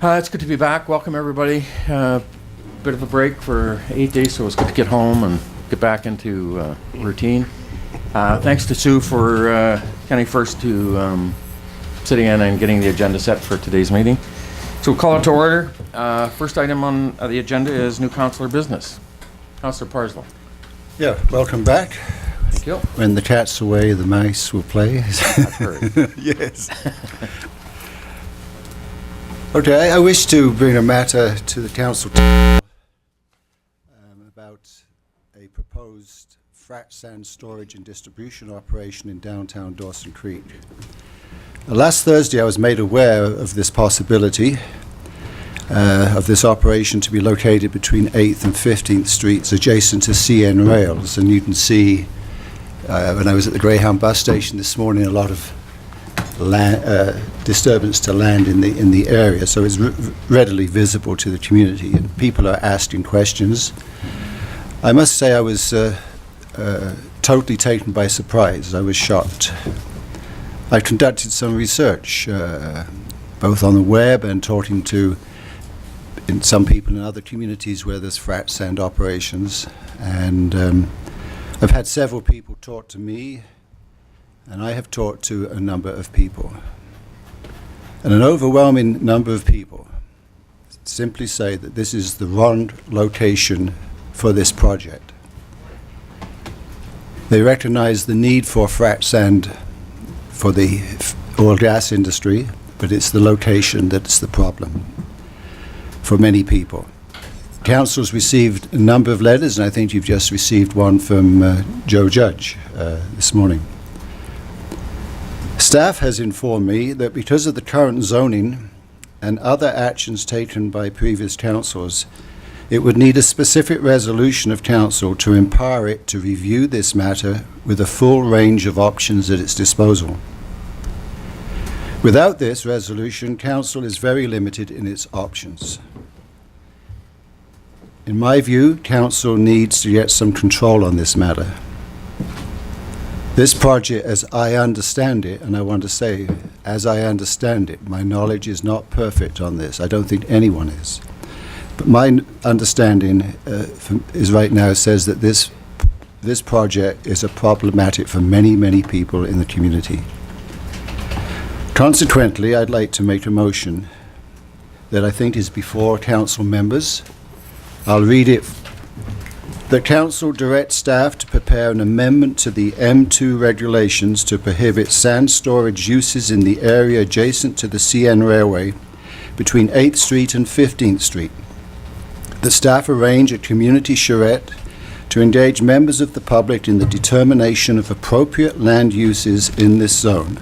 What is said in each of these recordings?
It's good to be back. Welcome, everybody. Bit of a break for 8 days, so it's good to get home and get back into routine. Thanks to Sue for coming first to sitting in and getting the agenda set for today's meeting. So we'll call it to order. First item on the agenda is new councillor business. Councillor Parslow. Yeah, welcome back. Thank you. When the cat's away, the mice will play. I've heard. Yes. Okay, I wish to bring a matter to the council about a proposed frac sand storage and distribution operation in downtown Dawson Creek. Last Thursday, I was made aware of this possibility of this operation to be located between 8th and 15th Streets, adjacent to CN Rails. And you can see, when I was at the Greyhound bus station this morning, a lot of disturbance to land in the area, so it's readily visible to the community, and people are asking questions. I must say I was totally taken by surprise. I was shocked. I conducted some research, both on the web and talking to some people in other communities where there's frac sand operations, and I've had several people talk to me, and I have talked to a number of people. And an overwhelming number of people simply say that this is the wrong location for this project. They recognize the need for frac sand for the oil and gas industry, but it's the location that's the problem for many people. Council's received a number of letters, and I think you've just received one from Joe Judge this morning. Staff has informed me that because of the current zoning and other actions taken by previous councils, it would need a specific resolution of council to empower it to review this matter with a full range of options at its disposal. Without this resolution, council is very limited in its options. In my view, council needs to get some control on this matter. This project, as I understand it, and I want to say, as I understand it, my knowledge is not perfect on this. I don't think anyone is. But my understanding is right now says that this project is problematic for many, many people in the community. Consequently, I'd like to make a motion that I think is before council members. I'll read it. The council directs staff to prepare an amendment to the M2 regulations to prohibit sand storage uses in the area adjacent to the CN Railway between 8th Street and 15th Street. The staff arrange a community charrette to engage members of the public in the determination of appropriate land uses in this zone,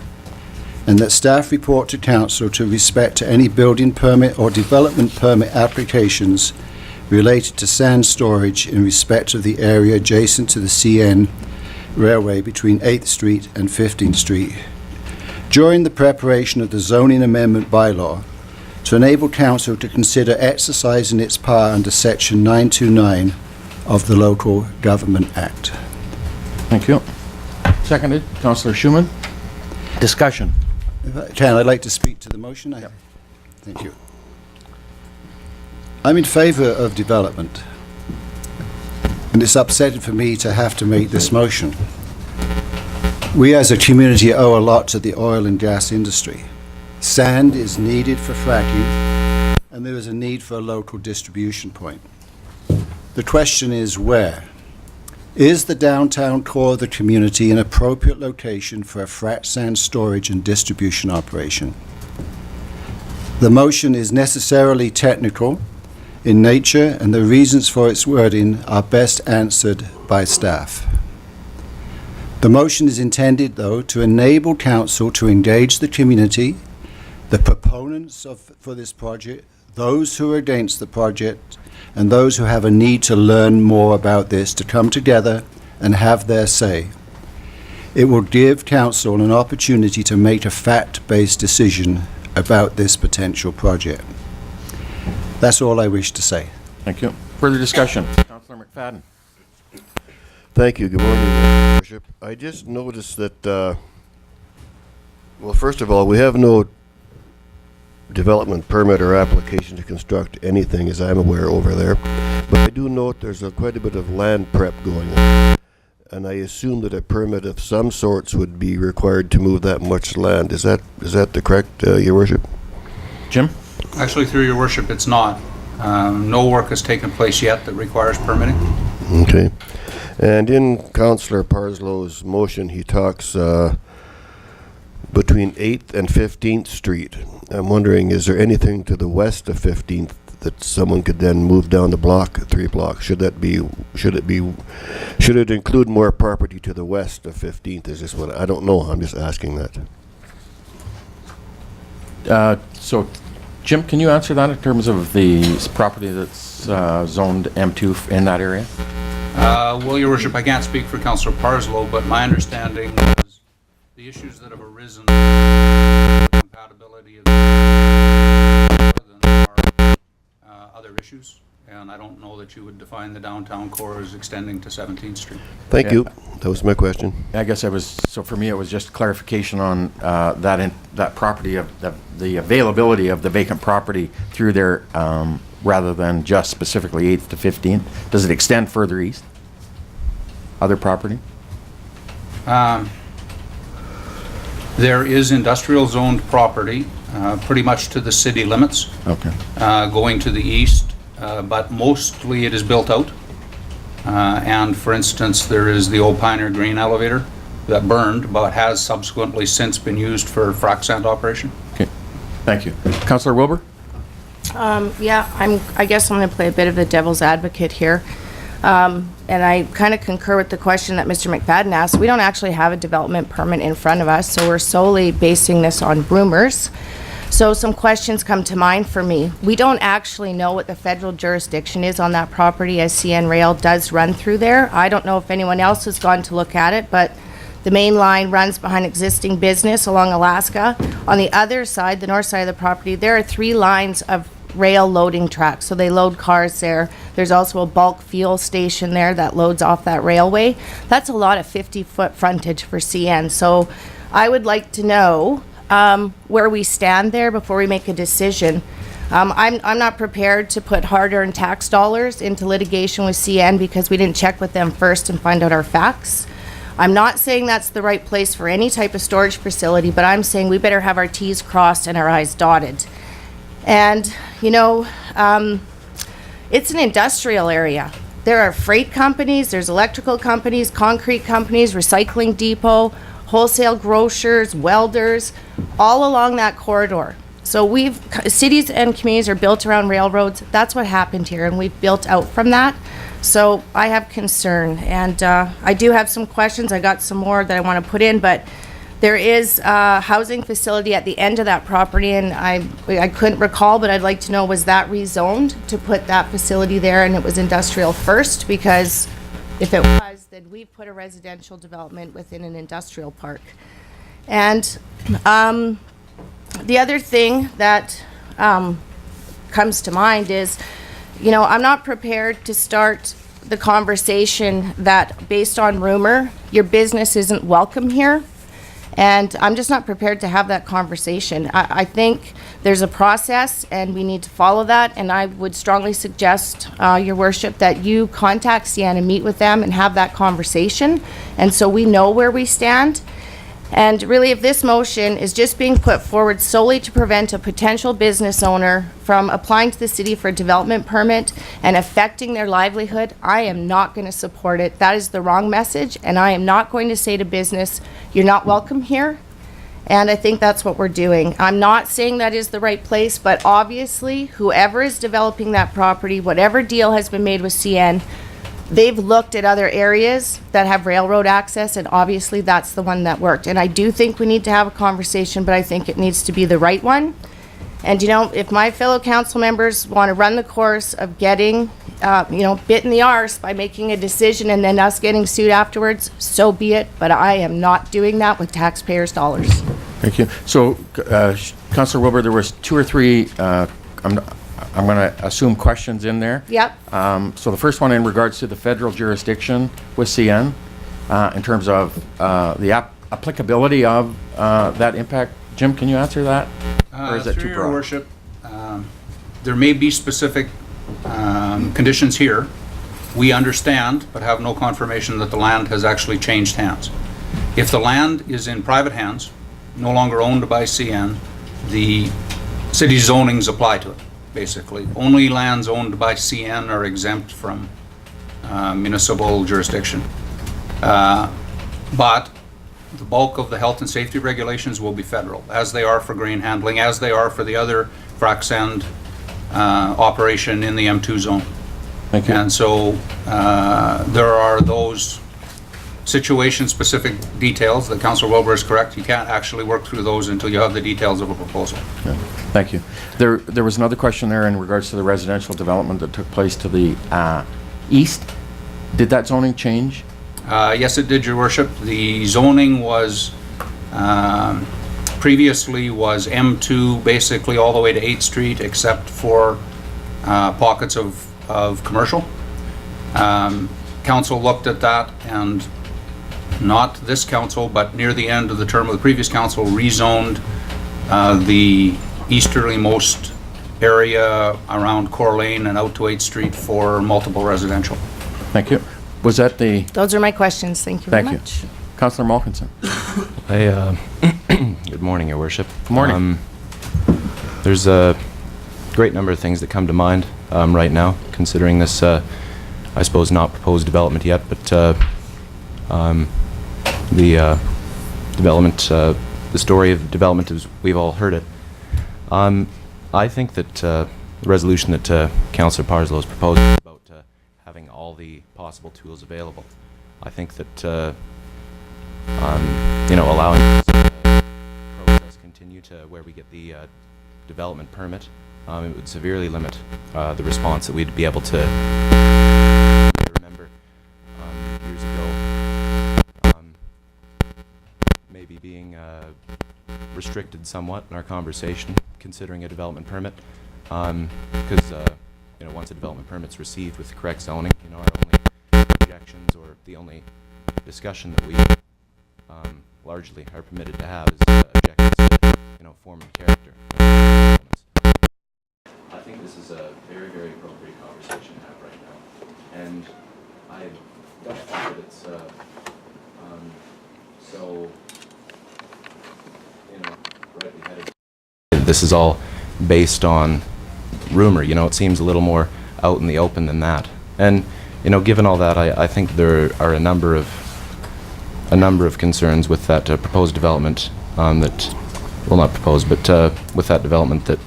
and that staff report to council to respect to any building permit or development permit applications related to sand storage in respect of the area adjacent to the CN Railway between 8th Street and 15th Street during the preparation of the zoning amendment bylaw, to enable council to consider exercising its power under section 929 of the Local Government Act. Thank you. Seconded. Councillor Schumann. Discussion. If I can, I'd like to speak to the motion. Yep. Thank you. I'm in favour of development, and it's upsetting for me to have to make this motion. We as a community owe a lot to the oil and gas industry. Sand is needed for fracking, and there is a need for a local distribution point. The question is where? Is the downtown core of the community an appropriate location for a frac sand storage and distribution operation? The motion is necessarily technical in nature, and the reasons for its wording are best answered by staff. The motion is intended, though, to enable council to engage the community, the proponents for this project, those who are against the project, and those who have a need to learn more about this, to come together and have their say. It will give council an opportunity to make a fact-based decision about this potential project. That's all I wish to say. Thank you. Further discussion. Councillor McFadden. Thank you. Good morning, Your Worship. I just noticed that, well, first of all, we have no development permit or application to construct anything, as I'm aware, over there. But I do note there's quite a bit of land prep going on. And I assume that a permit of some sorts would be required to move that much land. Is that the correct, Your Worship? Jim? Actually, through your worship, it's not. No work has taken place yet that requires permitting. Okay. And in Councillor Parslow's motion, he talks between 8th and 15th Street. I'm wondering, is there anything to the west of 15th that someone could then move down the block, 3 blocks? Should it include more property to the west of 15th? Is this what, I don't know, I'm just asking that. So, Jim, can you answer that in terms of the property that's zoned M2 in that area? Well, your worship, I can't speak for Councillor Parslow, but my understanding was the issues that have arisen, compatibility of other issues, and I don't know that you would define the downtown core as extending to 17th Street. Thank you. That was my question. I guess so for me it was just clarification on that property of the availability of the vacant property through there, rather than just specifically 8th to 15th. Does it extend further east? Other property? There is industrial zoned property pretty much to the city limits, Okay. going to the east, but mostly it is built out. And for instance, there is the old Pioneer Green elevator that burned, but has subsequently since been used for frac sand operation. Okay. Thank you. Councillor Wilbur? Yeah, I guess I'm going to play a bit of the devil's advocate here. And I kind of concur with the question that Mr. McFadden asked. We don't actually have a development permit in front of us, so we're solely basing this on rumors. So some questions come to mind for me. We don't actually know what the federal jurisdiction is on that property, as CN Rail does run through there. I don't know if anyone else has gone to look at it, but the main line runs behind existing business along Alaska. On the other side, the north side of the property, there are 3 lines of rail loading tracks, so they load cars there. There's also a bulk fuel station there that loads off that railway. That's a lot of 50-foot frontage for CN. So I would like to know where we stand there before we make a decision. I'm not prepared to put hard-earned tax dollars into litigation with CN because we didn't check with them first and find out our facts. I'm not saying that's the right place for any type of storage facility, but I'm saying we better have our T's crossed and our I's dotted. And, you know, it's an industrial area. There are freight companies, there's electrical companies, concrete companies, recycling depot, wholesale grocers, welders, all along that corridor. So cities and communities are built around railroads. That's what happened here, and we've built out from that. So I have concern, and I do have some questions. I got some more that I want to put in, but there is a housing facility at the end of that property, and I couldn't recall, but I'd like to know, was that rezoned to put that facility there and it was industrial first? Because if it was, then we've put a residential development within an industrial park. And the other thing that comes to mind is, you know, I'm not prepared to start the conversation that based on rumor, your business isn't welcome here. And I'm just not prepared to have that conversation. I think there's a process and we need to follow that. And I would strongly suggest, Your Worship, that you contact CN and meet with them and have that conversation. And so we know where we stand. And really, if this motion is just being put forward solely to prevent a potential business owner from applying to the city for a development permit and affecting their livelihood, I am not going to support it. That is the wrong message, and I am not going to say to business, you're not welcome here. And I think that's what we're doing. I'm not saying that is the right place, but obviously, whoever is developing that property, whatever deal has been made with CN, they've looked at other areas that have railroad access, and obviously that's the one that worked. And I do think we need to have a conversation, but I think it needs to be the right one. And, you know, if my fellow council members want to run the course of getting, bit in the arse by making a decision and then us getting sued afterwards, so be it. But I am not doing that with taxpayers' dollars. Thank you. So, Councillor Wilbur, there was 2 or 3, I'm going to assume questions in there. Yep. So the first one in regards to the federal jurisdiction with CN, in terms of the applicability of that impact. Jim, can you answer that? Or is that Through too your broad? worship, there may be specific conditions here. We understand, but have no confirmation that the land has actually changed hands. If the land is in private hands, no longer owned by CN, the city zonings apply to it, basically. Only lands owned by CN are exempt from municipal jurisdiction. But the bulk of the health and safety regulations will be federal, as they are for grain handling, as they are for the other frac sand operation in the M2 zone. Thank you. And so there are those situation-specific details that Councillor Wilbur is correct. You can't actually work through those until you have the details of a proposal. Yeah. Thank you. There was another question there in regards to the residential development that took place to the east. Did that zoning change? Yes, it did, Your Worship. The zoning was, previously was M2 basically all the way to 8th Street except for pockets of commercial. Council looked at that, and not this council, but near the end of the term of the previous council, rezoned the easterlymost area around Core Lane and out to 8th Street for multiple residential. Thank you. Was that the... Those are my questions. Thank you very Thank much. you. Councillor Malkinson. Good morning, Your Worship. Good morning. There's a great number of things that come to mind right now, considering this, I suppose, not proposed development yet, but the development, the story of development as we've all heard it. I think that the resolution that Councillor Parslow has proposed is about having all the possible tools available. I think that allowing this process continue to where we get the development permit, it would severely limit the response that we'd be able to. I remember years ago maybe being restricted somewhat in our conversation considering a development permit, because once a development permit's received with the correct zoning, our only objections or the only discussion that we largely are permitted to have is objections to form and character. I think this is a very, very appropriate conversation to have right now, and I don't think that it's so rightly headed. This is all based on rumor. It seems a little more out in the open than that. And given all that, I think there are a number of concerns with that proposed development that, well, not proposed, but with that development that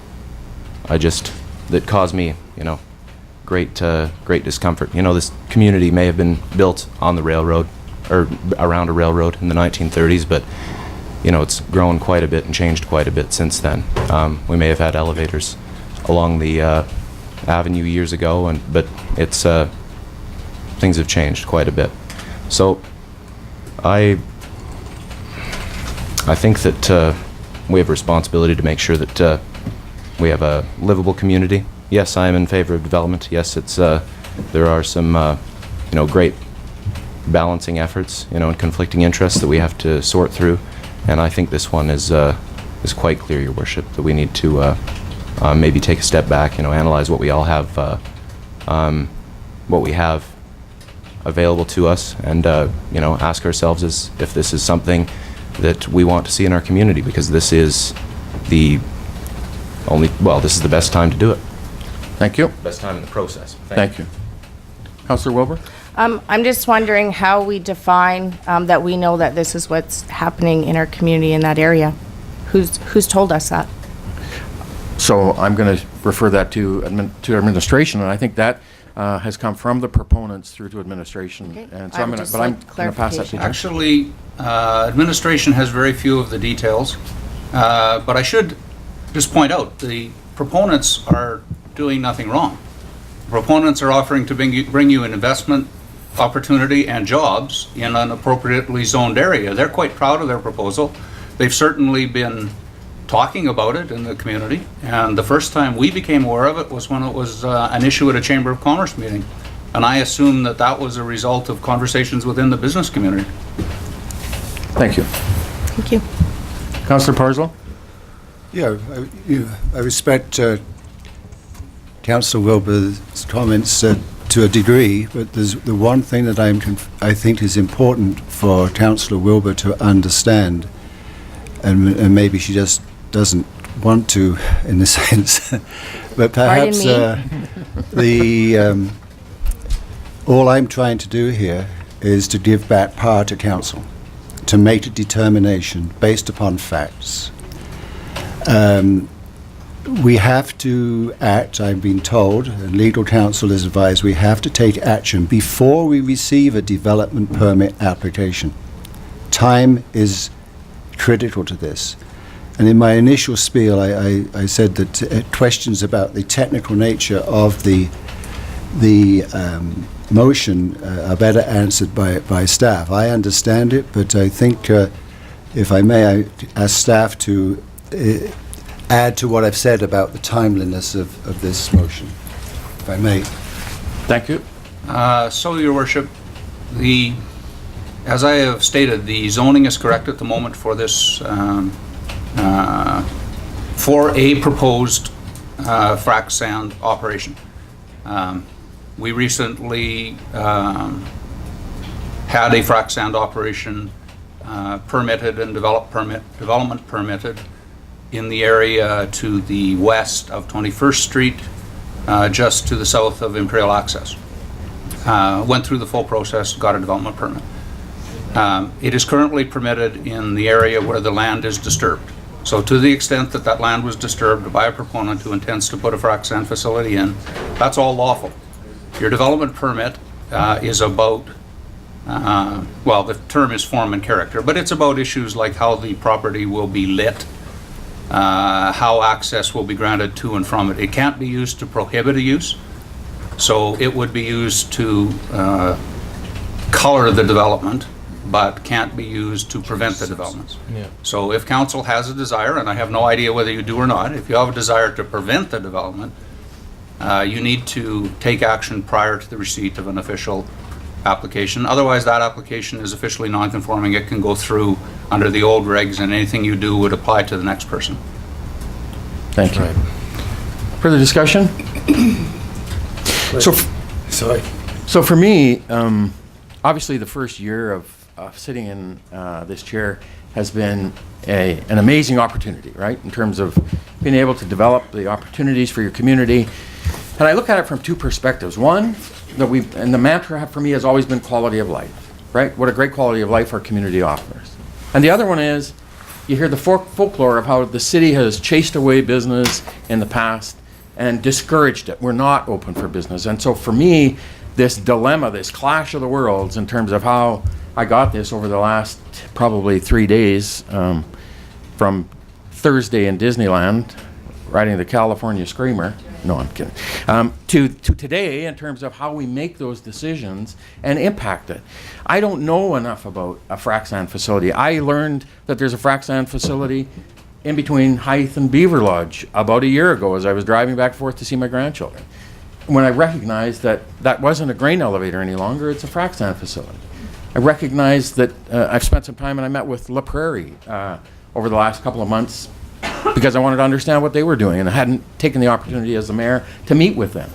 that caused me, great discomfort. This community may have been built on the railroad or around a railroad in the 1930s, but it's grown quite a bit and changed quite a bit since then. We may have had elevators along the avenue years ago, but it's things have changed quite a bit. So I think that we have a responsibility to make sure that we have a livable community. Yes, I am in favor of development. Yes, it's there are some great balancing efforts, and conflicting interests that we have to sort through. And I think this one is quite clear, Your Worship, that we need to maybe take a step back, analyze what we all have, what we have available to us, and ask ourselves if this is something that we want to see in our community, because this is this is the best time to do it. Thank you. Best time in the process. Thank you. Councillor Wilbur? I'm just wondering how we define that we know that this is what's happening in our community in that area. Who's told us that? So I'm going to refer that to administration, and I think that has come from the proponents through to administration. Okay. And so I I'm would going just to, like pass that to you. Actually, administration has very few of the details, but I should just point out the proponents are doing nothing wrong. Proponents are offering to bring you an investment opportunity and jobs in an appropriately zoned area. They're quite proud of their proposal. They've certainly been talking about it in the community, and the first time we became aware of it was when it was an issue at a Chamber of Commerce meeting, and I assume that was a result of conversations within the business community. Thank you. Thank you. Councillor Parslow? Yeah, I respect Councillor Wilbur's comments to a degree, but there's the one thing that I think is important for Councillor Wilbur to understand, and maybe she just doesn't want to, in a sense, but perhaps all I'm trying to do here is to give back power to council, to make a determination based upon facts. We have to act, I've been told, and legal counsel has advised, we have to take action before we receive a development permit application. Time is critical to this. And in my initial spiel, I said that questions about the technical nature of the motion are better answered by staff. I understand it, but I think, if I may, I ask staff to add to what I've said about the timeliness of this motion, if I may. Thank you. So, Your Worship, as I have stated, the zoning is correct at the moment for this, for a proposed frac sand operation. We recently had a frac sand operation permitted and development permitted in the area to the west of 21st Street, just to the south of Imperial Access. Went through the full process, got a development permit. It is currently permitted in the area where the land is disturbed. So to the extent that that land was disturbed by a proponent who intends to put a frac sand facility in, that's all lawful. Your development permit is about, well, the term is form and character, but it's about issues like how the property will be lit, how access will be granted to and from it. It can't be used to prohibit a use, so it would be used to color the development, but can't be used to prevent the development. Yeah. So if council has a desire, and I have no idea whether you do or not, if you have a desire to prevent the development, you need to take action prior to the receipt of an official application. Otherwise, that application is officially non-conforming. It can go through under the old regs, and anything you do would apply to the next person. Thank you. Right. Further discussion? Sorry. So for me, obviously the first year of sitting in this chair has been an amazing opportunity, right? In terms of being able to develop the opportunities for your community. And I look at it from two perspectives. One, and the mantra for me has always been quality of life, right? What a great quality of life our community offers. And the other one is, you hear the folklore of how the city has chased away business in the past and discouraged it. We're not open for business. And so for me, this dilemma, this clash of the worlds in terms of how I got this over the last probably 3 days, from Thursday in Disneyland, riding the California Screamer. No, I'm kidding. To today, in terms of how we make those decisions and impact it. I don't know enough about a frac sand facility. I learned that there's a frac sand facility in between Hythe and Beaver Lodge about a year ago as I was driving back and forth to see my grandchildren. When I recognized that that wasn't a grain elevator any longer, it's a frac sand facility. I recognized that I've spent some time, and I met with La Prairie over the last couple of months because I wanted to understand what they were doing, and I hadn't taken the opportunity as the mayor to meet with them.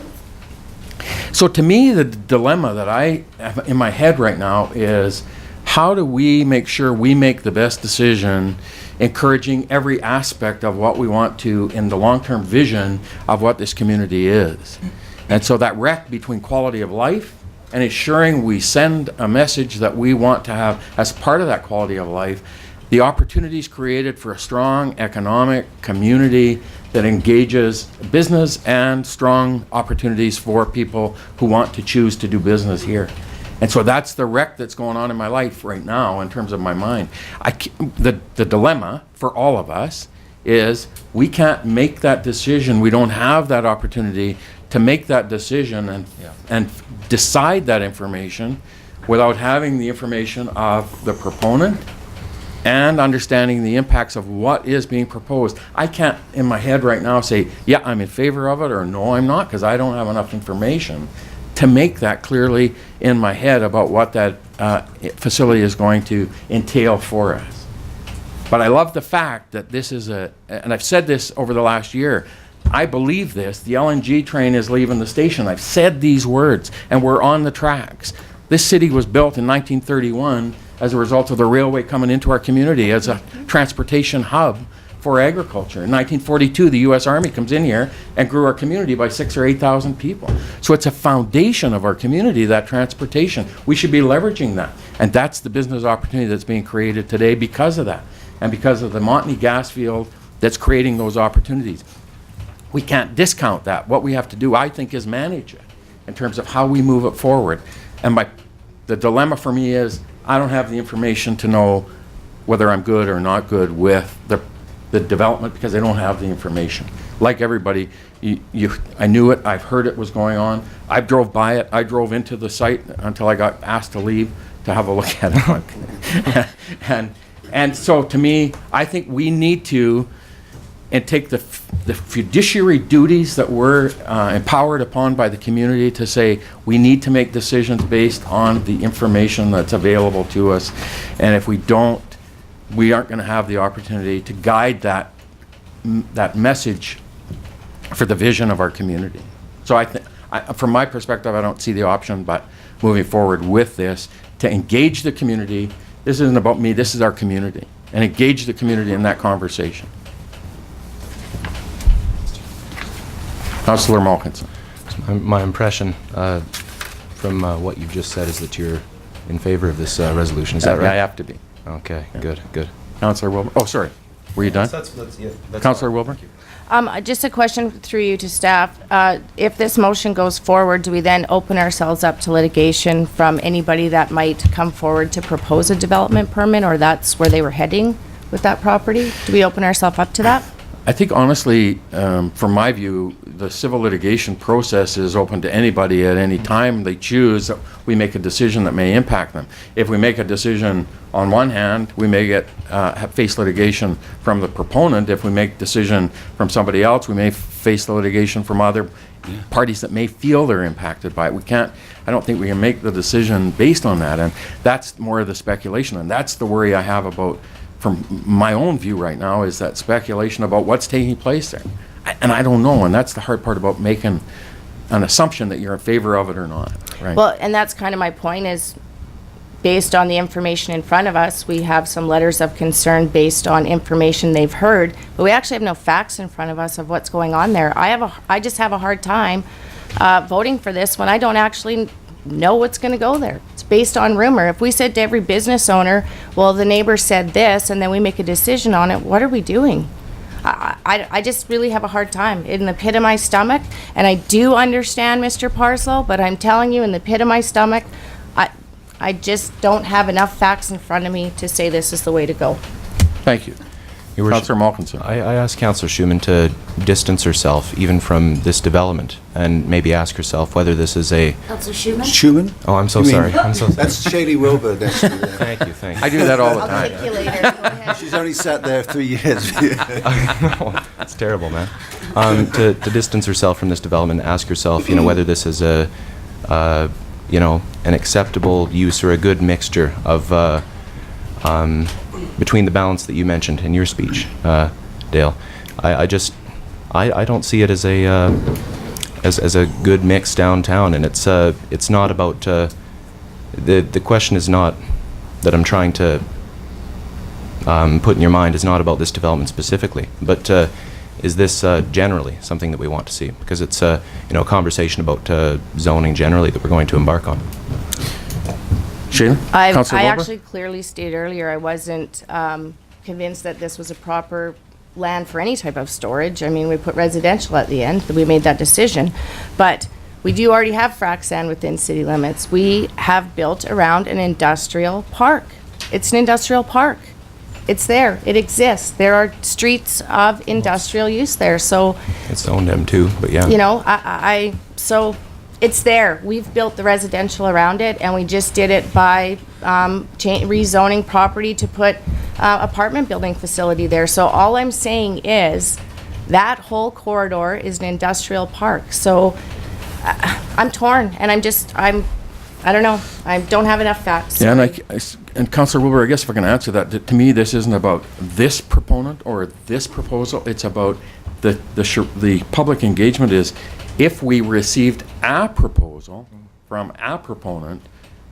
So to me, the dilemma that I have in my head right now is, how do we make sure we make the best decision, encouraging every aspect of what we want to in the long-term vision of what this community is? And so that rec between quality of life and ensuring we send a message that we want to have as part of that quality of life, the opportunities created for a strong economic community that engages business and strong opportunities for people who want to choose to do business here. And so that's the wreck that's going on in my life right now in terms of my mind. The dilemma for all of us is we can't make that decision. We don't have that opportunity to make that decision and decide that information without having the information of the proponent and understanding the impacts of what is being proposed. I can't, in my head right now, say, yeah, I'm in favor of it, or no, I'm not, because I don't have enough information to make that clearly in my head about what that facility is going to entail for us. But I love the fact that this is and I've said this over the last year, I believe this, the LNG train is leaving the station. I've said these words, and we're on the tracks. This city was built in 1931 as a result of the railway coming into our community as a transportation hub for agriculture. In 1942, the U.S. Army comes in here and grew our community by 6,000 or 8,000 people. So it's a foundation of our community, that transportation. We should be leveraging that. And that's the business opportunity that's being created today because of that, and because of the Montney gas field that's creating those opportunities. We can't discount that. What we have to do, I think, is manage it in terms of how we move it forward. And the dilemma for me is I don't have the information to know whether I'm good or not good with the development because I don't have the information. Like everybody, I knew it, I've heard it was going on. I drove by it, I drove into the site until I got asked to leave to have a look at it. and so to me, I think we need to take the fiduciary duties that we're empowered upon by the community to say we need to make decisions based on the information that's available to us. And if we don't, we aren't going to have the opportunity to guide that message for the vision of our community. So I think, from my perspective, I don't see the option but moving forward with this to engage the community. This isn't about me, this is our community. And engage the community in that conversation. Councillor Malkinson. My impression from what you've just said is that you're in favor of this resolution. Is that right? I have to be. Okay, good, good. Councillor Wilbur. Oh, sorry. Were you done? Councillor Wilbur? Just a question through you to staff. If this motion goes forward, do we then open ourselves up to litigation from anybody that might come forward to propose a development permit, or that's where they were heading with that property? Do we open ourselves up to that? I think honestly, from my view, the civil litigation process is open to anybody at any time they choose. We make a decision that may impact them. If we make a decision on one hand, we may face litigation from the proponent. If we make a decision from somebody else, we may face the litigation from other parties that may feel they're impacted by it. I don't think we can make the decision based on that, and that's more of the speculation, and that's the worry I have about, from my own view right now, is that speculation about what's taking place there. And I don't know, and that's the hard part about making an assumption that you're in favor of it or not, right? Well, and that's kind of my point, is based on the information in front of us, we have some letters of concern based on information they've heard, but we actually have no facts in front of us of what's going on there. I just have a hard time voting for this when I don't actually know what's going to go there. It's based on rumor. If we said to every business owner, well, the neighbor said this, and then we make a decision on it, what are we doing? I just really have a hard time in the pit of my stomach, and I do understand Mr. Parslow, but I'm telling you, in the pit of my stomach, I just don't have enough facts in front of me to say this is the way to go. Thank you. Your Worship, Councillor Malkinson. I asked Councillor Schumann to distance herself even from this development and maybe ask herself whether this is a... Councillor Schumann? Schumann? Oh, I'm so You mean- sorry. I'm so sorry. That's Shaylee Wilbur next to you there. Thank you, thank you. I do that all the I'll time. kick you later. Go ahead. She's only sat there 3 years. No, that's terrible, man. To distance herself from this development, ask herself, whether this is an acceptable use or a good mixture of between the balance that you mentioned in your speech, Dale. I don't see it as a good mix downtown, and it's not about the question is not that I'm trying to put in your mind is not about this development specifically, but is this generally something that we want to see? Because it's a conversation about zoning generally that we're going to embark on. Sheila? I Councillor Wilbur? actually clearly stated earlier I wasn't convinced that this was a proper land for any type of storage. I mean, we put residential at the end, we made that decision. But we do already have frac sand within city limits. We have built around an industrial park. It's an industrial park. It's there. It exists. There are streets of industrial use there. So, It's owned M2, but yeah. so it's there. We've built the residential around it, and we just did it by rezoning property to put apartment building facility there. So all I'm saying is that whole corridor is an industrial park. So I'm torn, and I'm I don't know. I don't have enough facts. Yeah, and Councillor Wilbur, I guess if I can answer that, to me, this isn't about this proponent or this proposal. It's about the public engagement is, if we received a proposal from a proponent,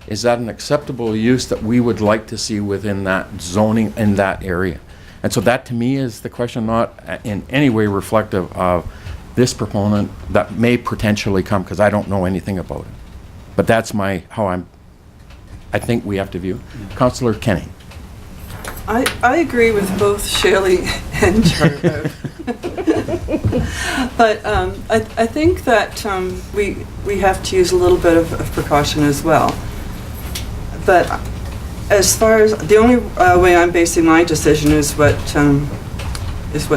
is that an acceptable use that we would like to see within that zoning in that area? And so that to me is the question, not in any way reflective of this proponent that may potentially come, because I don't know anything about it. But that's I think we have to view. Councillor Kenny. I agree with both Shelley and Charlotte. But I think that we have to use a little bit of precaution as well. But as far as, the only way I'm basing my decision is what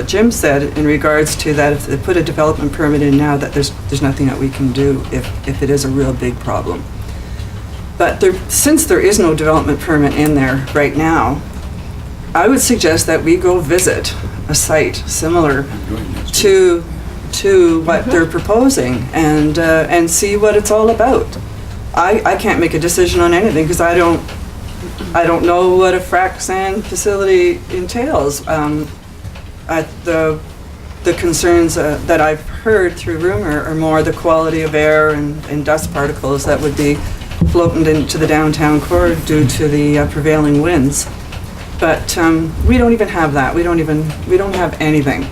Jim said in regards to that if they put a development permit in now, that there's nothing that we can do if it is a real big problem. But since there is no development permit in there right now, I would suggest that we go visit a site similar to what they're proposing and see what it's all about. I can't make a decision on anything because I don't know what a frac sand facility entails. The concerns that I've heard through rumor are more the quality of air and dust particles that would be floating into the downtown core due to the prevailing winds. But we don't even have that. We don't have anything.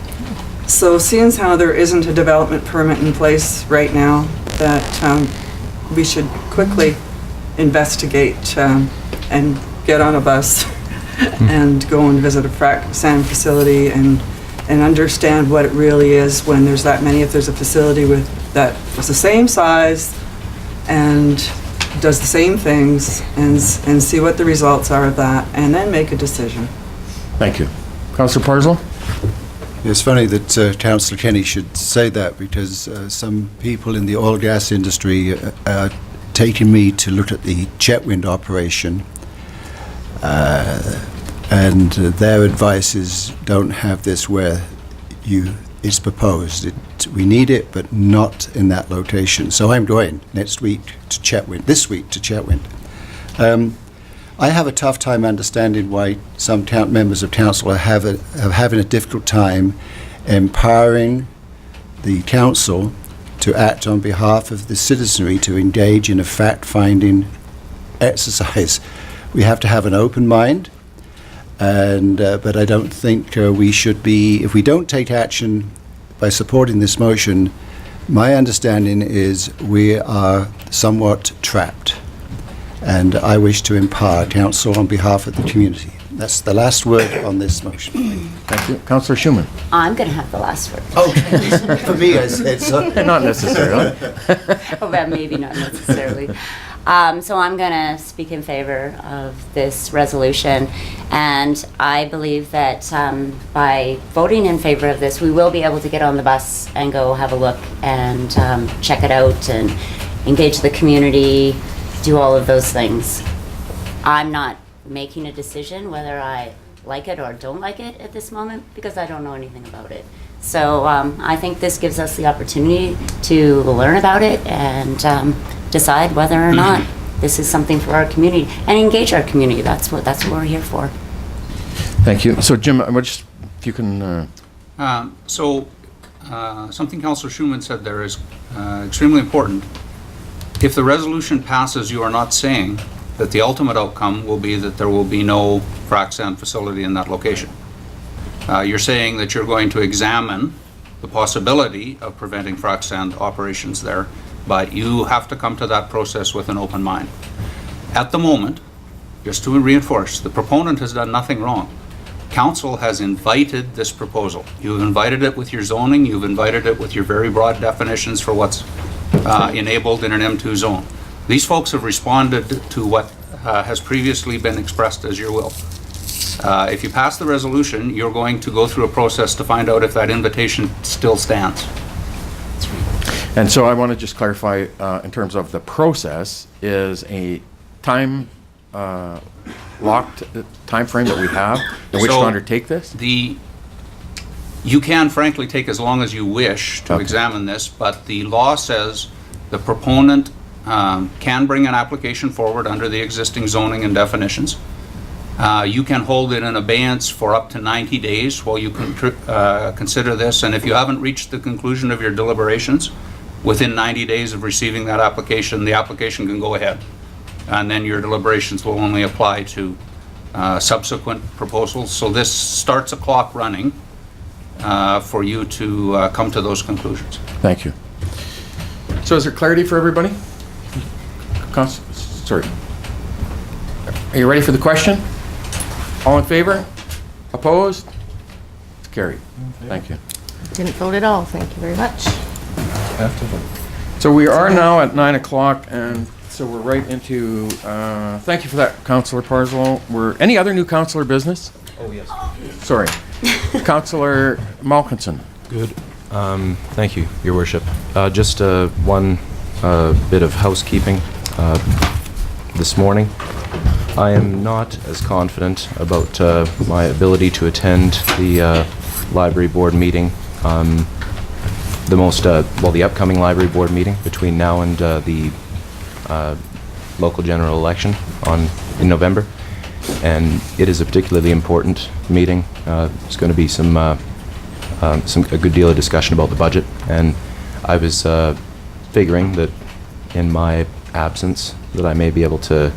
So seeing as how there isn't a development permit in place right now, that we should quickly investigate and get on a bus and go and visit a frac sand facility and understand what it really is when there's that many. If there's a facility that is the same size and does the same things, and see what the results are of that, and then make a decision. Thank you. Councillor Parslow? It's funny that Councillor Kenny should say that, because some people in the oil and gas industry are taking me to look at the Chetwynd operation, and their advice is don't have this where it's proposed. We need it, but not in that location. So I'm going this week to Chetwynd. I have a tough time understanding why some members of council are having a difficult time empowering the council to act on behalf of the citizenry to engage in a fact-finding exercise. We have to have an open mind, but I don't think we should be, if we don't take action by supporting this motion, my understanding is we are somewhat trapped. And I wish to empower council on behalf of the community. That's the last word on this motion. Thank you. Councillor Schumann? I'm going to have the last word. Okay. For me, I said so. Not necessarily. Oh, well, maybe not necessarily. So I'm going to speak in favor of this resolution, and I believe that by voting in favor of this, we will be able to get on the bus and go have a look and check it out and engage the community, do all of those things. I'm not making a decision whether I like it or don't like it at this moment because I don't know anything about it. So I think this gives us the opportunity to learn about it and decide whether or not this is something for our community and engage our community. That's what we're here for. Thank you. So Jim, if you can... Something Councillor Schumann said there is extremely important. If the resolution passes, you are not saying that the ultimate outcome will be that there will be no frac sand facility in that location. You're saying that you're going to examine the possibility of preventing frac sand operations there, but you have to come to that process with an open mind. At the moment, just to reinforce, the proponent has done nothing wrong. Council has invited this proposal. You've invited it with your zoning, you've invited it with your very broad definitions for what's enabled in an M2 zone. These folks have responded to what has previously been expressed as your will. If you pass the resolution, you're going to go through a process to find out if that invitation still stands. And so I want to just clarify, in terms of the process, is a time locked time frame that we have in which to undertake this? You can frankly take as long as you wish to Okay. examine this, but the law says the proponent can bring an application forward under the existing zoning and definitions. You can hold it in abeyance for up to 90 days while you consider this, and if you haven't reached the conclusion of your deliberations within 90 days of receiving that application, the application can go ahead. And then your deliberations will only apply to subsequent proposals. So this starts a clock running for you to come to those conclusions. Thank you. So is there clarity for everybody? Sorry. Are you ready for the question? All in favor? Opposed? It's carried. Thank you. Didn't vote at all. Thank you very much. So we are now at 9 o'clock, and so we're right into, thank you for that, Councillor Parslow. Any other new councillor business? Oh, yes. Sorry. Councillor Malkinson. Good. Thank you, Your Worship. Just one bit of housekeeping this morning. I am not as confident about my ability to attend the library board meeting, the upcoming library board meeting between now and the local general election in November. And it is a particularly important meeting. There's going to be a good deal of discussion about the budget, and I was figuring that in my absence that I may be able to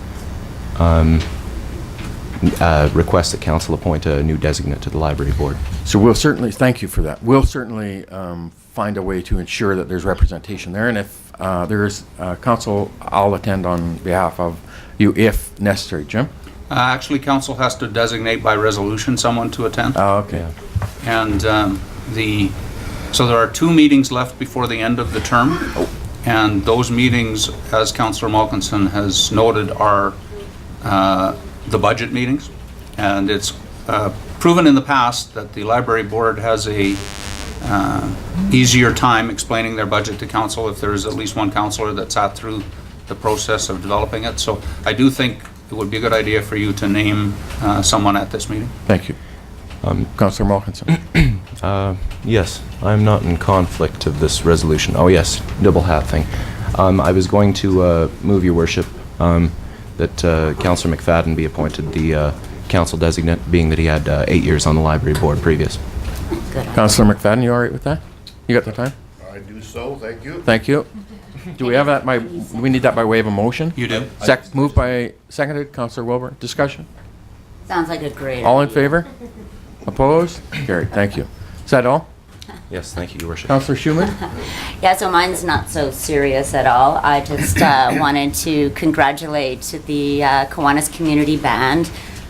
request that council appoint a new designate to the library board. So we'll certainly, thank you for that. We'll certainly find a way to ensure that there's representation there, and if there's council, I'll attend on behalf of you if necessary. Jim? Actually, council has to designate by resolution someone to attend. Oh, okay. Yeah. And so there are 2 meetings left before the end of the term. And those meetings, as Councillor Malkinson has noted, are the budget meetings. And it's proven in the past that the library board has a easier time explaining their budget to council if there's at least one councillor that sat through the process of developing it. So I do think it would be a good idea for you to name someone at this meeting. Thank you. Councillor Malkinson. Yes, I'm not in conflict of this resolution. Oh yes, double hat thing. I was going to move, Your Worship, that Councillor McFadden be appointed the council designate, being that he had 8 years on the library board previous. Good. Councillor McFadden, you all right with that? You got the time? I do so, thank you. Thank you. Do we have that we need that by way of a motion? You do. Moved by, seconded, Councillor Wilbur. Discussion? Sounds like a great All in idea. favor? Opposed? Carried. Thank you. Is that all? Yes, thank you, Your Worship. Councillor Schumann? Yeah, so mine's not so serious at all. I just wanted to congratulate the Kiwanis Community Band.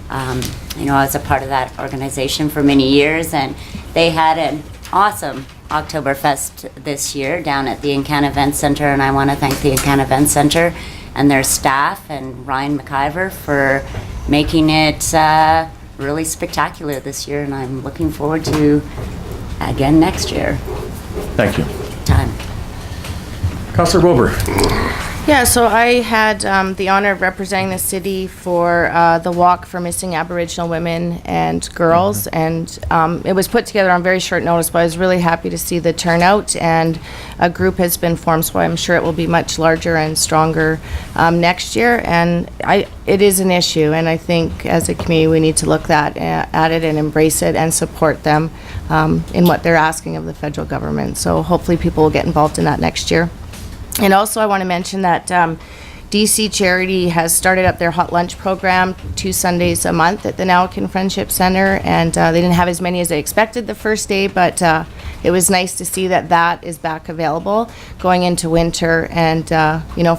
I was a part of that organization for many years, and they had an awesome Oktoberfest this year down at the Incan Event Center, and I want to thank the Incan Event Center and their staff and Ryan McIver for making it really spectacular this year, and I'm looking forward to again next year. Thank you. Time. Councillor Wilbur? Yeah, so I had the honor of representing the city for the Walk for Missing Aboriginal Women and Girls, and it was put together on very short notice, but I was really happy to see the turnout, and a group has been formed, so I'm sure it will be much larger and stronger next year, and it is an issue, and I think as a community we need to look at it and embrace it and support them in what they're asking of the federal government. So hopefully people will get involved in that next year. And also I want to mention that DC Charity has started up their hot lunch program 2 Sundays a month at the Nowickan Friendship Center, and they didn't have as many as they expected the first day, but it was nice to see that is back available going into winter, and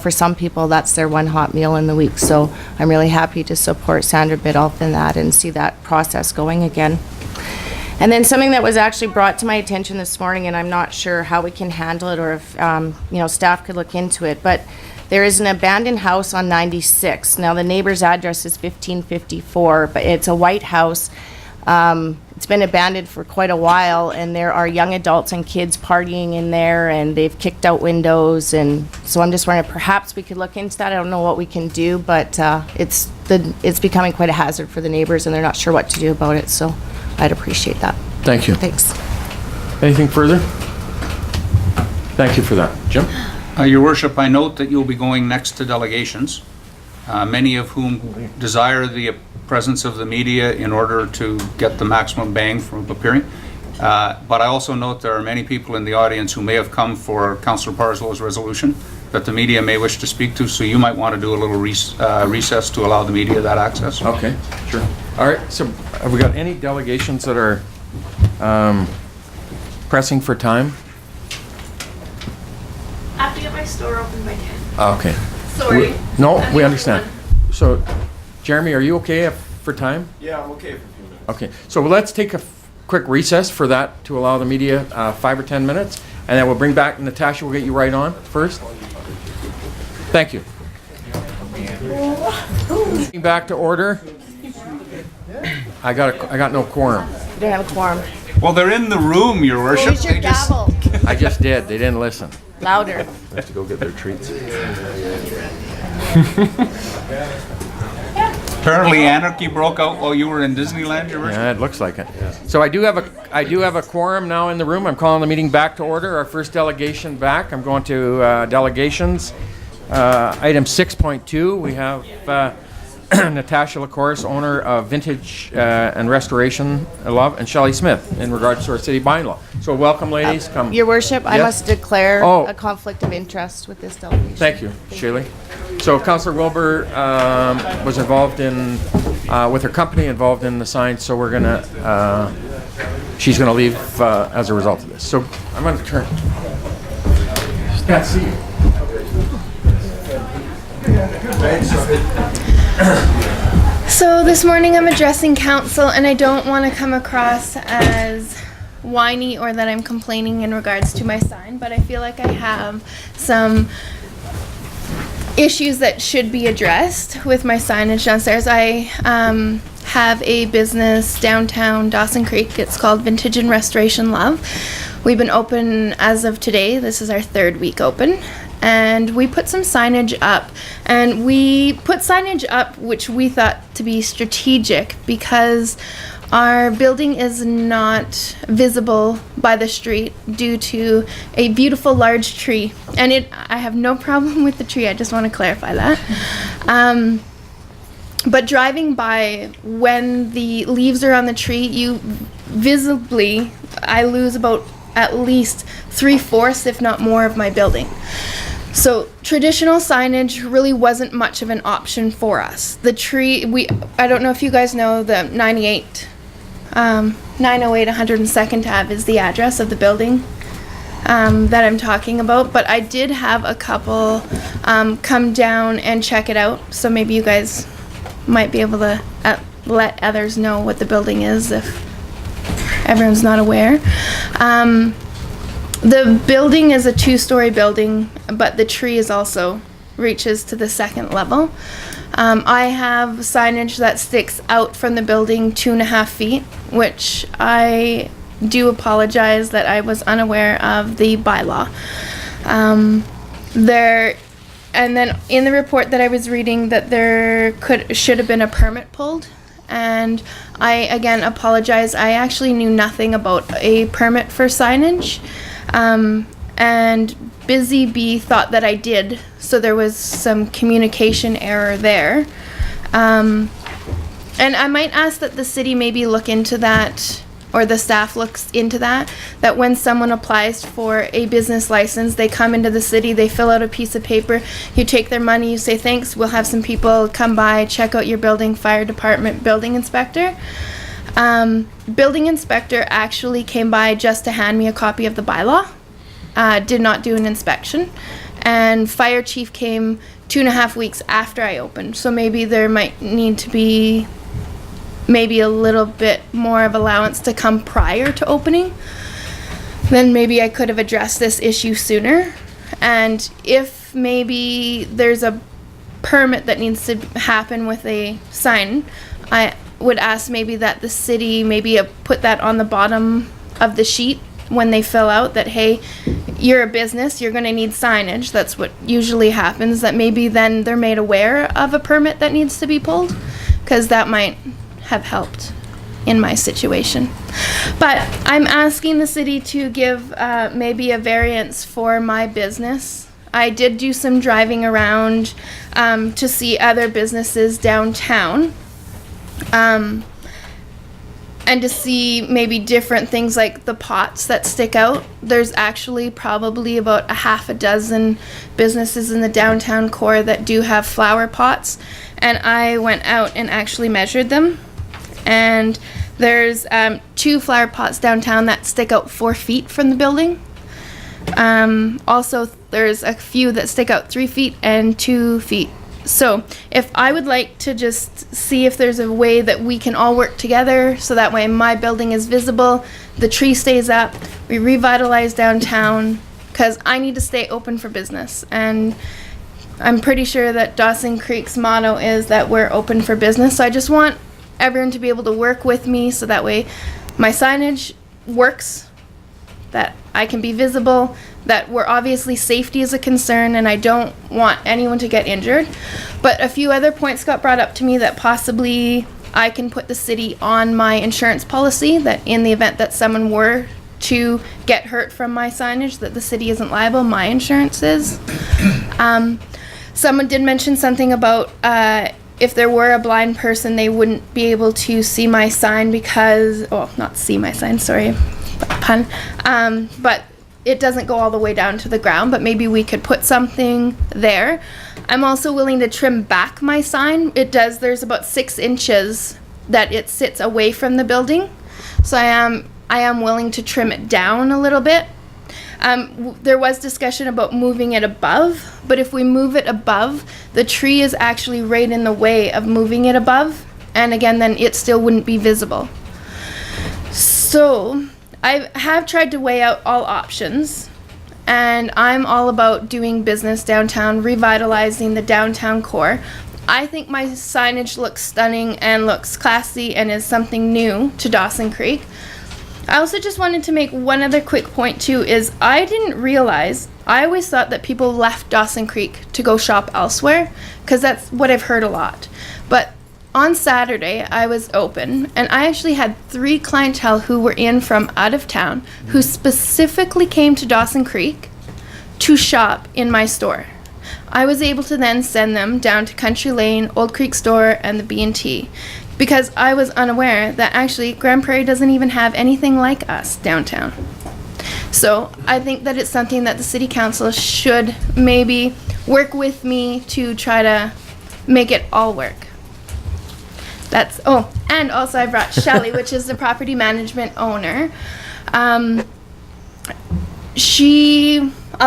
for some people that's their one hot meal in the week. So I'm really happy to support Sandra Biddulph in that and see that process going again. And then something that was actually brought to my attention this morning, and I'm not sure how we can handle it or if staff could look into it, but there is an abandoned house on 96. Now the neighbor's address is 1554, but it's a white house. It's been abandoned for quite a while, and there are young adults and kids partying in there, and they've kicked out windows, and so I'm just wondering perhaps we could look into that. I don't know what we can do, but it's becoming quite a hazard for the neighbors, and they're not sure what to do about it, so I'd appreciate that. Thank you. Thanks. Anything further? Thank you for that. Jim? Your worship, I note that you'll be going next to delegations, many of whom desire the presence of the media in order to get the maximum bang from appearing. But I also note there are many people in the audience who may have come for Councillor Parslow's resolution that the media may wish to speak to, so you might want to do a little recess to allow the media that access. Okay, sure. All right, so have we got any delegations that are pressing for time? I have to get my store open by 10. Okay. Sorry. No, I'm we the understand. only So, Jeremy, are you okay for time? Yeah, I'm okay for a few minutes. Okay, so let's take a quick recess for that to allow the media 5 or 10 minutes, and then we'll bring back Natasha. We'll get you right on first. Thank you. Back to order. I got no quorum. We don't have a quorum. Well, they're in the room, your worship. Use your They just- gavel. I just did. They didn't listen. Louder. They have to go get their treats. Apparently anarchy broke out while you were in Disneyland, your worship. Yeah, it looks like it. So I do have a quorum now in the room. I'm calling the meeting back to order. Our first delegation back. I'm going to delegations. Item 6.2. We have Natasha LaCourse, owner of Vintage and Restoration Love, and Shelley Smith in regards to our city bylaw. So welcome, ladies. Come. Your worship, I Yes? must declare Oh. a conflict of interest with this delegation. Thank you, Shelley. So Councillor Wilbur was involved in, with her company, involved in the sign, so we're gonna, she's gonna leave as a result of this. So I'm gonna turn. Can't see you. So this morning I'm addressing council and I don't want to come across as whiny or that I'm complaining in regards to my sign, but I feel like I have some issues that should be addressed with my signage downstairs. I have a business downtown Dawson Creek. It's called Vintage and Restoration Love. We've been open as of today. This is our 3rd week open. And we put some signage up. And we put signage up which we thought to be strategic because our building is not visible by the street due to a beautiful large tree. And I have no problem with the tree, I just want to clarify that. But driving by, when the leaves are on the tree, you visibly, I lose about at least 3/4, if not more, of my building. So traditional signage really wasn't much of an option for us. The tree, I don't know if you guys know the 908 102nd Ave is the address of the building that I'm talking about, but I did have a couple come down and check it out, so maybe you guys might be able to let others know what the building is if everyone's not aware. The building is a 2-story building, but the tree is also reaches to the 2nd level. I have signage that sticks out from the building 2.5 feet, which I do apologize that I was unaware of the bylaw. And then in the report that I was reading that there should have been a permit pulled. And I, again, apologize. I actually knew nothing about a permit for signage. And Busy Bee thought that I did, so there was some communication error there. And I might ask that the city maybe look into that, or the staff looks into that when someone applies for a business license, they come into the city, they fill out a piece of paper, you take their money, you say thanks, we'll have some people come by, check out your building, fire department, building inspector. Building inspector actually came by just to hand me a copy of the bylaw, did not do an inspection, and fire chief came 2.5 weeks after I opened, so maybe there might need to be maybe a little bit more of allowance to come prior to opening. Then maybe I could have addressed this issue sooner. And if maybe there's a permit that needs to happen with a sign, I would ask maybe that the city maybe put that on the bottom of the sheet when they fill out that, hey, you're a business, you're going to need signage. That's what usually happens, that maybe then they're made aware of a permit that needs to be pulled, because that might have helped in my situation. But I'm asking the city to give maybe a variance for my business I did do some driving around to see other businesses downtown. And to see maybe different things like the pots that stick out. There's actually probably about a half a dozen businesses in the downtown core that do have flower pots. And I went out and actually measured them. And there's 2 flower pots downtown that stick out 4 feet from the building. Also, there's a few that stick out 3 feet and 2 feet. So if I would like to just see if there's a way that we can all work together so that way my building is visible, the tree stays up, we revitalize downtown, because I need to stay open for business. And I'm pretty sure that Dawson Creek's motto is that we're open for business. So I just want everyone to be able to work with me so that way my signage works, that I can be visible, that we're obviously safety is a concern and I don't want anyone to get injured. But a few other points got brought up to me that possibly I can put the city on my insurance policy, that in the event that someone were to get hurt from my signage, that the city isn't liable, my insurance is. Someone did mention something about if there were a blind person, they wouldn't be able to see my sign because, oh, not see my sign, sorry, pun, but it doesn't go all the way down to the ground, but maybe we could put something there. I'm also willing to trim back my sign. There's about 6 inches that it sits away from the building. So I am willing to trim it down a little bit. There was discussion about moving it above, but if we move it above, the tree is actually right in the way of moving it above. And again, then it still wouldn't be visible. So I have tried to weigh out all options, and I'm all about doing business downtown, revitalizing the downtown core. I think my signage looks stunning and looks classy and is something new to Dawson Creek. I also just wanted to make one other quick point too, is I didn't realize, I always thought that people left Dawson Creek to go shop elsewhere, because that's what I've heard a lot. But on Saturday, I was open, and I actually had 3 clientele who were in from out of town who specifically came to Dawson Creek to shop in my store. I was able to then send them down to Country Lane, Old Creek Store, and the B&T, because I was unaware that actually Grand Prairie doesn't even have anything like us downtown. So I think that it's something that the City Council should maybe work with me to try to make it all work. And also I brought Shelley, which is the property management owner. I'll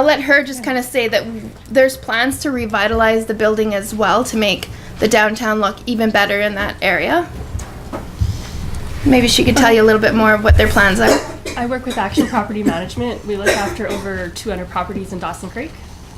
let her just kind of say that there's plans to revitalize the building as well to make the downtown look even better in that area. Maybe she could tell you a little bit more of what their plans are. I work with Action Property Management. We look after over 200 properties in Dawson Creek.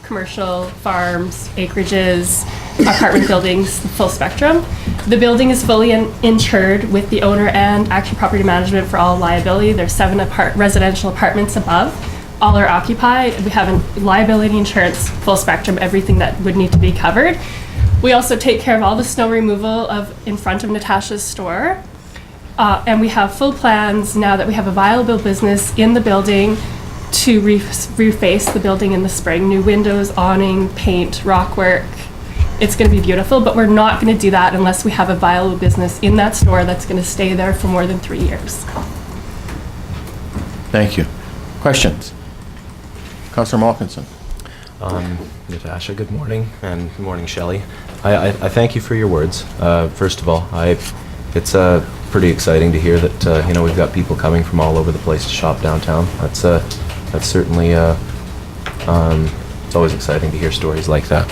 Commercial, farms, acreages, apartment buildings, the full spectrum. The building is fully insured with the owner and Action Property Management for all liability. There's 7 residential apartments above. All are occupied. We have a liability insurance, full spectrum, everything that would need to be covered. We also take care of all the snow removal in front of Natasha's store. And we have full plans now that we have a viable business in the building to reface the building in the spring. New windows, awning, paint, rock work. It's going to be beautiful, but we're not going to do that unless we have a viable business in that store that's going to stay there for more than 3 years. Thank you. Questions? Councillor Malkinson. Natasha, good morning, and good morning, Shelley. I thank you for your words. First of all, it's pretty exciting to hear that we've got people coming from all over the place to shop downtown. That's certainly it's always exciting to hear stories like that.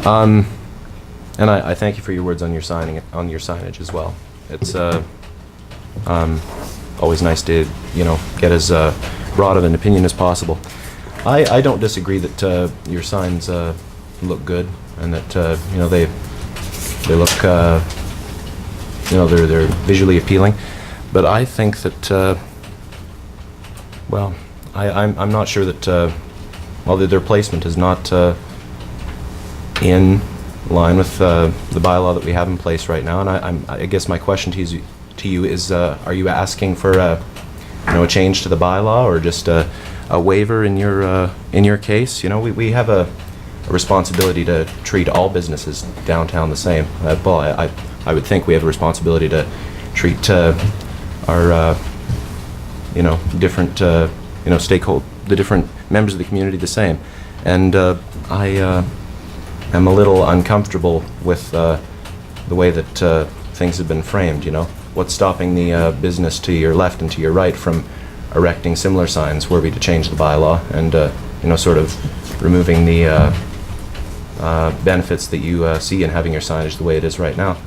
And I thank you for your words on your signage as well. It's always nice to get as broad of an opinion as possible. I don't disagree that your signs look good and that they look they're visually appealing, but I think that I'm not sure that their placement is not in line with the bylaw that we have in place right now. And I guess my question to you is, are you asking for a change to the bylaw, or just a a waiver in your case. You know, we have a responsibility to treat all businesses downtown the same. Well, I would think we have a responsibility to treat our different the different members of the community the same. And I am a little uncomfortable with the way that things have been framed. You know, what's stopping the business to your left and to your right from erecting similar signs were we to change the bylaw and sort of removing the benefits that you see in having your signage the way it is right now?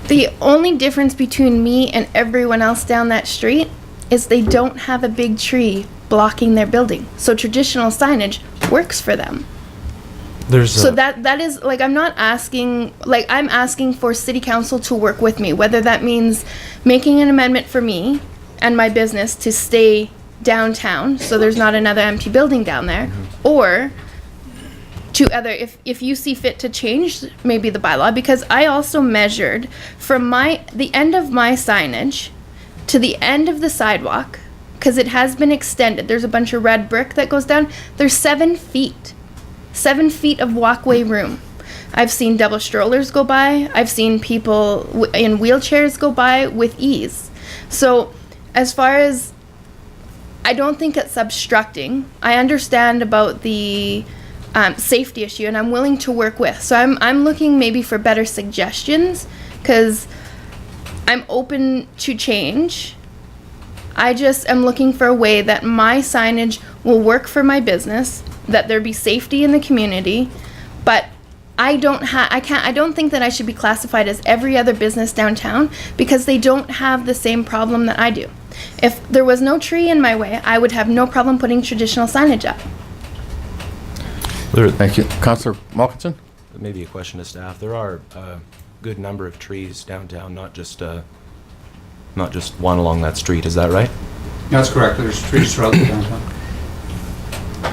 The only difference between me and everyone else down that street is they don't have a big tree blocking their building. So traditional signage works for them. So that is, like, I'm asking for city council to work with me, whether that means making an amendment for me and my business to stay downtown so there's not another empty building down there, or if you see fit to change maybe the bylaw, because I also measured from the end of my signage to the end of the sidewalk, because it has been extended. There's a bunch of red brick that goes down. There's 7 feet. 7 feet of walkway room. I've seen double strollers go by. I've seen people in wheelchairs go by with ease. So as far as, I don't think it's obstructing. I understand about the safety issue, and I'm willing to work with. So I'm looking maybe for better suggestions, because I'm open to change. I just am looking for a way that my signage will work for my business, that there be safety in the community, but I don't think that I should be classified as every other business downtown, because they don't have the same problem that I do. If there was no tree in my way, I would have no problem putting traditional signage up. Thank you. Councillor Malkinson? Maybe a question to staff. There are a good number of trees downtown, not just one along that street. Is that right? That's correct. There's trees throughout the downtown.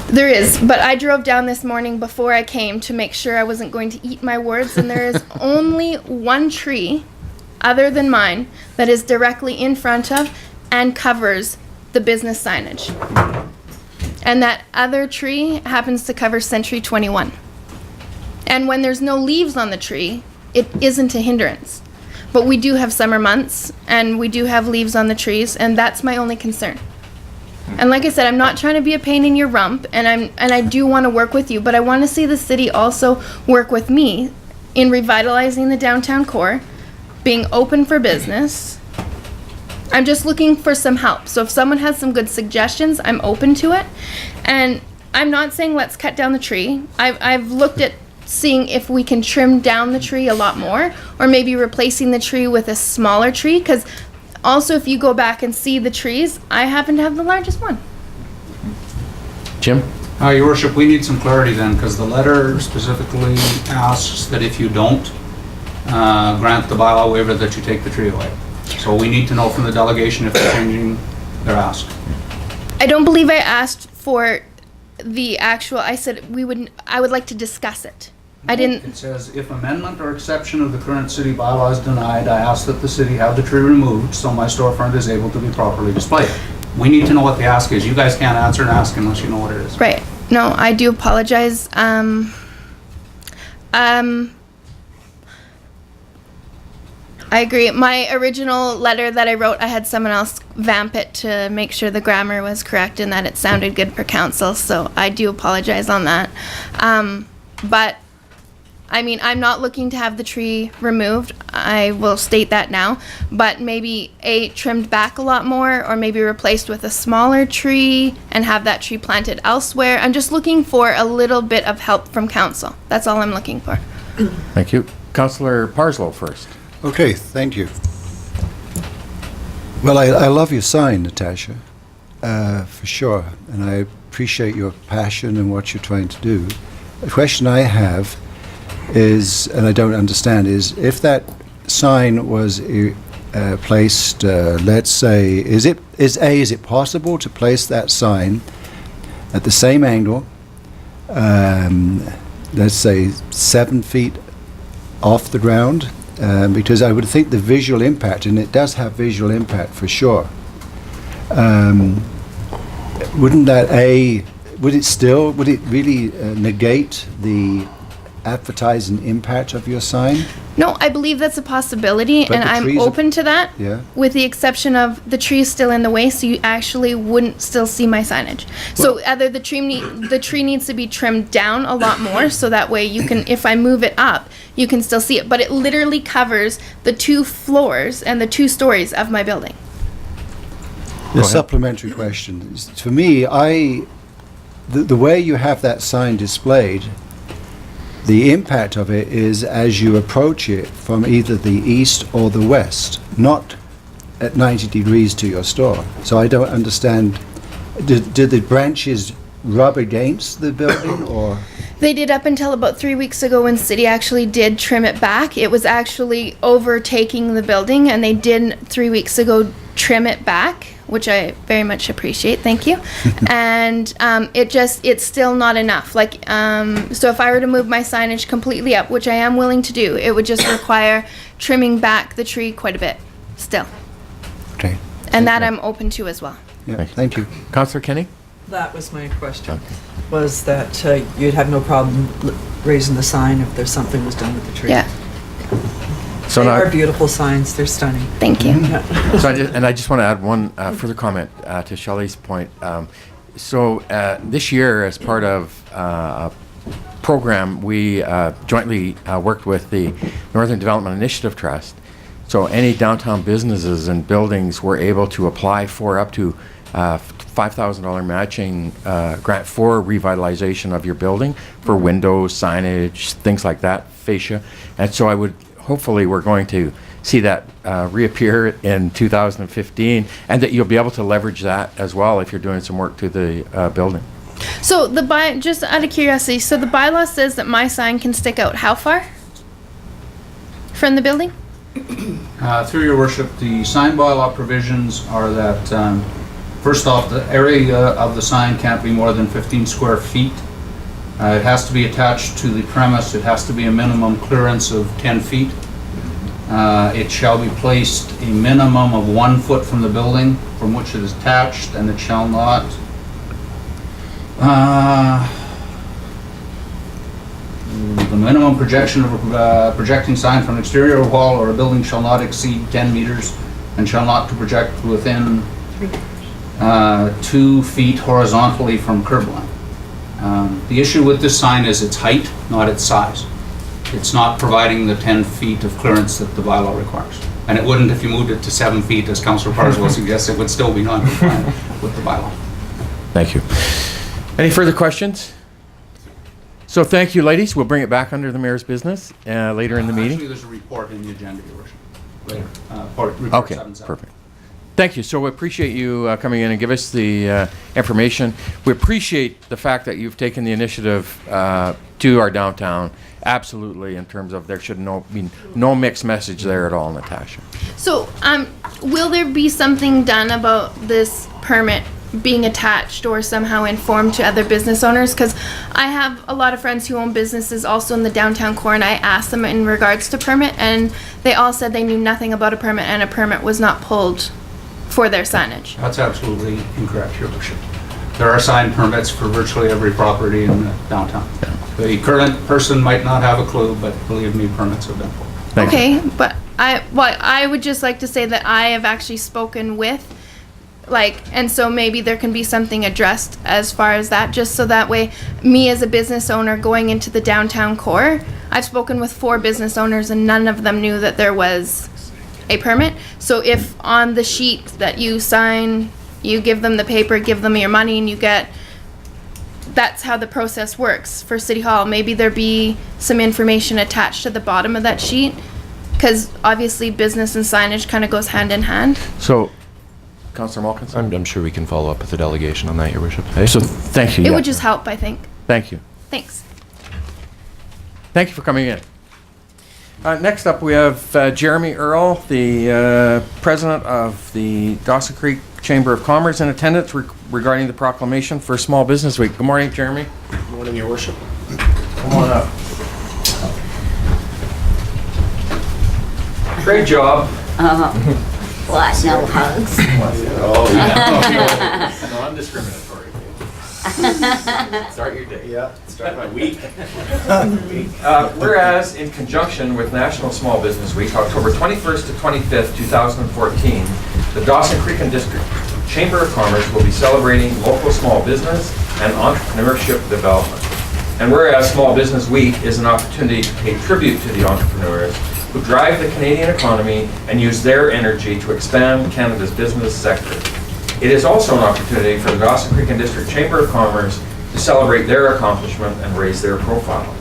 There is, but I drove down this morning before I came to make sure I wasn't going to eat my words, and there is only one tree other than mine that is directly in front of and covers the business signage. And that other tree happens to cover Century 21. And when there's no leaves on the tree, it isn't a hindrance. But we do have summer months, and we do have leaves on the trees, and that's my only concern. And like I said, I'm not trying to be a pain in your rump, and I do want to work with you, but I want to see the city also work with me in revitalizing the downtown core, being open for business. I'm just looking for some help. So if someone has some good suggestions, I'm open to it. And I'm not saying let's cut down the tree. I've looked at seeing if we can trim down the tree a lot more, or maybe replacing the tree with a smaller tree, because also if you go back and see the trees, I happen to have the largest one. Jim? Your Worship, we need some clarity then, because the letter specifically asks that if you don't grant the bylaw waiver, that you take the tree away. So we need to know from the delegation if they're changing their ask. I don't believe I asked for the actual, I said I would like to discuss it. I didn't. It says, if amendment or exception of the current city bylaw is denied, I ask that the city have the tree removed so my storefront is able to be properly displayed. We need to know what the ask is. You guys can't answer an ask unless you know what it is. Right. No, I do apologize. I agree. My original letter that I wrote, I had someone else vamp it to make sure the grammar was correct and that it sounded good for council, so I do apologize on that. But, I mean, I'm not looking to have the tree removed. I will state that now. But maybe trimmed back a lot more, or maybe replaced with a smaller tree and have that tree planted elsewhere. I'm just looking for a little bit of help from council. That's all I'm looking for. Thank you. Councillor Parslow first. Okay, thank you. Well, I love your sign, Natasha, for sure, and I appreciate your passion and what you're trying to do. The question I have is, and I don't understand, is if that sign was placed, let's say, is it possible to place that sign at the same angle, let's say 7 feet off the ground? Because I would think the visual impact, and it does have visual impact for sure, wouldn't that would it really negate the advertising impact of your sign? No, I believe that's a possibility, But and the I'm trees are- open to that. Yeah. With the exception of the tree is still in the way, so you actually wouldn't still see my signage. So either the tree needs to be trimmed down a lot more, so that way you can, if I move it up, you can still see it. But it literally covers the 2 floors and the 2 stories of my building. The supplementary question is, for me, the way you have that sign displayed, the impact of it is as you approach it from either the east or the west, not at 90 degrees to your store. So I don't understand, did the branches rub against the building, or? They did up until about 3 weeks ago when city actually did trim it back. It was actually overtaking the building, and they did 3 weeks ago trim it back, which I very much appreciate. Thank you. And it's still not enough. Like, so if I were to move my signage completely up, which I am willing to do, it would just require trimming back the tree quite a bit still. Okay. And that I'm open to as well. Yeah, thank you. Councillor Kenny? That was my question, was that you'd have no problem raising the sign if there's something was done with the tree. Yeah. So They now, are beautiful signs, they're stunning. Thank you. so I just want to add one further comment to Shelley's point. This year, as part of a program, we jointly worked with the Northern Development Initiative Trust. So any downtown businesses and buildings were able to apply for up to $5,000 matching grant for revitalization of your building, for windows, signage, things like that, fascia. And so hopefully we're going to see that reappear in 2015, and that you'll be able to leverage that as well if you're doing some work to the building. So just out of curiosity, so the bylaw says that my sign can stick out how far from the building? Through your worship, the sign bylaw provisions are that, first off, the area of the sign can't be more than 15 square feet. It has to be attached to the premise. It has to be a minimum clearance of 10 feet. It shall be placed a minimum of 1 foot from the building from which it is attached, and it shall not the minimum projection of a projecting sign from an exterior wall or a building shall not exceed 10 meters and shall not to project within 2 feet horizontally from curb line. The issue with this sign is its height, not its size. It's not providing the 10 feet of clearance that the bylaw requires. And it wouldn't if you moved it to 7 feet, as Councillor Parslow suggests. It would still be non-compliant with the bylaw. Thank you. Any further questions? So thank you, ladies. We'll bring it back under the mayor's business later in the meeting. Actually, there's a report in the agenda, Your Worship. Later. Report Okay, 77. perfect. Thank you. So we appreciate you coming in and give us the information. We appreciate the fact that you've taken the initiative to our downtown. Absolutely, in terms of there should be no mixed message there at all, Natasha. So, will there be something done about this permit being attached or somehow informed to other business owners? Because I have a lot of friends who own businesses also in the downtown core, and I asked them in regards to permit, and they all said they knew nothing about a permit, and a permit was not pulled for their signage. That's absolutely incorrect, Your Worship. There are sign permits for virtually every property in the downtown. The current person might not have a clue, but believe me, permits have been pulled. Thank you. Okay, but I would just like to say that I have actually spoken with, and so maybe there can be something addressed as far as that, just so that way, me as a business owner going into the downtown core, I've spoken with 4 business owners and none of them knew that there was a permit. So if on the sheet that you sign, you give them the paper, give them your money, and you get, that's how the process works for City Hall. Maybe there be some information attached to the bottom of that sheet, because obviously business and signage kind of goes hand in hand. So, Councillor Malkinson? I'm sure we can follow up with the delegation on that, Your Worship. Hey? So thank you. It yeah. would just help, I think. Thank you. Thanks. Thank you for coming in. Next up, we have Jeremy Earl, the president of the Dawson Creek Chamber of Commerce, in attendance regarding the proclamation for Small Business Week. Good morning, Jeremy. Good morning, Your Worship. Come on up. Great job. What? No hugs? Oh, yeah. Non-discriminatory. Start your day. Yeah, start my week. Whereas, in conjunction with National Small Business Week, October 21st to 25th, 2014, the Dawson Creek and District Chamber of Commerce will be celebrating local small business and entrepreneurship development. And whereas Small Business Week is an opportunity to pay tribute to the entrepreneurs who drive the Canadian economy and use their energy to expand Canada's business sector. It is also an opportunity for the Dawson Creek and District Chamber of Commerce to celebrate their accomplishment and raise their profile.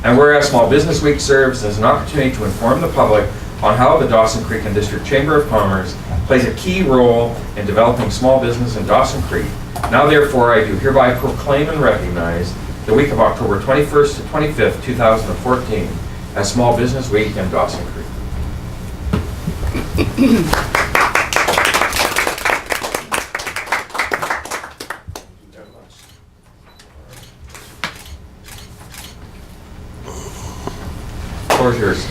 And whereas Small Business Week serves as an opportunity to inform the public on how the Dawson Creek and District Chamber of Commerce plays a key role in developing small business in Dawson Creek, now therefore I do hereby proclaim and recognize the week of October 21st to 25th, 2014 as Small Business Week in Dawson Creek. Floor is yours.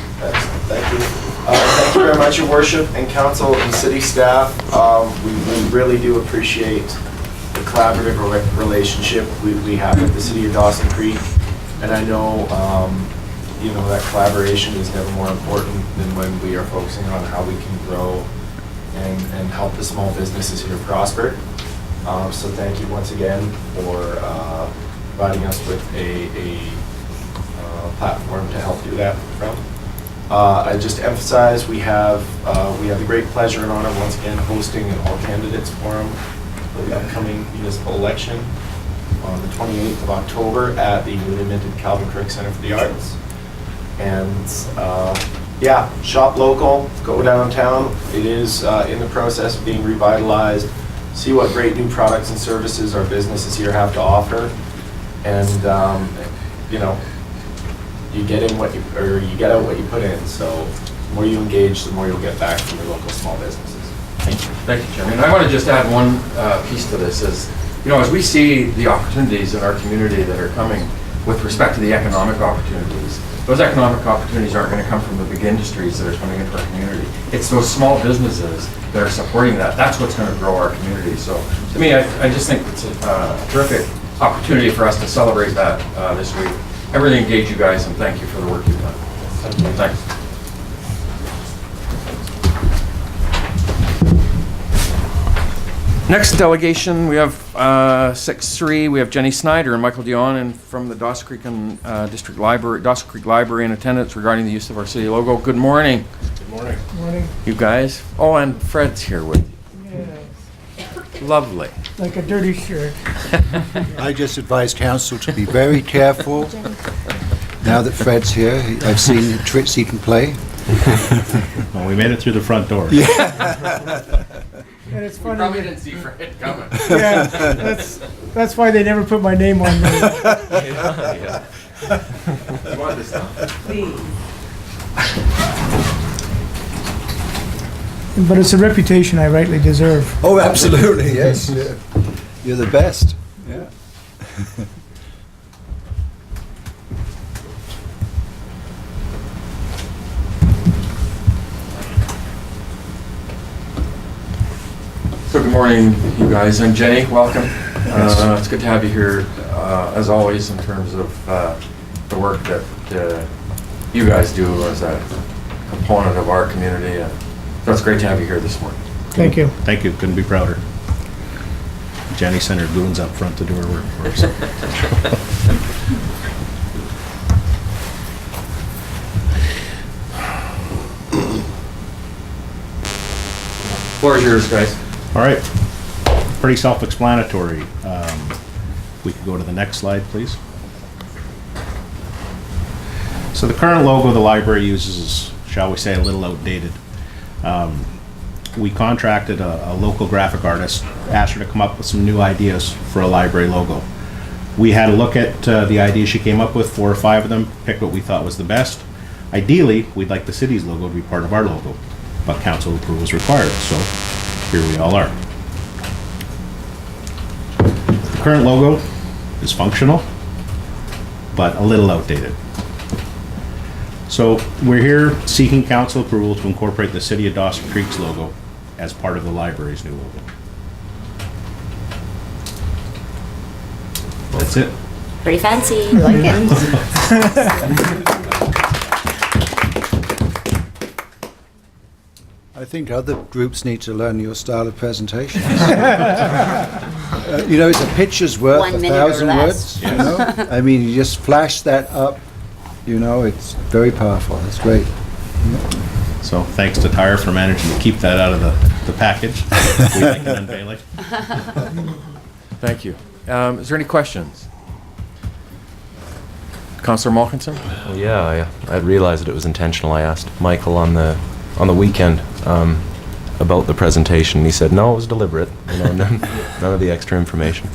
Thank you. Thank you very much, Your Worship and Council and City staff. We really do appreciate the collaborative relationship we have with the City of Dawson Creek. And I know, you know, that collaboration is never more important than when we are focusing on how we can grow and help the small businesses here prosper. So thank you once again for providing us with a platform to help do that from. I just emphasize we have the great pleasure and honor once again hosting an all candidates forum for the upcoming municipal election on the 28th of October at the newly minted Calvin Kirk Center for the Arts. And yeah, shop local, go downtown. It is in the process of being revitalized. See what great new products and services our businesses here have to offer. And you know, you get in what you, or you get out what you put in. So the more you engage, the more you'll get back from your local small businesses. Thank you. Thank you, Chairman. I want to just add one piece to this is, you know, as we see the opportunities in our community that are coming with respect to the economic opportunities, those economic opportunities aren't going to come from the big industries that are coming into our community. It's those small businesses that are supporting that. That's what's going to grow our community. So to me, I just think it's a terrific opportunity for us to celebrate that this week. I really engage you guys and thank you for the work you've done. Thank you. Thanks. Next delegation, we have 6-3. We have Jenny Snyder and Michael Dion, and from the Dawson Creek and District Library, Dawson Creek Library in attendance regarding the use of our city logo. Good morning. Good morning. Morning. You guys. Oh, and Fred's here with you. Yes. Lovely. Like a dirty shirt. I just advise council to be very careful. Now that Fred's here, I've seen the tricks he can play. Well, we made it through the front door. And it's We funny. probably didn't see Fred coming. Yeah, that's why they never put my name on there. Yeah. You want this now? But it's a reputation I rightly deserve. Oh, absolutely, yes. Yeah. You're the best. Yeah. So good morning, you guys. I'm Jenny. Welcome. It's good to have you here, as always, in terms of the work that you guys do as a component of our community. So it's great to have you here this morning. Thank you. Thank you. Couldn't be prouder. Jenny sent her goons up front to do her work for us. Floor is yours, guys. All right. Pretty self-explanatory. We could go to the next slide, please. So the current logo the library uses is, shall we say, a little outdated. We contracted a local graphic artist, asked her to come up with some new ideas for a library logo. We had a look at the ideas she came up with, 4 or 5 of them, picked what we thought was the best. Ideally, we'd like the city's logo to be part of our logo, but council approval is required, so here we all are. The current logo is functional, but a little outdated. So we're here seeking council approval to incorporate the City of Dawson Creek's logo as part of the library's new logo. That's it. Pretty fancy. Like it. I think other groups need to learn your style of presentation. You know, it's a picture's worth 1 minute or 1,000 less. words, you know? I mean, you just flash that up, you know, it's very powerful. It's great. So thanks to Tyre for managing to keep that out of the package. We make an unveiling. Thank you. Is there any questions? Councillor Malkinson? Well, yeah, I realized that it was intentional. I asked Michael on the weekend about the presentation. He said, no, it was deliberate. You know, none of the extra information.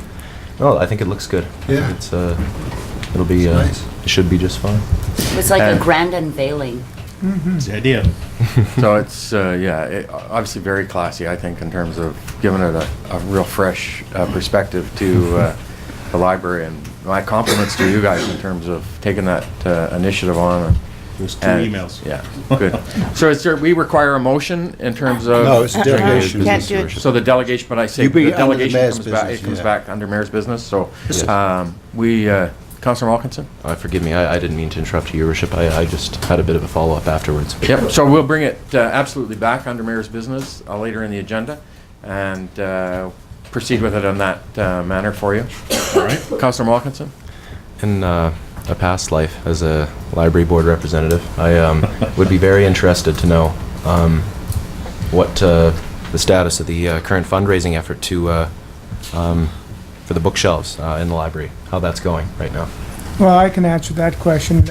No, I think it looks good. Yeah. It's it'll be nice. It should be just fine. It was like a grand unveiling. That's the idea. So it's, obviously very classy, I think, in terms of giving it a real fresh perspective to the library. And my compliments to you guys in terms of taking that initiative on. There's 2 And- emails. Yeah, good. So we require a motion in terms of... No, it's a delegation. Can't do it. So the delegation, but I say You bring the it under the delegation mayor's comes back, business, it comes yeah. back under mayor's business, so, Yes. Councillor Malkinson? Forgive me, I didn't mean to interrupt you, Your Worship. I just had a bit of a follow-up afterwards. Yep, so we'll bring it absolutely back under mayor's business later in the agenda, and proceed with it in that manner for you. All right. Councillor Malkinson? In a past life as a library board representative, I would be very interested to know what the status of the current fundraising effort for the bookshelves in the library, how that's going right now. Well, I can answer that question.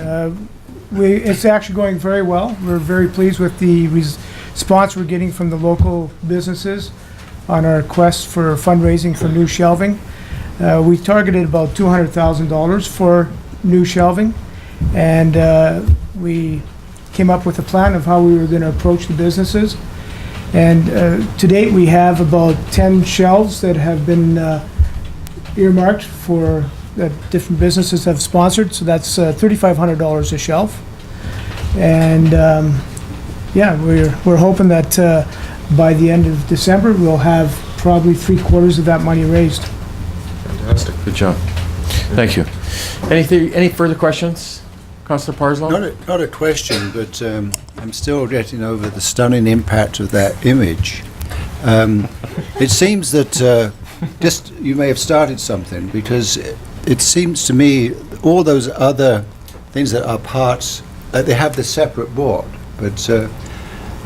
It's actually going very well. We're very pleased with the response we're getting from the local businesses on our quest for fundraising for new shelving. We targeted about $200,000 for new shelving, and we came up with a plan of how we were going to approach the businesses. And to date, we have about 10 shelves that have been earmarked for that different businesses have sponsored, so that's $3,500 a shelf. And yeah, we're hoping that by the end of December, we'll have probably 3/4 of that money raised. Fantastic, good job. Thank you. Any further questions? Councillor Parslow? Not a question, but I'm still getting over the stunning impact of that image. It seems that you may have started something, because it seems to me all those other things that are parts, they have the separate board, but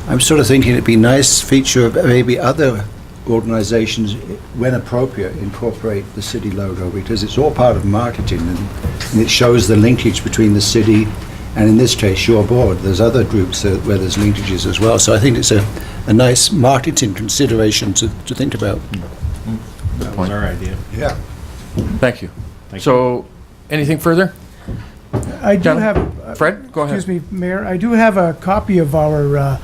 I'm sort of thinking it'd be a nice feature of maybe other organizations, when appropriate, incorporate the city logo, because it's all part of marketing, and it shows the linkage between the city and, in this case, your board. There's other groups where there's linkages as well, so I think it's a nice marketing consideration to think about. That was our idea. Yeah. Thank you. Thank So, anything further? I do Gentlemen? have... Fred, go ahead. Excuse me, Mayor, I do have a copy of our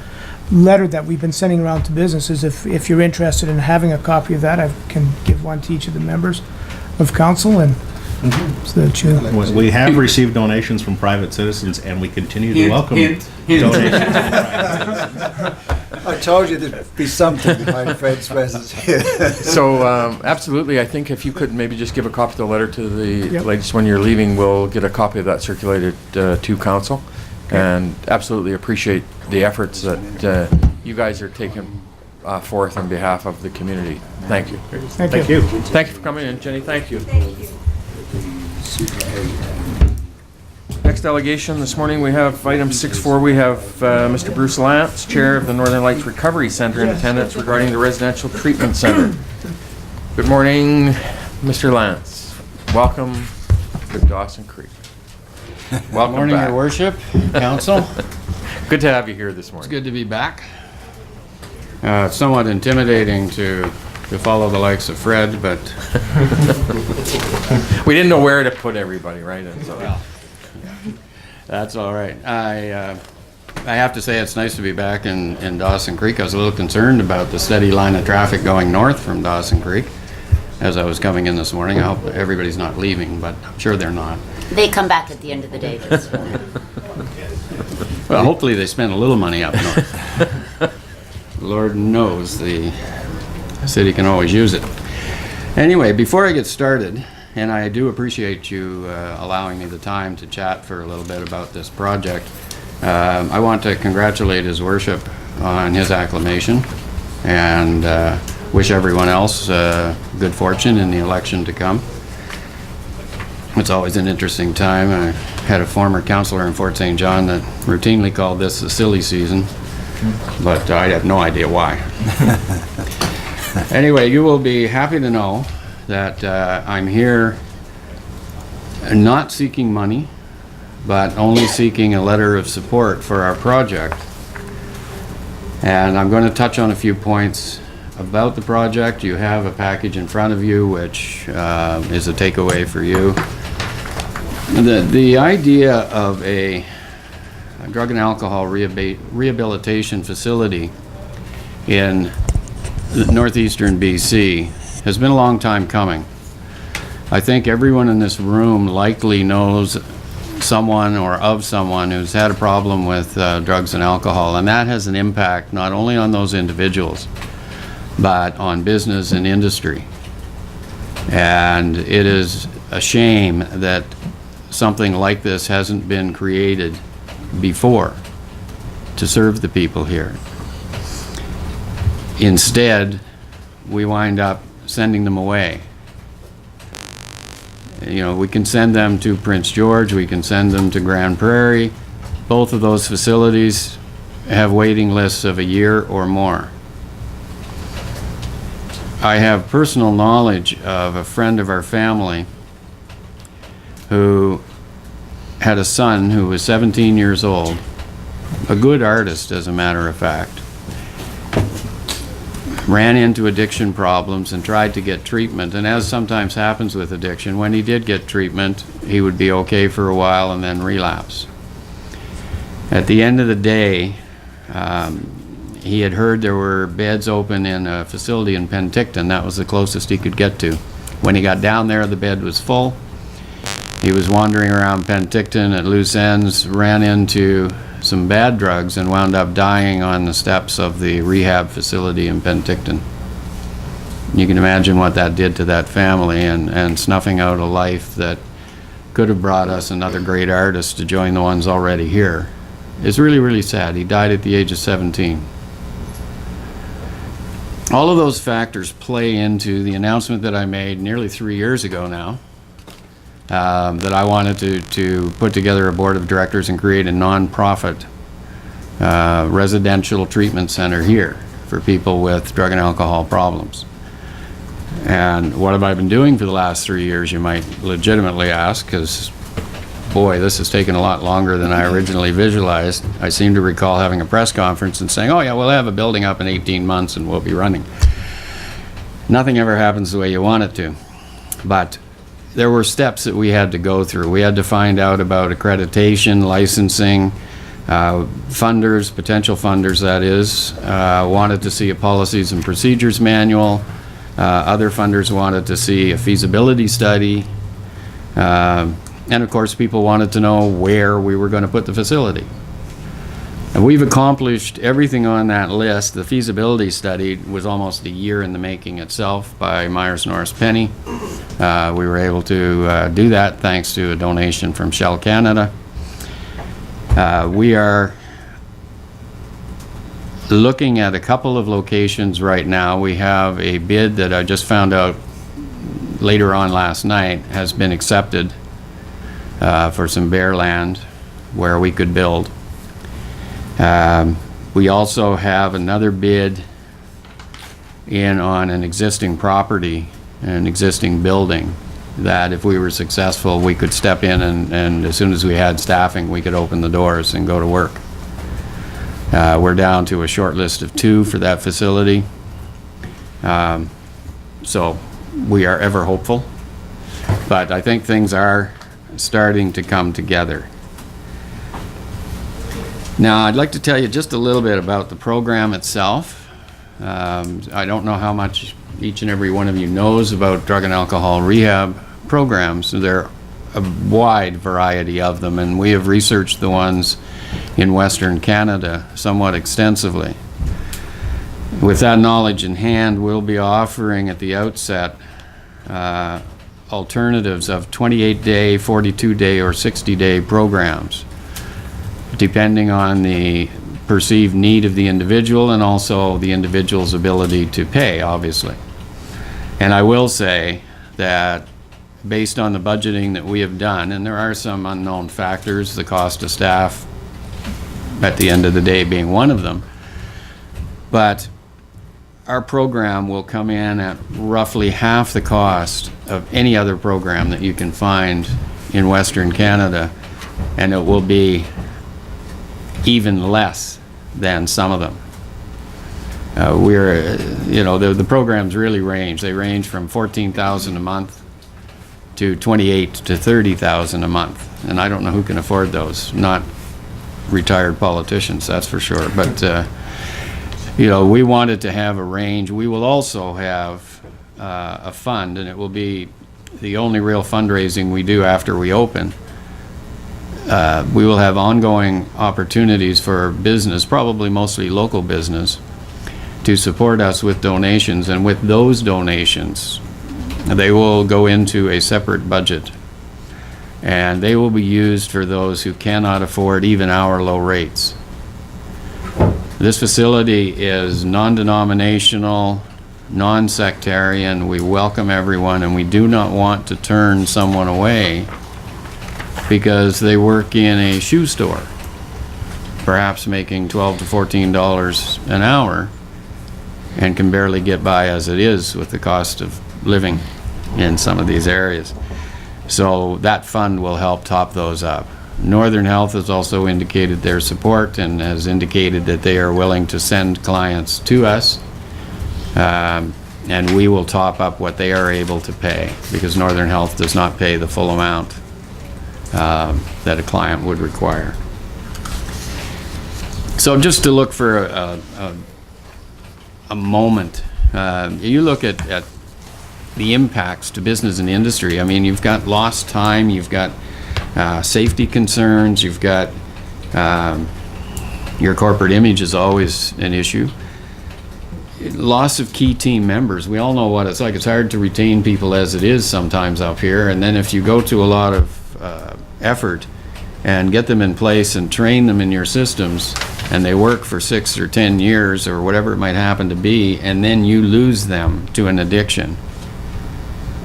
letter that we've been sending around to businesses. If you're interested in having a copy of that, I can give one to each of the members of council, and so that you... We have received donations from private citizens, and we continue to welcome donations from private citizens. I told you there'd be something behind Fred's presence here. So, absolutely, I think if you could maybe just give a copy of the letter to the Yep. ladies when you're leaving, we'll get a copy of that circulated to council. And absolutely appreciate the efforts that you guys are taking forth on behalf of the community. Thank you. Thank you. Thank you for coming in, Jenny, thank you. Next delegation this morning, we have item 6.4. We have Mr. Bruce Lance, Chair of the Northern Lights Recovery Center, in attendance regarding the residential treatment center. Good morning, Mr. Lance. Welcome to Dawson Creek. Welcome Morning, back. Your Worship, Council. Good to have you here this morning. It's good to be back. It's somewhat intimidating to follow the likes of Fred, but We didn't know where to put everybody, right? And so, well, that's all right. I have to say it's nice to be back in Dawson Creek. I was a little concerned about the steady line of traffic going north from Dawson Creek as I was coming in this morning. I hope everybody's not leaving, but I'm sure they're not. They come back at the end of the day. Just Well, hopefully they spend a little money up north. A Lord knows the city can always use it. Anyway, before I get started, and I do appreciate you allowing me the time to chat for a little bit about this project, I want to congratulate His Worship on his acclamation and wish everyone else good fortune in the election to come. It's always an interesting time. I had a former councillor in Fort St. John that routinely called this the silly season, but I have no idea why. Anyway, you will be happy to know that I'm here not seeking money, but only seeking a letter of support for our project. And I'm going to touch on a few points about the project. You have a package in front of you, which is a takeaway for you. The idea of a drug and alcohol rehabilitation facility in northeastern BC has been a long time coming. I think everyone in this room likely knows someone or of someone who's had a problem with drugs and alcohol, and that has an impact not only on those individuals but on business and industry. And it is a shame that something like this hasn't been created before to serve the people here. Instead, we wind up sending them away. You know, we can send them to Prince George, we can send them to Grand Prairie. Both of those facilities have waiting lists of a year or more. I have personal knowledge of a friend of our family who had a son who was 17 years old, a good artist as a matter of fact, ran into addiction problems and tried to get treatment. And as sometimes happens with addiction, when he did get treatment, he would be okay for a while and then relapse. At the end of the day, he had heard there were beds open in a facility in Penticton. That was the closest he could get to. When he got down there, the bed was full. He was wandering around Penticton at loose ends, ran into some bad drugs, and wound up dying on the steps of the rehab facility in Penticton. You can imagine what that did to that family, and snuffing out a life that could have brought us another great artist to join the ones already here. It's really, really sad. He died at the age of 17. All of those factors play into the announcement that I made nearly 3 years ago now, that I wanted to put together a board of directors and create a non-profit residential treatment center here for people with drug and alcohol problems. And what have I been doing for the last 3 years, you might legitimately ask, because boy, this has taken a lot longer than I originally visualized. I seem to recall having a press conference and saying, oh yeah, we'll have a building up in 18 months and we'll be running. Nothing ever happens the way you want it to. But there were steps that we had to go through. We had to find out about accreditation, licensing, funders, potential funders that is, wanted to see a policies and procedures manual. Other funders wanted to see a feasibility study. And of course, people wanted to know where we were going to put the facility. And we've accomplished everything on that list. The feasibility study was almost a year in the making itself by Myers Norris Penny. We were able to do that thanks to a donation from Shell Canada. We are looking at a couple of locations right now. We have a bid that I just found out later on last night has been accepted for some bare land where we could build. We also have another bid in on an existing property, an existing building, that if we were successful, we could step in and as soon as we had staffing, we could open the doors and go to work. We're down to a short list of 2 for that facility. So we are ever hopeful, but I think things are starting to come together. Now, I'd like to tell you just a little bit about the program itself. I don't know how much each and every one of you knows about drug and alcohol rehab programs. There are a wide variety of them, and we have researched the ones in Western Canada somewhat extensively. With that knowledge in hand, we'll be offering at the outset alternatives of 28-day, 42-day, or 60-day programs, depending on the perceived need of the individual and also the individual's ability to pay, obviously. And I will say that based on the budgeting that we have done, and there are some unknown factors, the cost of staff at the end of the day being one of them, but our program will come in at roughly half the cost of any other program that you can find in Western Canada, and it will be even less than some of them. The programs really range. They range from $14,000 a month to $28,000 to $30,000 a month, and I don't know who can afford those. Not retired politicians, that's for sure. But we wanted to have a range. We will also have a fund, and it will be the only real fundraising we do after we open. We will have ongoing opportunities for business, probably mostly local business, to support us with donations, and with those donations, they will go into a separate budget, and they will be used for those who cannot afford even our low rates. This facility is non-denominational, non-sectarian. We welcome everyone, and we do not want to turn someone away because they work in a shoe store, perhaps making $12 to $14 an hour, and can barely get by as it is with the cost of living in some of these areas. So that fund will help top those up. Northern Health has also indicated their support and has indicated that they are willing to send clients to us, and we will top up what they are able to pay, because Northern Health does not pay the full amount that a client would require. So just to look for a moment, you look at the impacts to business and industry. I mean, you've got lost time, you've got safety concerns, you've got your corporate image is always an issue. Loss of key team members. We all know what it's like. It's hard to retain people as it is sometimes up here, and then if you go to a lot of effort and get them in place and train them in your systems, and they work for 6 or 10 years or whatever it might happen to be, and then you lose them to an addiction.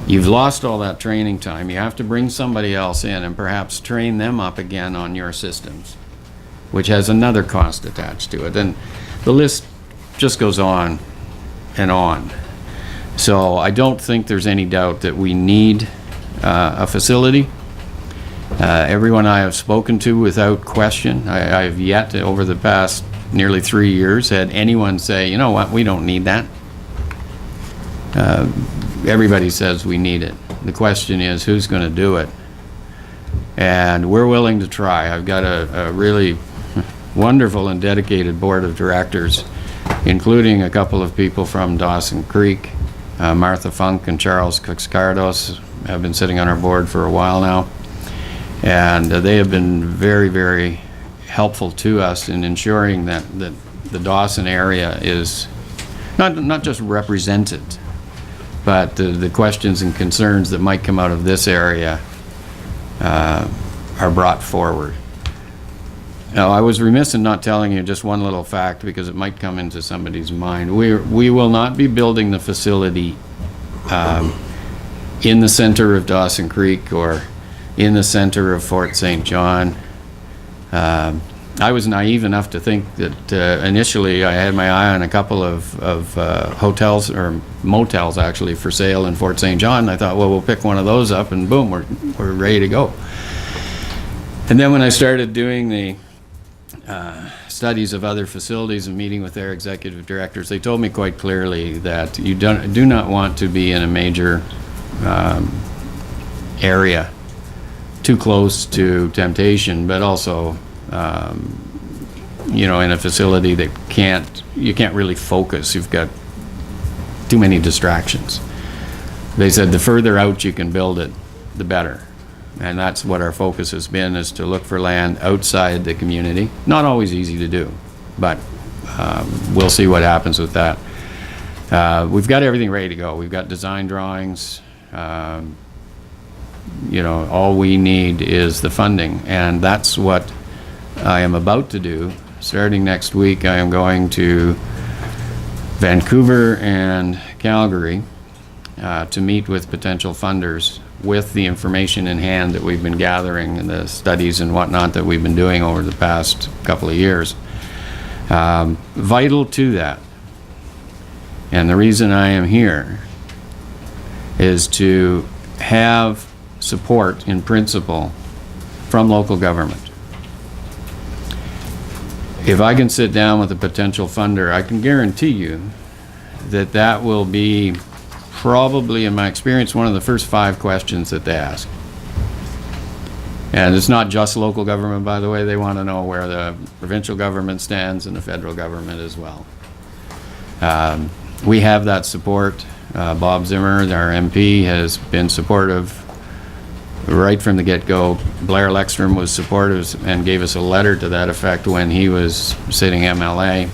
You've lost all that training time. You have to bring somebody else in and perhaps train them up again on your systems, which has another cost attached to it. And the list just goes on and on. So I don't think there's any doubt that we need a facility. Everyone I have spoken to, without question, I have yet, over the past nearly 3 years, had anyone say, you know what, we don't need that. Everybody says we need it. The question is, who's going to do it? And we're willing to try. I've got a really wonderful and dedicated board of directors, including a couple of people from Dawson Creek. Martha Funk and Charles Cooks-Cardos have been sitting on our board for a while now. And they have been very, very helpful to us in ensuring that the Dawson area is not just represented, but the questions and concerns that might come out of this area are brought forward. Now, I was remiss in not telling you just one little fact, because it might come into somebody's mind. We will not be building the facility in the center of Dawson Creek or in the center of Fort St. John. I was naive enough to think that initially I had my eye on a couple of hotels, or motels actually, for sale in Fort St. John. And I thought, well, we'll pick one of those up and boom, we're ready to go. And then when I started doing the studies of other facilities and meeting with their executive directors, they told me quite clearly that you do not want to be in a major area too close to temptation, but also in a facility that you can't really focus. You've got too many distractions. They said the further out you can build it, the better. And that's what our focus has been, is to look for land outside the community. Not always easy to do, but we'll see what happens with that. We've got everything ready to go. We've got design drawings. You know, all we need is the funding, and that's what I am about to do. Starting next week, I am going to Vancouver and Calgary to meet with potential funders with the information in hand that we've been gathering and the studies and whatnot that we've been doing over the past couple of years. Vital to that, and the reason I am here is to have support in principle from local government. If I can sit down with a potential funder, I can guarantee you that that will be probably, in my experience, one of the first 5 questions that they ask. And it's not just local government, by the way. They want to know where the provincial government stands and the federal government as well. We have that support. Bob Zimmer, our MP, has been supportive right from the get-go. Blair Leckstrom was supportive and gave us a letter to that effect when he was sitting MLA.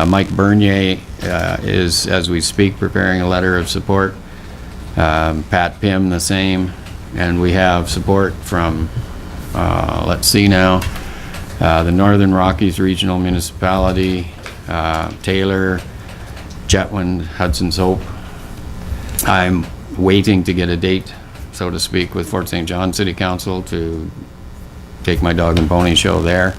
Mike Bernier is, as we speak, preparing a letter of support. Pat Pym, the same. And we have support from, let's see now, the Northern Rockies Regional Municipality, Taylor, Chetwynd, Hudson's Hope. I'm waiting to get a date, so to speak, with Fort St. John City Council to take my dog and pony show there.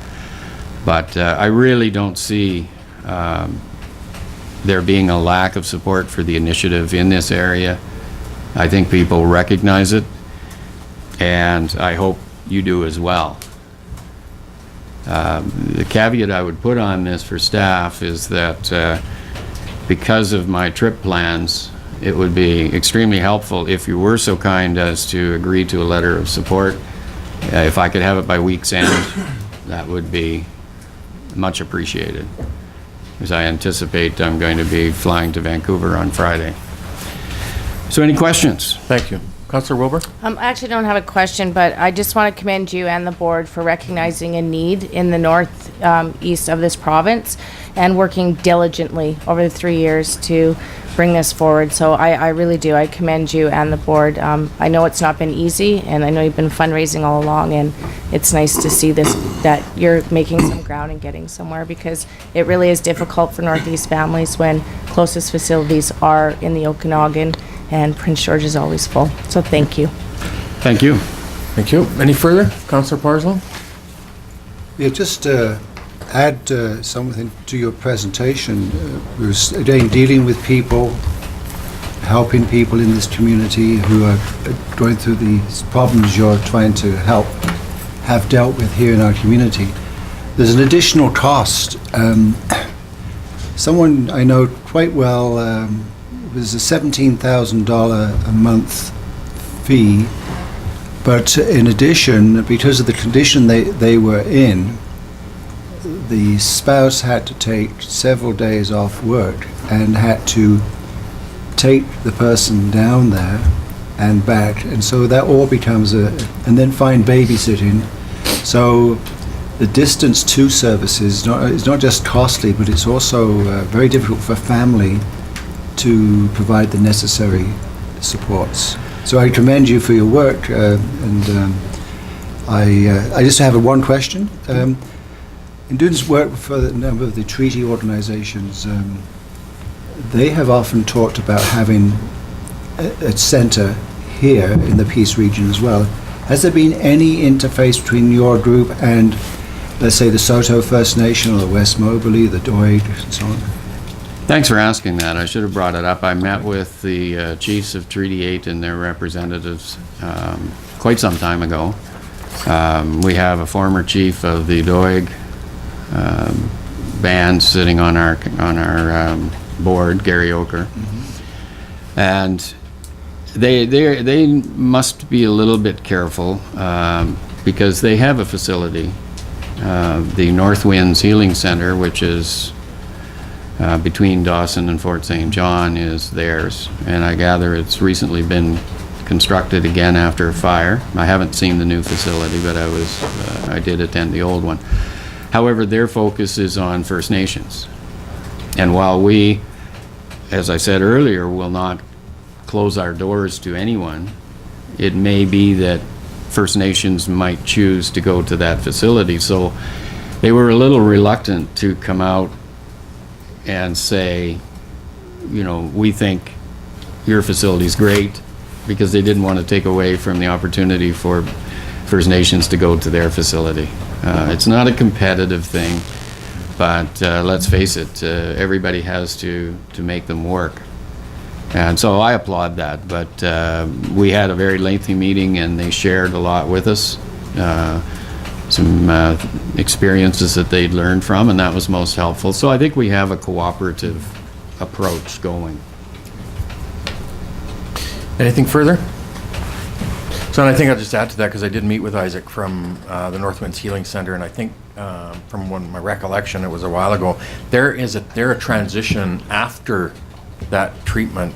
But I really don't see there being a lack of support for the initiative in this area. I think people recognize it, and I hope you do as well. The caveat I would put on this for staff is that because of my trip plans, it would be extremely helpful if you were so kind as to agree to a letter of support. If I could have it by week's end, that would be much appreciated, because I anticipate I'm going to be flying to Vancouver on Friday. So any questions? Thank you. Councillor Wilbur? I actually don't have a question, but I just want to commend you and the board for recognizing a need in the north east of this province and working diligently over the 3 years to bring this forward. So I really do. I commend you and the board. I know it's not been easy, and I know you've been fundraising all along, and it's nice to see this, that you're making some ground and getting somewhere, because it really is difficult for Northeast families when closest facilities are in the Okanagan, and Prince George is always full. So thank you. Thank you. Thank you. Any further? Councillor Parslow? Yeah, just add something to your presentation. We were again dealing with people, helping people in this community who are going through these problems you're trying to help have dealt with here in our community. There's an additional cost. Someone I know quite well, there's a $17,000 a month fee, but in addition, because of the condition they were in, the spouse had to take several days off work and had to take the person down there and back, and so that all becomes and then find babysitting. So the distance to services is not just costly, but it's also very difficult for family to provide the necessary supports. So I commend you for your work, and I just have one question. In doing this work for a number of the treaty organizations, they have often talked about having a center here in the Peace region as well. Has there been any interface between your group and, let's say, the Saulteaux First Nation or the West Moberly, the Doig, and so on? Thanks for asking that. I should have brought it up. I met with the chiefs of Treaty 8 and their representatives quite some time ago. We have a former chief of the Doig band sitting on our board, Gary Oker. Mm-hmm. And they must be a little bit careful because they have a facility, the North Winds Healing Center, which is between Dawson and Fort St. John, is theirs, and I gather it's recently been constructed again after a fire. I haven't seen the new facility, but I did attend the old one. However, their focus is on First Nations. And while we, as I said earlier, will not close our doors to anyone, it may be that First Nations might choose to go to that facility. So they were a little reluctant to come out and say, you know, we think your facility's great, because they didn't want to take away from the opportunity for First Nations to go to their facility. It's not a competitive thing, but let's face it, everybody has to make them work. And so I applaud that, but we had a very lengthy meeting and they shared a lot with us, some experiences that they'd learned from, and that was most helpful. So I think we have a cooperative approach going. Anything further? So and I think I'll just add to that, because I did meet with Isaac from the Northwinds Healing Center, and I think from my recollection, it was a while ago, they're a transition after that treatment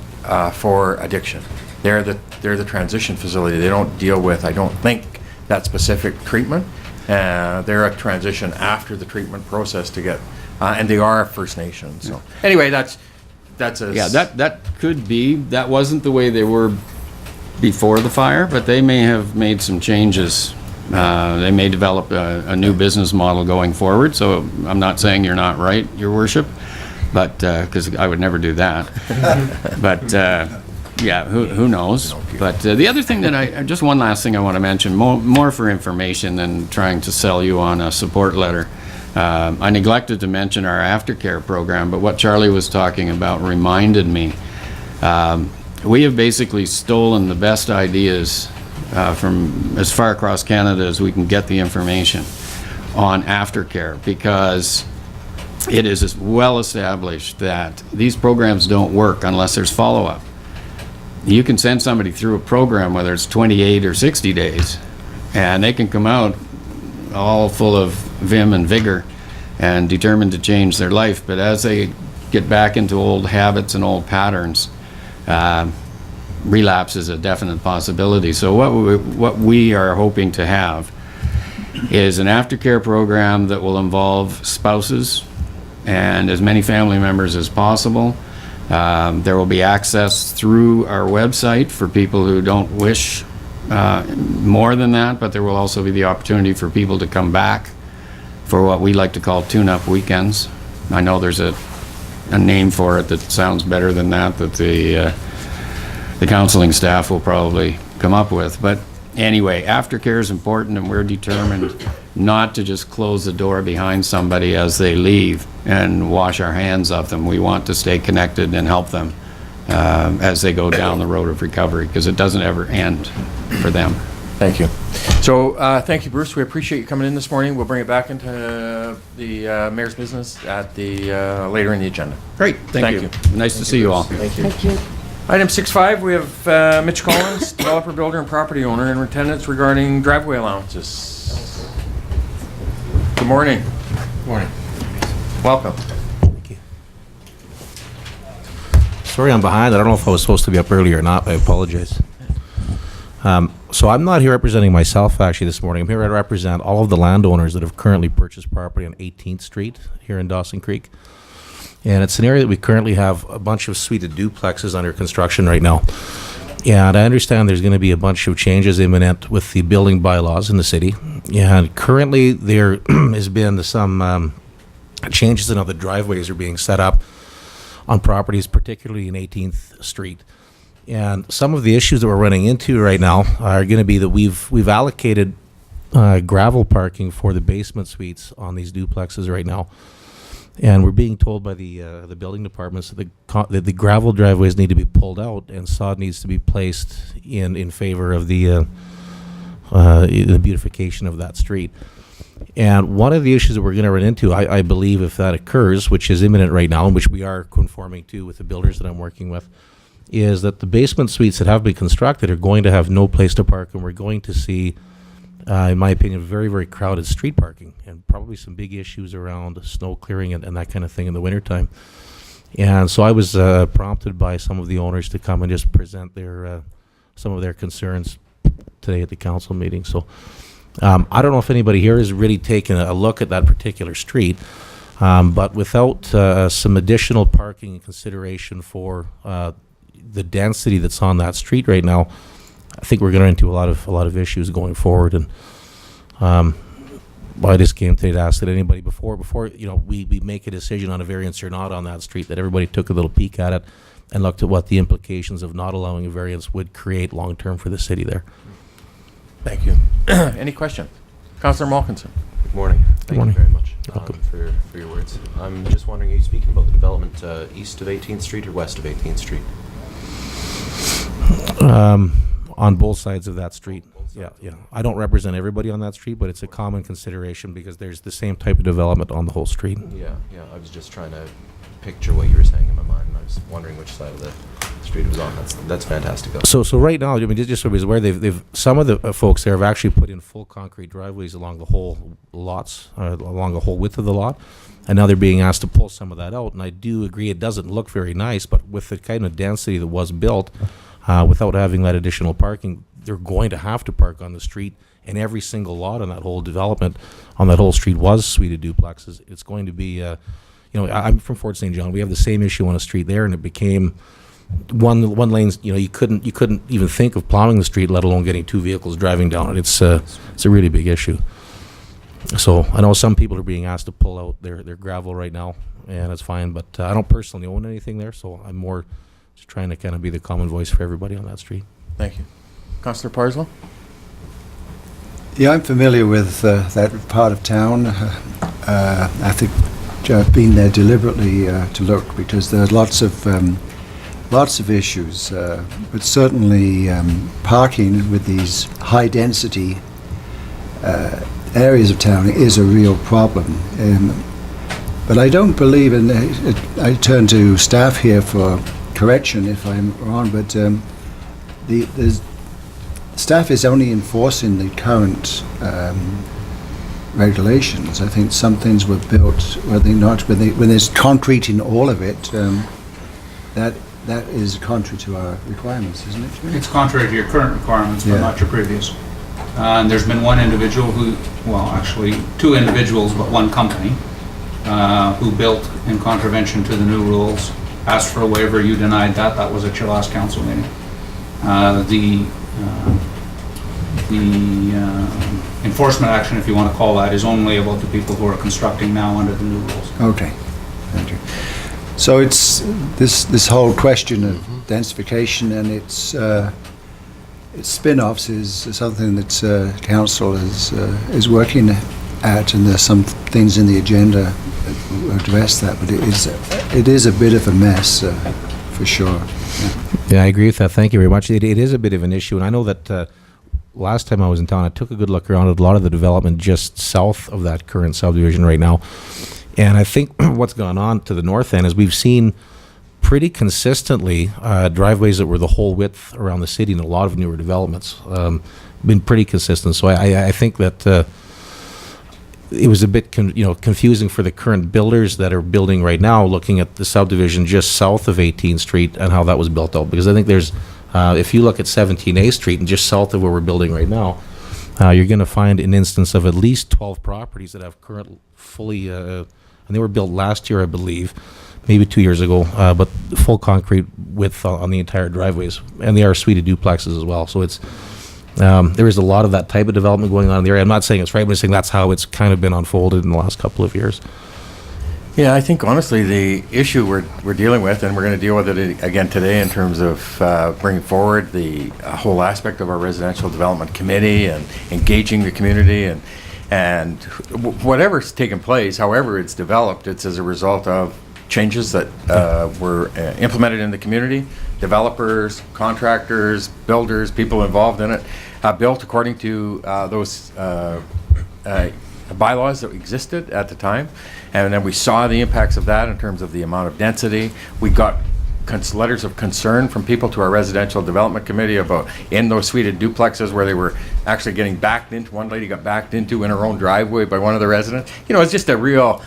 for addiction. They're the transition facility. They don't deal with, I don't think, that specific treatment. They're a transition after the treatment process to get, and they are a First Nation. So anyway, that's a that could be. That wasn't the way they were before the fire, but they may have made some changes. They may develop a new business model going forward. So I'm not saying you're not right, Your Worship, but because I would never do that. But yeah, who knows? But the other thing that just one last thing I want to mention, more for information than trying to sell you on a support letter. I neglected to mention our aftercare program, but what Charlie was talking about reminded me. We have basically stolen the best ideas from as far across Canada as we can get the information on aftercare, because it is well established that these programs don't work unless there's follow-up. You can send somebody through a program, whether it's 28 or 60 days, and they can come out all full of vim and vigor and determined to change their life. But as they get back into old habits and old patterns, relapse is a definite possibility. So what we are hoping to have is an aftercare program that will involve spouses and as many family members as possible. There will be access through our website for people who don't wish more than that, but there will also be the opportunity for people to come back for what we like to call tune-up weekends. I know there's a name for it that sounds better than that the counseling staff will probably come up with. But anyway, aftercare is important, and we're determined not to just close the door behind somebody as they leave and wash our hands of them. We want to stay connected and help them as they go down the road of recovery, because it doesn't ever end for them. Thank you. So thank you, Bruce. We appreciate you coming in this morning. We'll bring it back into the mayor's business at the later in the agenda. Great. Thank you. Nice to see you all. Thank you. Item 6.5, we have Mitch Collins, developer, builder, and property owner, in attendance regarding driveway allowances. Good morning. Morning. Welcome. Thank you. Sorry I'm behind. I don't know if I was supposed to be up early or not. I apologize. So I'm not here representing myself actually this morning. I'm here to represent all of the landowners that have currently purchased property on 18th Street here in Dawson Creek. And it's an area that we currently have a bunch of suite of duplexes under construction right now. And I understand there's going to be a bunch of changes imminent with the building bylaws in the city. And currently there has been some changes in how the driveways are being set up on properties, particularly in 18th Street. And some of the issues that we're running into right now are going to be that we've allocated gravel parking for the basement suites on these duplexes right now. And we're being told by the building departments that the gravel driveways need to be pulled out and sod needs to be placed in favor of the beautification of that street. And one of the issues that we're going to run into, I believe, if that occurs, which is imminent right now, and which we are conforming to with the builders that I'm working with, is that the basement suites that have been constructed are going to have no place to park, and we're going to see, in my opinion, very, very crowded street parking, and probably some big issues around snow clearing and that kind of thing in the wintertime. And so I was prompted by some of the owners to come and just present their some of their concerns today at the council meeting. So I don't know if anybody here has really taken a look at that particular street, but without some additional parking and consideration for the density that's on that street right now, I think we're going to run into a lot of issues going forward. And I just came today to ask that anybody before we make a decision on a variance or not on that street, that everybody took a little peek at it and looked at what the implications of not allowing a variance would create long term for the city there. Thank you. Any questions? Councillor Malkinson. Good morning. Thank morning. you very much Welcome. for your words. I'm just wondering, are you speaking about the development east of 18th Street or west of 18th Street? On both sides of that street. Yeah. I don't represent everybody on that street, but it's a common consideration because there's the same type of development on the whole street. Yeah. I was just trying to picture what you were saying in my mind, and I was wondering which side of the street it was on. That's fantastic. So right now, I mean, just so everybody's aware, they've some of the folks there have actually put in full concrete driveways along the whole lots, along the whole width of the lot, and now they're being asked to pull some of that out. And I do agree it doesn't look very nice, but with the kind of density that was built, without having that additional parking, they're going to have to park on the street, and every single lot on that whole development on that whole street was suite of duplexes. It's going to be, I'm from Fort St. John. We have the same issue on a street there, and it became one lane. You couldn't even think of plowing the street, let alone getting two vehicles driving down it. It's a really big issue. So I know some people are being asked to pull out their gravel right now, and it's fine. But I don't personally own anything there, so I'm more just trying to kind of be the common voice for everybody on that street. Thank you. Councillor Parslow? Yeah, I'm familiar with that part of town. I think I've been there deliberately to look because there are lots of issues, but certainly parking with these high-density areas of town is a real problem. But I don't believe in. I turn to staff here for correction if I'm wrong, but the staff is only enforcing the current regulations. I think some things were built, were they not? When there's concrete in all of it, that is contrary to our requirements, isn't it? It's contrary to your current requirements, but Yeah. not your previous. And there's been one individual actually two individuals, but one company, who built in contravention to the new rules, asked for a waiver, you denied that. That was at your last council meeting. The enforcement action, if you want to call that, is only about the people who are constructing now under the new rules. Okay, thank you. So it's this whole question of densification and its spin-offs is something that council is working at, and there's some things in the agenda that will address that. But it is a bit of a mess for sure. Yeah, I agree with that. Thank you very much. It is a bit of an issue, and I know that last time I was in town, I took a good look around at a lot of the development just south of that current subdivision right now. And I think what's gone on to the north end is we've seen pretty consistently driveways that were the whole width around the city in a lot of newer developments. Been pretty consistent. So I think that it was a bit confusing for the current builders that are building right now, looking at the subdivision just south of 18th Street and how that was built out. Because I think there's, if you look at 17A Street and just south of where we're building right now, you're going to find an instance of at least 12 properties that have current fully, and they were built last year, I believe, maybe 2 years ago, but full concrete width on the entire driveways. And they are suite of duplexes as well. So it's, there is a lot of that type of development going on in the area. I'm not saying it's right, but I'm saying that's how it's kind of been unfolded in the last couple of years. Yeah, I think honestly the issue we're dealing with, and we're going to deal with it again today in terms of bringing forward the whole aspect of our residential development committee and engaging the community and whatever's taken place, however it's developed, it's as a result of changes that were implemented in the community. Developers, contractors, builders, people involved in it, built according to those bylaws that existed at the time. And then we saw the impacts of that in terms of the amount of density. We got letters of concern from people to our residential development committee about in those suited duplexes where they were actually getting backed into. One lady got backed into in her own driveway by one of the residents. You know, it's just a real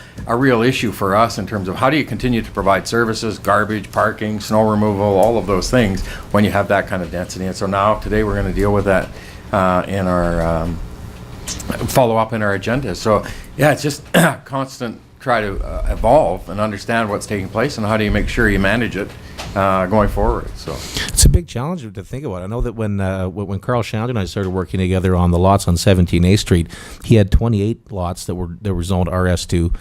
issue for us in terms of how do you continue to provide services, garbage, parking, snow removal, all of those things when you have that kind of density. And so now today we're going to deal with that in our follow up in our agenda. So, yeah, it's just constant try to evolve and understand what's taking place and how do you make sure you manage it going forward. So It's a big challenge to think about. I know that when Carl Shandon and I started working together on the lots on 17A Street, he had 28 lots that were zoned RS2.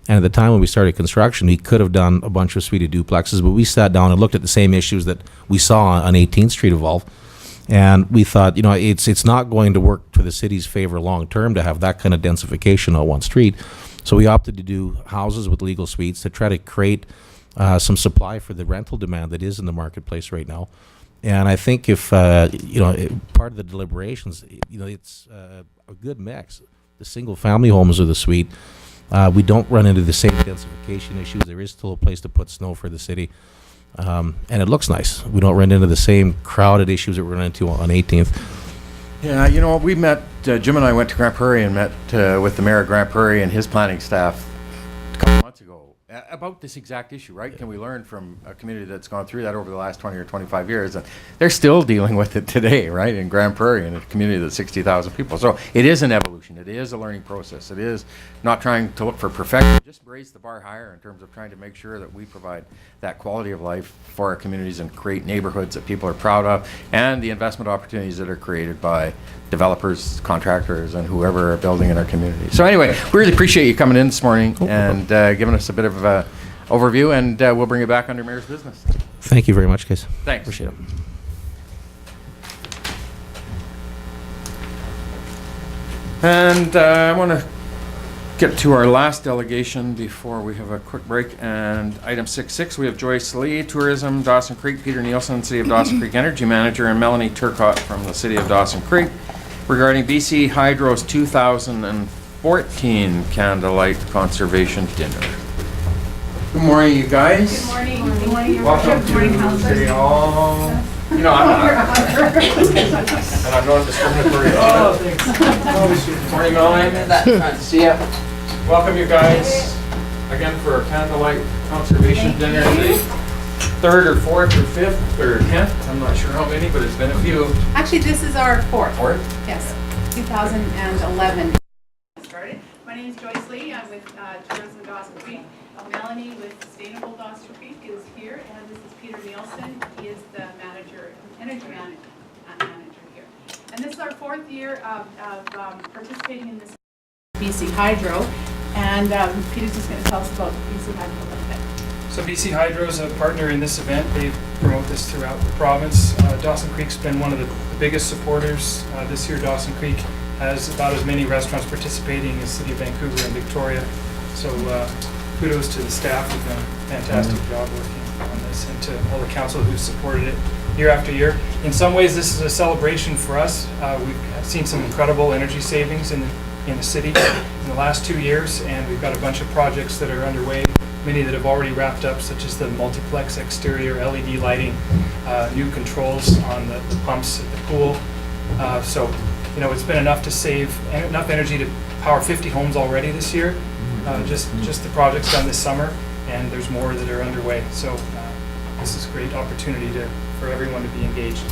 And at the time when we started construction, he could have done a bunch of suite duplexes, but we sat down and looked at the same issues that we saw on 18th Street evolve. And we thought, it's not going to work to the city's favor long term to have that kind of densification on one street. So we opted to do houses with legal suites to try to create some supply for the rental demand that is in the marketplace right now. And I think if, part of the deliberations, it's a good mix. The single family homes or the suite, we don't run into the same densification issues. There is still a place to put snow for the city. And it looks nice. We don't run into the same crowded issues that we run into on 18th. Yeah, we met, Jim and I went to Grand Prairie and met with the mayor of Grand Prairie and his planning staff a couple months ago about this exact issue, right? Can we learn from a community that's gone through that over the last 20 or 25 years? And they're still dealing with it today, right, in Grand Prairie, in a community that's 60,000 people. So it is an evolution. It is a learning process. It is not trying to look for perfection, just raise the bar higher in terms of trying to make sure that we provide that quality of life for our communities and create neighborhoods that people are proud of, and the investment opportunities that are created by developers, contractors, and whoever are building in our community. So anyway, we really appreciate you coming in this morning and giving us a bit of an overview, and we'll bring you back under Mayor's business. Thank you very much, guys. Thanks. Appreciate it. And I want to get to our last delegation before we have a quick break. And item 6.6, we have Joyce Lee, Tourism, Dawson Creek, Peter Nielsen, City of Dawson Creek Energy Manager, and Melanie Turcott from the City of Dawson Creek regarding BC Hydro's 2014 Candlelight Conservation Dinner. Good morning, you guys. Good morning. Good morning, Your Welcome Worship. to City Hall. I'm not, and I'm not discriminatory. Morning, Melanie. See ya. Welcome, you guys, again for a candlelight conservation dinner. Third or fourth or fifth or 10th. I'm not sure how many, but it's been a few. Actually, this is our fourth. Fourth? Yes, 2011. Started. My name is Joyce Lee. I'm with Tourism Dawson Creek. Melanie with Sustainable Dawson Creek is here, and this is Peter Nielsen. He is the manager, energy manager here. And this is our fourth year of participating in this BC Hydro. And Peter's just going to tell us about BC Hydro a little bit. So BC Hydro is a partner in this event. They promote this throughout the province. Dawson Creek's been one of the biggest supporters. This year Dawson Creek has about as many restaurants participating as City of Vancouver and Victoria. So kudos to the staff who've done a fantastic job working on this, and to all the council who've supported it year after year. In some ways this is a celebration for us. We've seen some incredible energy savings in the city in the last 2 years, and we've got a bunch of projects that are underway, many that have already wrapped up, such as the multiplex exterior LED lighting, new controls on the pumps at the pool. So, it's been enough to save enough energy to power 50 homes already this year, just the projects done this summer, and there's more that are underway. So this is a great opportunity for everyone to be engaged.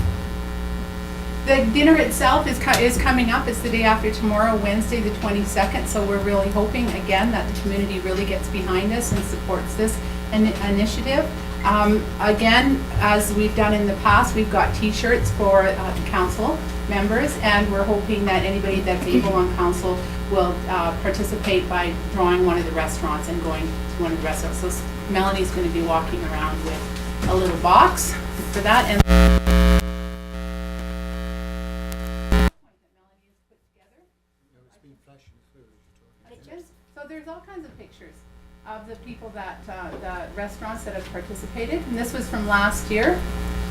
The dinner itself is coming up. It's the day after tomorrow, Wednesday the 22nd. So we're really hoping, again, that the community really gets behind us and supports this initiative. Again, as we've done in the past, we've got T-shirts for council members, and we're hoping that anybody that's able on council will participate by drawing one of the restaurants and going to one of the restaurants. So Melanie's going to be walking around with a little box for that. And so there's all kinds of pictures of the people the restaurants that have participated, and this was from last year.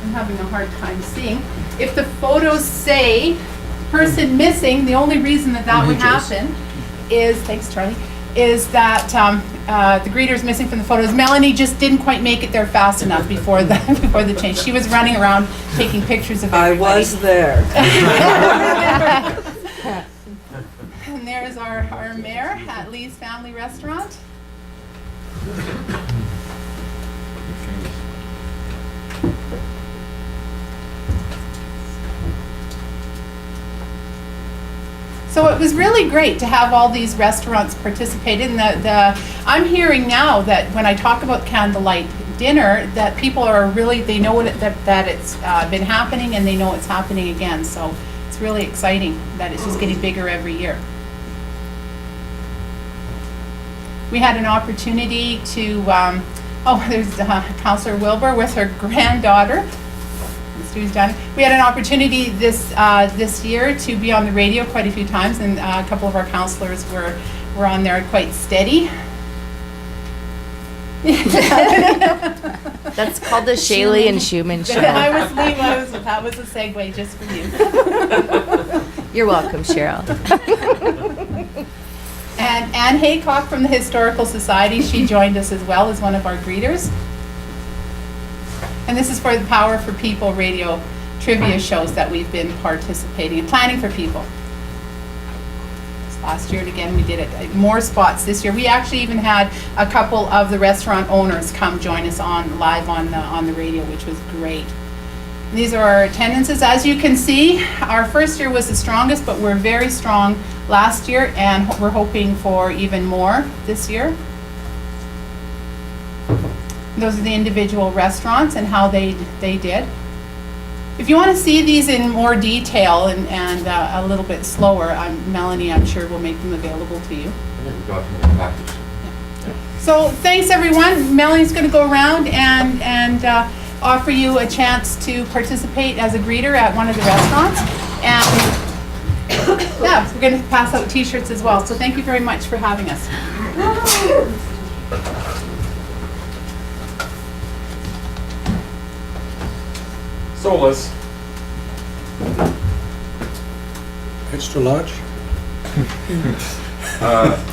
I'm having a hard time seeing. If the photos say person missing, the only reason that would happen is, thanks Charlie, is that the greeter's missing from the photos. Melanie just didn't quite make it there fast enough before the change. She was running around taking pictures of everybody. I was there. And there's our mayor at Lee's Family Restaurant. So it was really great to have all these restaurants participate in I'm hearing now that when I talk about candlelight dinner, that people are really, they know that it's been happening, and they know it's happening again. So it's really exciting that it's just getting bigger every year. We had an opportunity to, there's Councillor Wilbur with her granddaughter. We had an opportunity this year to be on the radio quite a few times, and a couple of our councillors were on there quite steady. That's called the Shaley and Schumann show. That was a segue just for you. You're welcome, Cheryl. And Anne Haycock from the Historical Society, she joined us as well as one of our greeters. And this is for the Power for People radio trivia shows that we've been participating in, planning for people. Last year, and again, we did it more spots this year. We actually even had a couple of the restaurant owners come join us live on the radio, which was great. And these are our attendances. As you can see, our first year was the strongest, but we're very strong last year, and we're hoping for even more this year. Those are the individual restaurants and how they did. If you want to see these in more detail and a little bit slower, Melanie, I'm sure, will make them available to you. So thanks, everyone. Melanie's going to go around and offer you a chance to participate as a greeter at one of the restaurants. And yeah, we're going to pass out t-shirts as well. So thank you very much for having us. Solas. Extra large?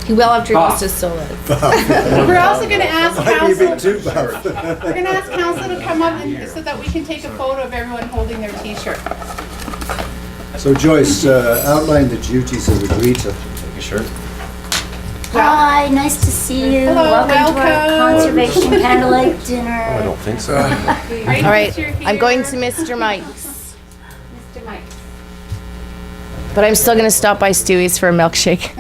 He will after he goes to Solas. We're also going to ask council. We're We're going to ask council to come up so that we can take a photo of everyone holding their t-shirt. So Joyce, outline the duties of the greeter. Take a shirt. Hi, nice to see you. Hello, welcome to our conservation candlelight dinner. I don't think so. All right, I'm going to Mr. Mike's. Mr. Mike's. But I'm still going to stop by Stewie's for a milkshake.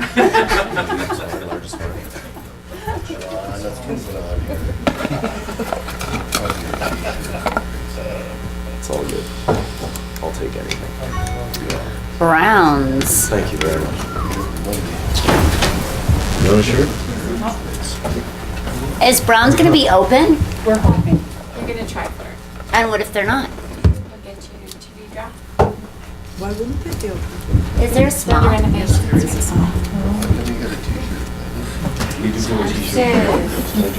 It's all good. I'll take anything. Browns. Thank you very much. You want a shirt? Is Brown's going to be open? We're hoping. We're going to try for it. And what if they're not? We'll get you your TV drop. Why wouldn't they be open? Is there a small? There is a small.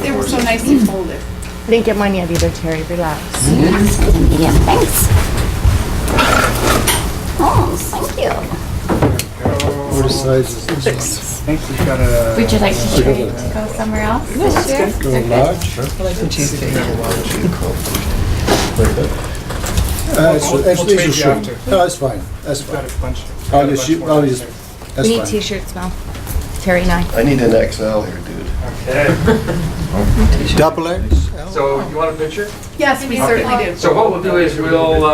They were so nicely folded. I didn't get mine yet either, Terry. Relax. Yeah, thanks. Oh, thank you. What size is this? I think we've got a... Would you like to go somewhere else this year? Go large? We'll trade you after. No, that's fine. That's We've got fine. a bunch. I'll just, that's We need fine. t-shirts, Mel. Terry and I. I need an XL here, dude. Okay. Double X? So you want a picture? Yes, we certainly do. So what we'll do is we'll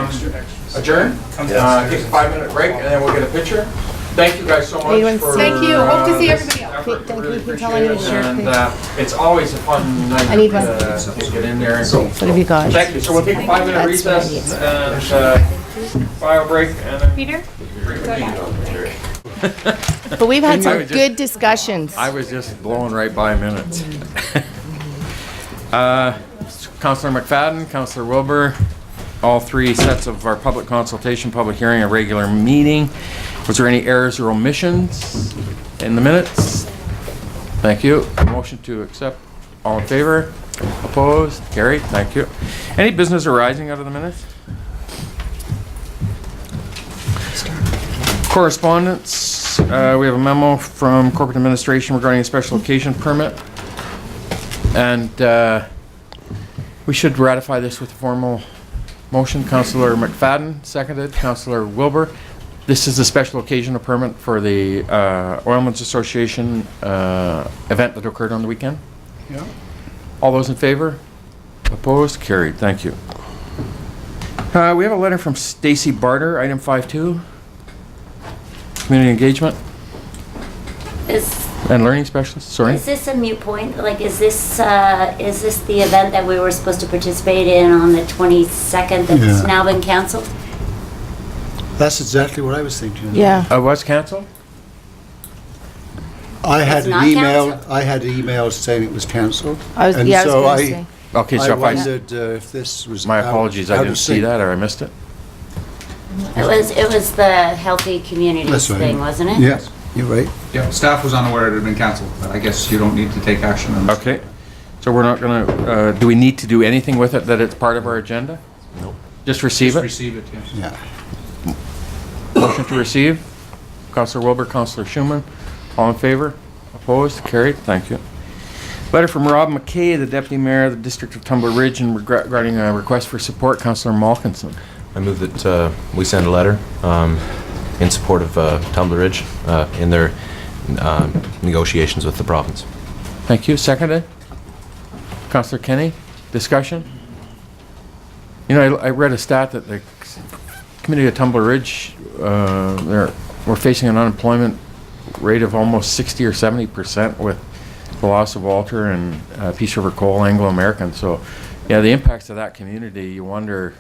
Extra. adjourn, take a 5-minute break, and then we'll get a picture. Thank you guys so much Anyone for... Thank you. Hope to see everybody else. effort. Thank Really you. Can you tell appreciate me to share, it, please? and it's always a fun night I need one. to get in there and go. What have you got? Thank you. So we'll take a 5-minute That's recess what and bio break, and then... Peter? But we've had I some was just- good discussions. I was just blowing right by minutes. Councillor McFadden, Councillor Wilbur, all three sets of our public consultation, public hearing, and regular meeting. Was there any errors or omissions in the minutes? Thank you. Motion to accept. All in favor? Opposed? Carried. Thank you. Any business arising out of the minutes? Correspondence. We have a memo from corporate administration regarding a special occasion permit. And we should ratify this with a formal motion. Councillor McFadden, seconded. Councillor Wilbur. This is a special occasion permit for the Oilmen's Association event that occurred on the weekend. Yeah. All those in favor? Opposed? Carried. Thank you. We have a letter from Stacy Barter, item 5.2. community engagement Is and learning specialist, sorry. Is this a moot point? Like, is this the event that we were supposed to participate in on the 22nd that's Yeah. now been canceled? That's exactly what I was thinking. Yeah. Was canceled? I had It's an not email. cancelled? I had an email saying it was cancelled. I was gonna say. Okay, I so if wondered if this was. my out- apologies, I out of didn't see sync. that or I missed it. It was the healthy communities That's right. thing, wasn't it? Yes, you're right. Yeah, staff was unaware it had been canceled, but I guess you don't need to take action on this. Okay, so we're not gonna, do we need to do anything with it that it's part of our agenda? Nope. Just receive Just it? receive it, yes. Yeah. Motion to receive. Councillor Wilbur, Councillor Schumann. All in favor? Opposed? Carried. Thank you. Letter from Rob McKay, the Deputy Mayor of the District of Tumbler Ridge, and regarding a request for support. Councillor Malkinson. I move that we send a letter in support of Tumbler Ridge in their negotiations with the province. Thank you. Seconded. Councillor Kenny. Discussion? You know, I read a stat that the community of Tumbler Ridge, we're facing an unemployment rate of almost 60 or 70% with the loss of Walter and Peace River Coal, Anglo-American. So, yeah, the impacts of that community, you wonder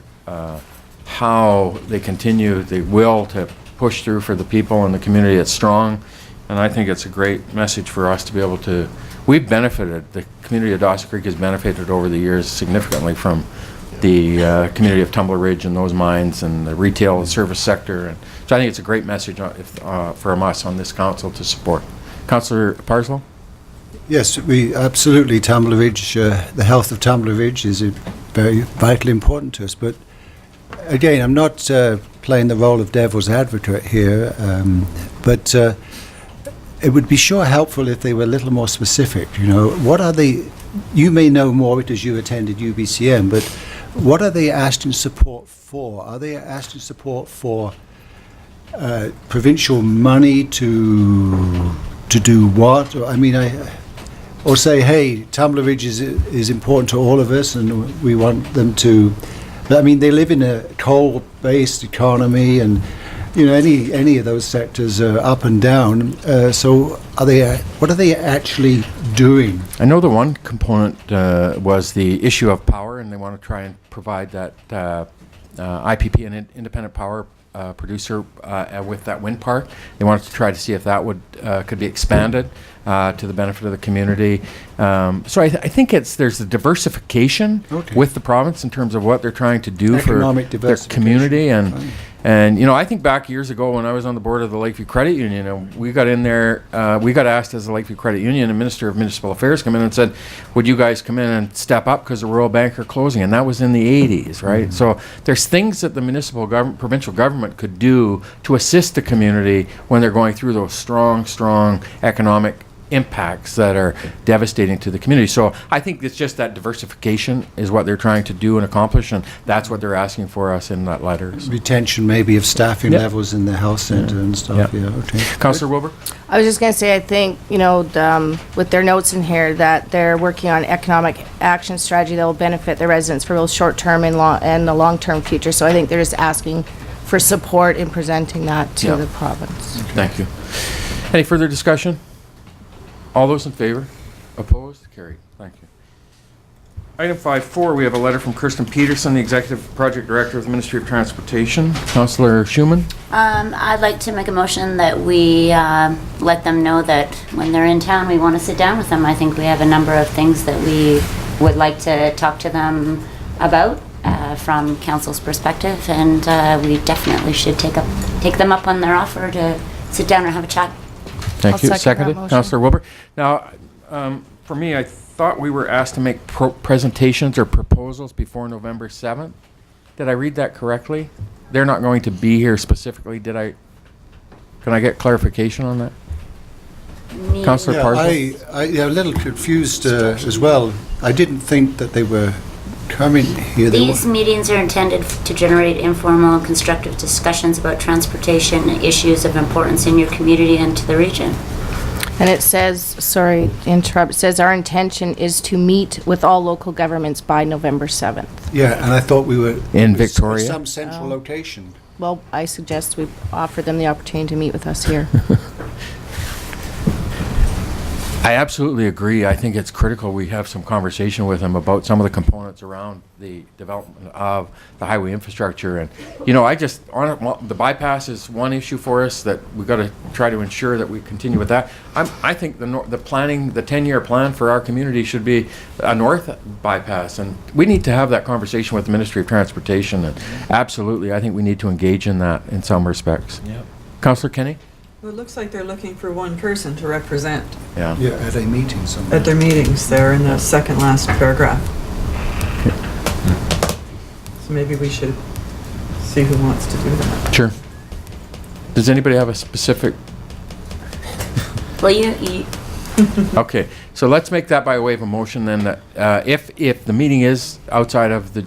how they continue, the will to push through for the people in the community. It's strong, and I think it's a great message for us to be able to, we've benefited, the community of Dawson Creek has benefited over the years significantly from the community of Tumbler Ridge and those mines and the retail and service sector. And so I think it's a great message from us on this council to support. Councillor Parslow? Yes, we absolutely, Tumbler Ridge, the health of Tumbler Ridge is very vitally important to us. But again, I'm not playing the role of devil's advocate here, but it would be sure helpful if they were a little more specific. You know, what are they, you may know more because you attended UBCM, but what are they asking support for? Are they asking support for provincial money to do what? I mean, or say, hey, Tumbler Ridge is important to all of us, and we want them to. I mean, they live in a coal-based economy, and you know, any of those sectors are up and down. So, what are they actually doing? I know the one component was the issue of power, and they want to try and provide that IPP, an independent power producer, with that wind park. They wanted to try to see if that could be expanded to the benefit of the community. So I think there's a diversification with the province in terms of what they're trying to do for their community. And you know, I think back years ago when I was on the board of the Lakeview Credit Union, and we got in there, we got asked as the Lakeview Credit Union, and Minister of Municipal Affairs come in and said, would you guys come in and step up because the Royal Bank are closing? And that was in the 80s, right? So there's things that the municipal government, provincial government could do to assist the community when they're going through those strong economic impacts that are devastating to the community. So I think it's just that diversification is what they're trying to do and accomplish, and that's what they're asking for us in that letter. Retention maybe of staffing levels in the health centre and stuff. Yeah. Okay. Councillor Wilbur? I was just going to say, I think, you know, with their notes in here, that they're working on economic action strategy that will benefit the residents for both short-term and the long-term future. So I think they're just asking for support in presenting that to the province. Thank you. Any further discussion? All those in favor? Opposed? Carried. Thank you. Item 5.4, we have a letter from Kirsten Peterson, the Executive Project Director of the Ministry of Transportation. Councillor Schumann? I'd like to make a motion that we let them know that when they're in town, we want to sit down with them. I think we have a number of things that we would like to talk to them about from council's perspective, and we definitely should take them up on their offer to sit down and have a chat. Thank you. Second that Seconded. motion. Councillor Wilbur. Now, for me, I thought we were asked to make presentations or proposals before November 7th. Did I read that correctly? They're not going to be here specifically. Can I get clarification on that? Councillor Parsons? I'm a little confused as well. I didn't think that they were coming here. These meetings are intended to generate informal, constructive discussions about transportation issues of importance in your community and to the region. And it says, sorry to interrupt, it says our intention is to meet with all local governments by November 7th. Yeah, and I thought we were In Victoria? some central location. well, I suggest we offer them the opportunity to meet with us here. I absolutely agree. I think it's critical we have some conversation with them about some of the components around the development of the highway infrastructure. And, you know, the bypass is one issue for us that we've got to try to ensure that we continue with that. I think the planning, the 10-year plan for our community should be a north bypass. And we need to have that conversation with the Ministry of Transportation. And absolutely, I think we need to engage in that in some respects. Yep. Councillor Kenny? Well, it looks like they're looking for one person to represent Yeah. At a meeting somewhere. at their meetings there in the second last paragraph. So maybe we should see who wants to do that. Sure. Does anybody have a specific? Well, you Okay, so let's make that by way of a motion then, that if the meeting is outside of the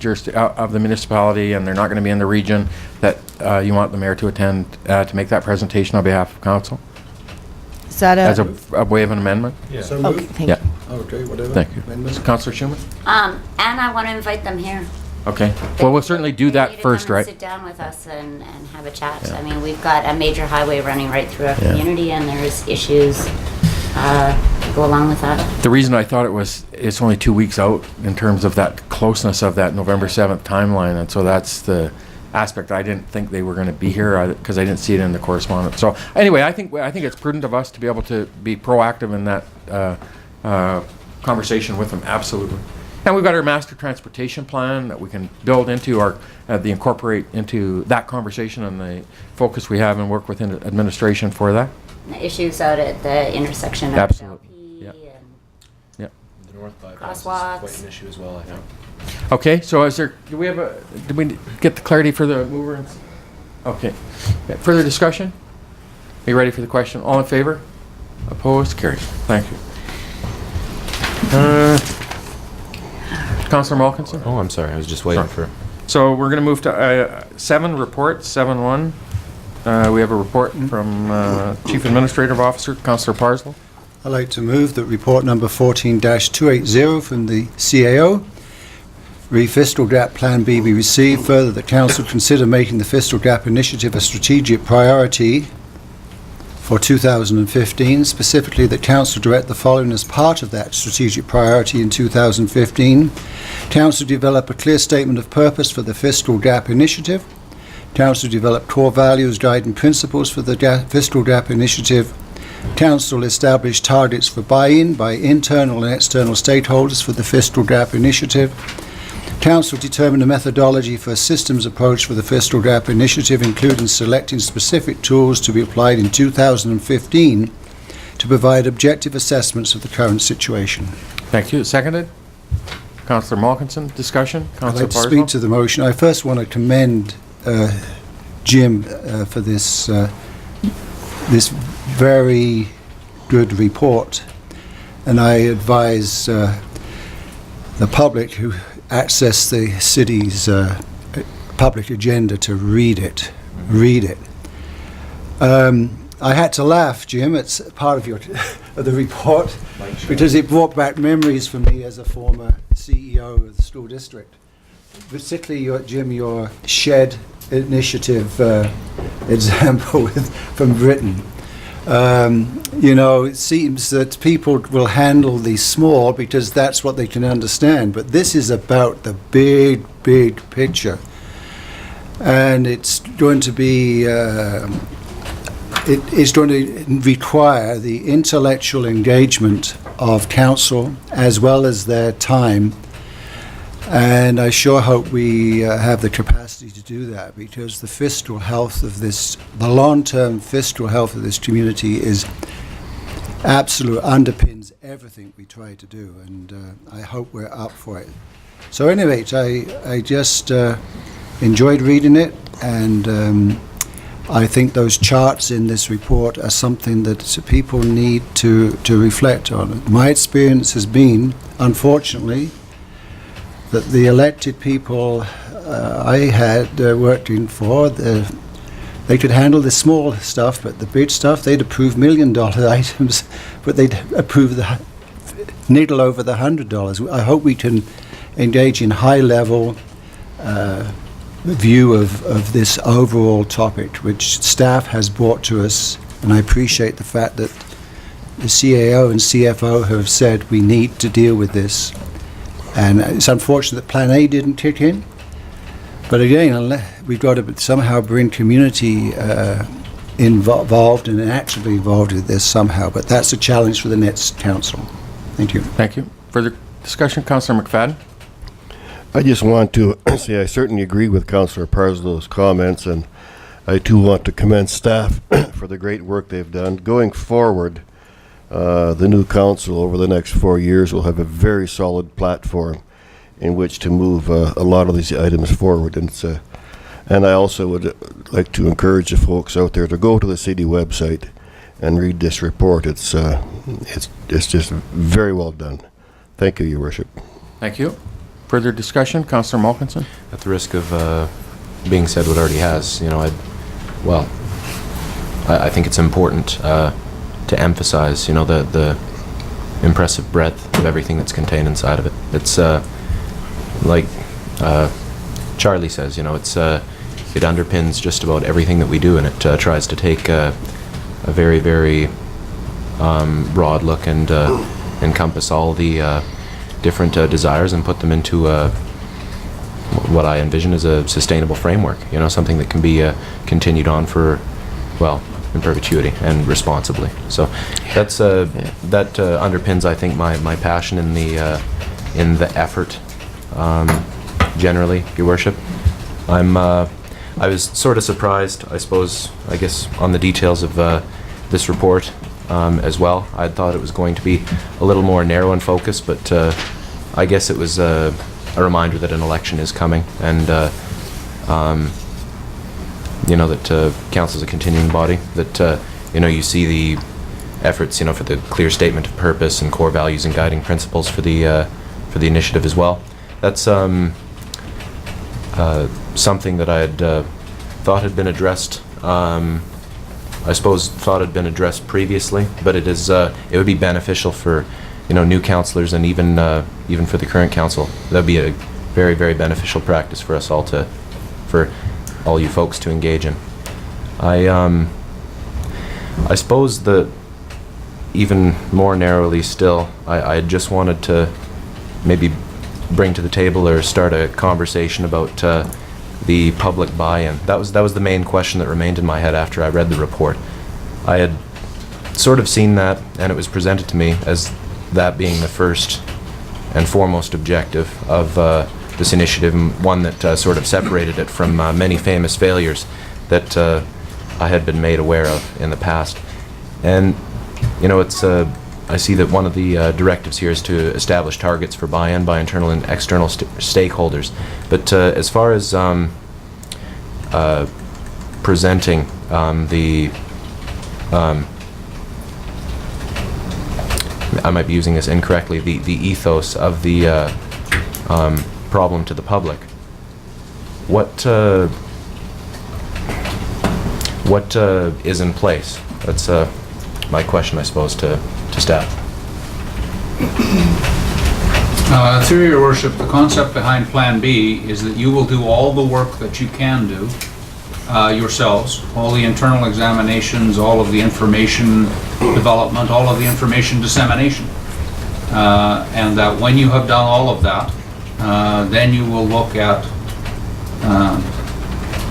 of the municipality and they're not going to be in the region, that you want the mayor to attend to make that presentation on behalf of council? Is that As a way of an amendment? Yeah. So Okay, moved. thank Yeah. you. Okay, whatever. Thank you. Amendments. Councillor Schumann? and I want to invite them here. Okay, well, we'll certainly do They need that to first, come and right? sit down with us and have a chat. I mean, we've got a major highway running right through our community, and there's issues go along with that. The reason I thought it's only 2 weeks out in terms of that closeness of that November 7th timeline, and so that's the aspect. I didn't think they were going to be here because I didn't see it in the correspondence. So anyway, I think it's prudent of us to be able to be proactive in that conversation with them, absolutely. And we've got our master transportation plan that we can build into incorporate into that conversation and the focus we have and work within administration for that. The issues out at the intersection of Absolutely. LP Yep. and Yep. The north bypass Crosswalks. is quite an issue as well, I think. Okay, so did we get the clarity for the mover? Okay. Further discussion? Are you ready for the question? All in favor? Opposed? Carried. Thank you. Councillor Malkinson? Oh, I'm sorry, I was just waiting for... So we're going to move to 7 reports, 7-1. We have a report from Chief Administrative Officer, Councillor Parslow. I'd like to move that report number 14-280 from the CAO, Fiscal Gap Plan B be received. Further, that Council consider making the Fiscal Gap Initiative a strategic priority for 2015. Specifically, that Council direct the following as part of that strategic priority in 2015. Council develop a clear statement of purpose for the Fiscal Gap Initiative. Council develop core values, guiding principles for the Fiscal Gap Initiative. Council establish targets for buy-in by internal and external stakeholders for the Fiscal Gap Initiative. Council determine a methodology for a systems approach for the Fiscal Gap Initiative, including selecting specific tools to be applied in 2015 to provide objective assessments of the current situation. Thank you. Seconded? Councillor Malkinson, discussion? I'd Councillor like to Parslow? speak to the motion. I first want to commend Jim for this very good report, and I advise the public who access the city's public agenda to read it. Read it. I had to laugh, Jim. It's part of of the report because it brought back memories for me as a former CEO of the school district. Particularly, Jim, your shed initiative example from Britain. It seems that people will handle the small because that's what they can understand, but this is about the big, big picture. And it's going to be, it is going to require the intellectual engagement of council as well as their time. And I sure hope we have the capacity to do that, because the fiscal health of the long-term fiscal health of this community is underpins everything we try to do, and I hope we're up for it. So anyway, I just enjoyed reading it, and I think those charts in this report are something that people need to reflect on. My experience has been, unfortunately, that the elected people I had working for, they could handle the small stuff, but the big stuff, they'd approve $1 million items, but they'd approve the needle over the $100. I hope we can engage in high-level view of this overall topic, which staff has brought to us, and I appreciate the fact that the CAO and CFO have said we need to deal with this. And it's unfortunate that Plan A didn't kick in. But again, we've got to somehow bring community involved and actively involved with this somehow. But that's a challenge for the next council. Thank you. Thank you. Further discussion, Councillor McFadden? I just want to say I certainly agree with Councillor Parslow's comments, and I too want to commend staff for the great work they've done. Going forward, the new council over the next 4 years will have a very solid platform in which to move a lot of these items forward. And I also would like to encourage the folks out there to go to the city website and read this report. It's just very well done. Thank you, Your Worship. Thank you. Further discussion, Councillor Malkinson? At the risk of being said what already has, I think it's important to emphasize, the impressive breadth of everything that's contained inside of it. It's like Charlie says, it underpins just about everything that we do, and it tries to take a very, very broad look and encompass all the different desires and put them into what I envision as a sustainable framework, something that can be continued on for, in perpetuity and responsibly. So that's that underpins, I think, my passion in the effort generally, Your Worship. I was sort of surprised, I guess, on the details of this report as well. I thought it was going to be a little more narrow in focus, but I guess it was a reminder that an election is coming, and that council is a continuing body, that you see the efforts, for the clear statement of purpose and core values and guiding principles for the initiative as well. That's something that I had thought had been addressed. Thought had been addressed previously, but it would be beneficial for new councillors, and even for the current council. That'd be a very, very beneficial practice for us all for all you folks to engage in. I suppose that even more narrowly still, I just wanted to maybe bring to the table or start a conversation about the public buy-in. That was the main question that remained in my head after I read the report. I had sort of seen that, and it was presented to me as that being the first and foremost objective of this initiative, and one that sort of separated it from many famous failures that I had been made aware of in the past. And it's I see that one of the directives here is to establish targets for buy-in by internal and external stakeholders. But as far as presenting the I might be using this incorrectly, the ethos of the problem to the public. What is in place? That's my question, I suppose, to staff. Through Your Worship, the concept behind Plan B is that you will do all the work that you can do yourselves, all the internal examinations, all of the information development, all of the information dissemination. And that when you have done all of that, then you will look at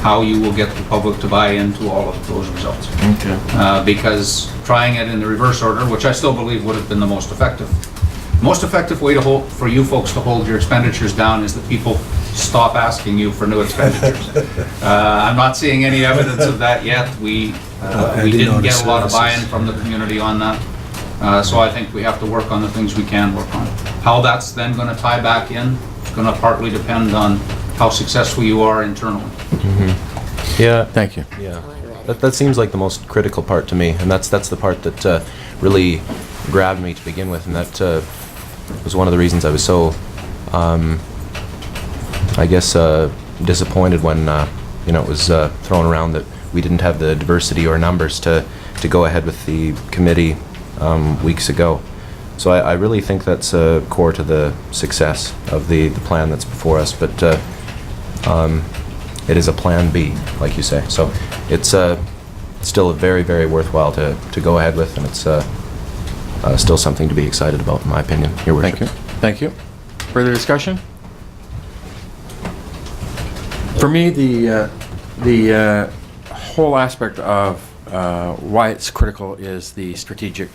how you will get the public to buy into all of those results. Okay. Because trying it in the reverse order, which I still believe would have been the most effective way to for you folks to hold your expenditures down is that people stop asking you for new expenditures. I'm not seeing any evidence of that yet. We didn't get a lot of buy-in from the community on that. So I think we have to work on the things we can work on. How that's then going to tie back in is going to partly depend on how successful you are internally. Mm-hmm. Yeah. Thank you. Yeah. That seems like the most critical part to me, and that's the part that really grabbed me to begin with, and that was one of the reasons I was so, I guess, disappointed when it was thrown around that we didn't have the diversity or numbers to go ahead with the committee weeks ago. So I really think that's core to the success of the plan that's before us. But it is a plan B, like you say. So it's still very, very worthwhile to go ahead with, and it's still something to be excited about, in my opinion. Your worship. Thank you. Thank you. Further discussion? For me, the whole aspect of why it's critical is the strategic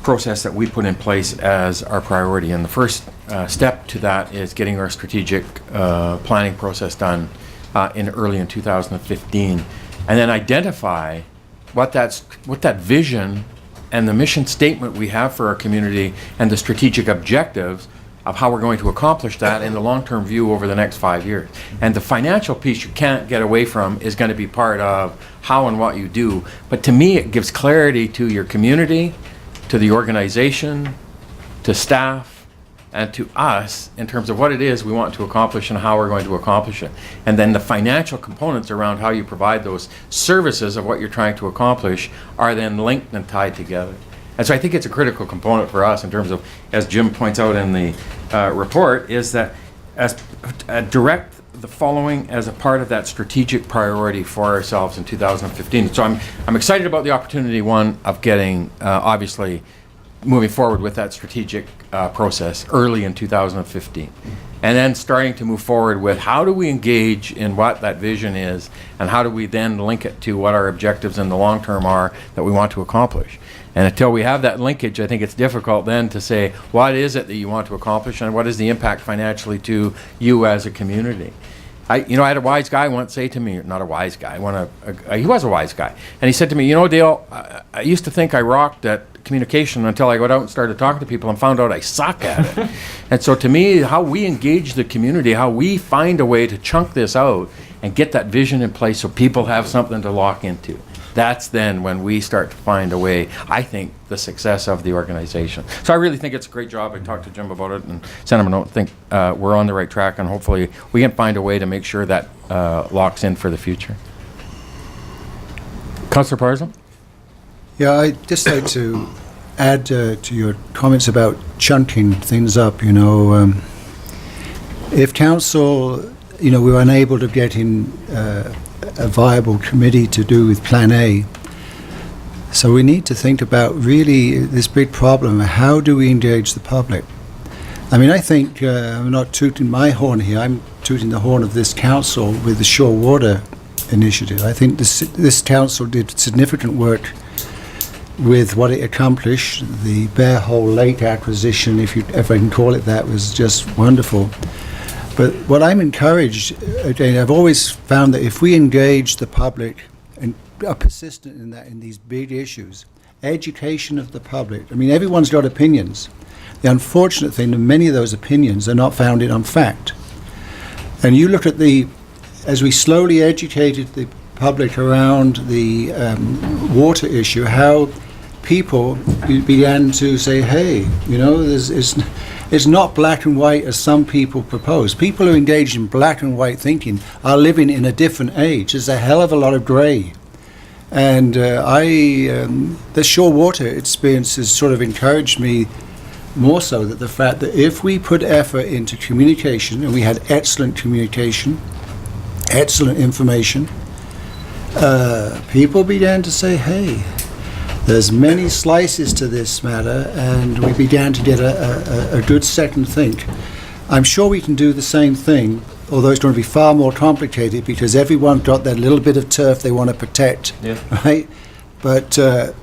process that we put in place as our priority. And the first step to that is getting our strategic planning process done early in 2015, and then identify what that vision and the mission statement we have for our community and the strategic objectives of how we're going to accomplish that in the long-term view over the next 5 years. And the financial piece you can't get away from is going to be part of how and what you do. But to me, it gives clarity to your community, to the organization, to staff, and to us in terms of what it is we want to accomplish and how we're going to accomplish it. And then the financial components around how you provide those services of what you're trying to accomplish are then linked and tied together. And so I think it's a critical component for us in terms of, as Jim points out in the report, is that as direct the following as a part of that strategic priority for ourselves in 2015. So I'm excited about the opportunity, one, of getting, obviously, moving forward with that strategic process early in 2015. And then starting to move forward with how do we engage in what that vision is, and how do we then link it to what our objectives in the long term are that we want to accomplish. And until we have that linkage, I think it's difficult then to say, what is it that you want to accomplish and what is the impact financially to you as a community? I had a wise guy once say to me, not a wise guy, he was a wise guy, and he said to me, Dale, I used to think I rocked at communication until I got out and started talking to people and found out I suck at it. And so to me, how we engage the community, how we find a way to chunk this out and get that vision in place so people have something to lock into. That's then when we start to find a way, I think, the success of the organization. So I really think it's a great job. I talked to Jim about it and sent him a note. I think we're on the right track, and hopefully we can find a way to make sure that locks in for the future. Councillor Parsons? Yeah, I'd just like to add to your comments about chunking things up, if council, we were unable to get in a viable committee to do with Plan A, so we need to think about really this big problem, how do we engage the public? I think, I'm not tooting my horn here, I'm tooting the horn of this council with the Shore Water Initiative. I think this council did significant work with what it accomplished. The Bear Hole Lake acquisition, if I can call it that, was just wonderful. But what I'm encouraged, again, I've always found that if we engage the public and are persistent in that, in these big issues, education of the public, everyone's got opinions. The unfortunate thing that many of those opinions are not founded on fact. And you look at as we slowly educated the public around the water issue, how people began to say, hey, it's not black and white as some people propose. People who engage in black and white thinking are living in a different age. There's a hell of a lot of grey. And the Shore Water experience has sort of encouraged me more so that the fact that if we put effort into communication, and we had excellent communication, excellent information, people began to say, hey, there's many slices to this matter, and we began to get a good second think. I'm sure we can do the same thing, although it's going to be far more complicated because everyone's got that little bit of turf they want to protect, right? But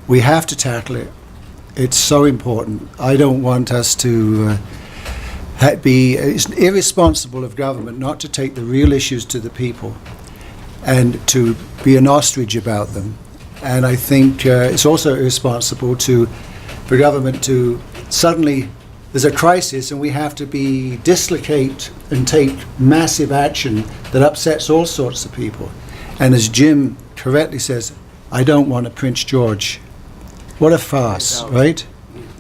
we have to tackle it. It's so important. I don't want us to it's irresponsible of government not to take the real issues to the people and to be an ostrich about them. And I think it's also irresponsible for government to suddenly, there's a crisis and we have to dislocate and take massive action that upsets all sorts of people. And as Jim correctly says, I don't want a Prince George. What a farce, right?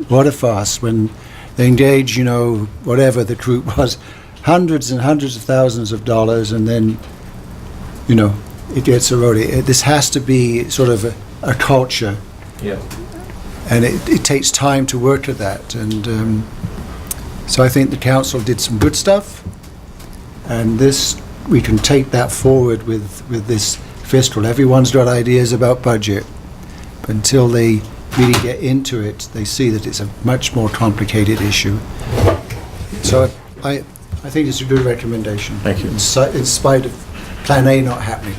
What a farce when they engage, whatever the group was, hundreds and hundreds of thousands of dollars, and then, it gets eroded. This has to be sort of a culture. Yeah. And it takes time to work at that. And so I think the council did some good stuff. And this we can take that forward with this fiscal. Everyone's got ideas about budget, but until they really get into it, they see that it's a much more complicated issue. So I think it's a good recommendation. Thank you. In spite of Plan A not happening.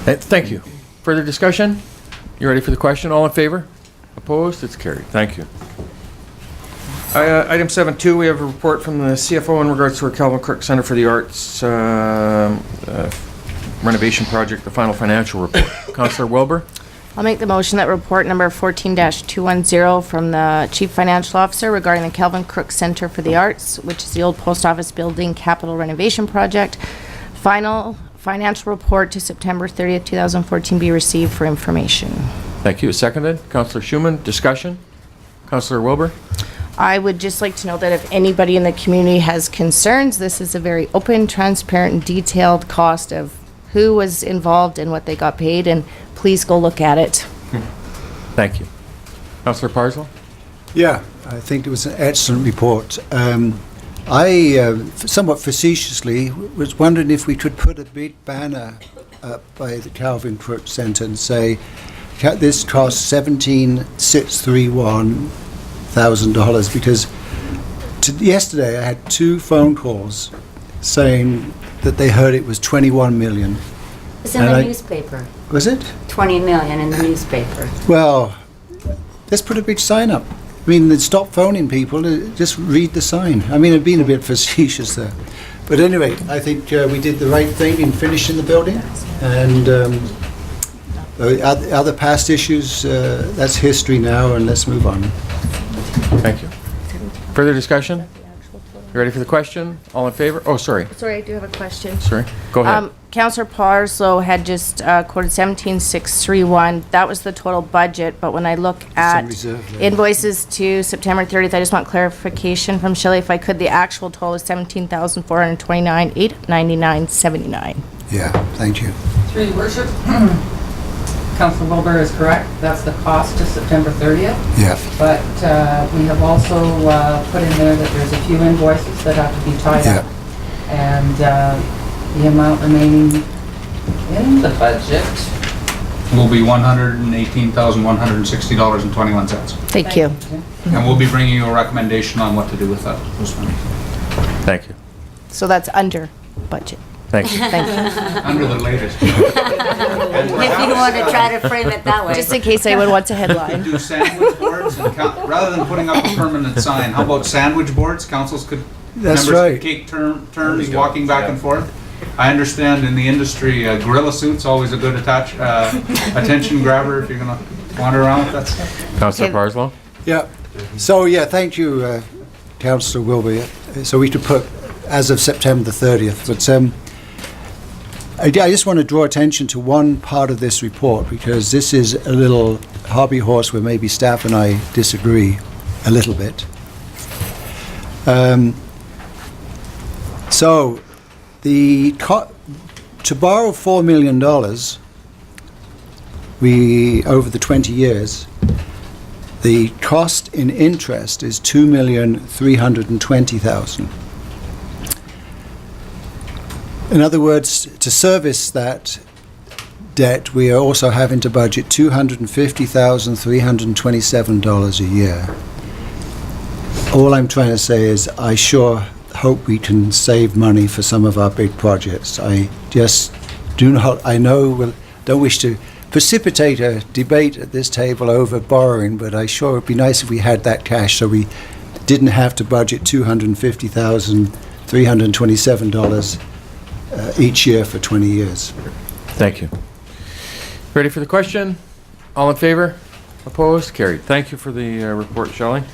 Thank you. Further discussion? You ready for the question? All in favor? Opposed? It's carried. Thank you. Item 7.2, we have a report from the CFO in regards to our Calvin Crook Center for the Arts renovation project, the final financial report. Councillor Wilbur? I'll make the motion that report number 14-210 from the Chief Financial Officer regarding the Calvin Crook Center for the Arts, which is the old post office building capital renovation project. Final financial report to September 30th, 2014 be received for information. Thank you. Seconded. Councillor Schumann, discussion? Councillor Wilbur? I would just like to know that if anybody in the community has concerns, this is a very open, transparent, and detailed cost of who was involved and what they got paid, and please go look at it. Thank you. Councillor Parslow? Yeah, I think it was an excellent report. I, somewhat facetiously, was wondering if we could put a big banner up by the Calvin Crook Centre and say, this costs $17,631,000, because yesterday I had 2 phone calls saying that they heard it was 21 million. It's in the newspaper. Was it? 20 million in the newspaper. Well, let's put a big sign up. I mean, stop phoning people, just read the sign. I mean, I've been a bit facetious there. But anyway, I think we did the right thing in finishing the building. And other past issues, that's history now, and let's move on. Thank you. Further discussion? You ready for the question? All in favor? Oh, sorry. Sorry, I do have a question. Sorry. Go ahead. Councillor Parslow had just quoted 17,631. That was the total budget, but when I look at invoices to September 30th, I just want clarification from Shelley, if I could. The actual total is 17,429,899.79. Yeah, thank you. Through your worship, Councillor Wilbur is correct. That's the cost to September 30th. Yeah. But we have also put in there that there's a few invoices that have to be tied up. And the amount remaining in the budget will be $118,160.21. Thank you. And we'll be bringing you a recommendation on what to do with those funds. Thank you. So that's under budget. Thank you. Thank you. Under the latest. If you want to try to frame it that way. Just in case anyone wants a headline. Do sandwich boards, and rather than putting up a permanent sign, how about sandwich boards? Councils could, That's members right. could take turns walking back and forth. I understand in the industry, gorilla suit's always a good attention grabber if you're going to wander around with that stuff. Councillor Parslow? Yeah. So, yeah, thank you, Councillor Wilbur. So we could put, as of September the 30th, but I just want to draw attention to one part of this report, because this is a little hobby horse where maybe staff and I disagree a little bit. So, to borrow $4 million, over the 20 years, the cost in interest is $2,320,000. In other words, to service that debt, we are also having to budget $250,327 a year. All I'm trying to say is I sure hope we can save money for some of our big projects. I just don't wish to precipitate a debate at this table over borrowing, but I sure would be nice if we had that cash so we didn't have to budget $250,327 each year for 20 years. Thank you. Ready for the question? All in favor? Opposed? Carried. Thank you for the report, Shelley.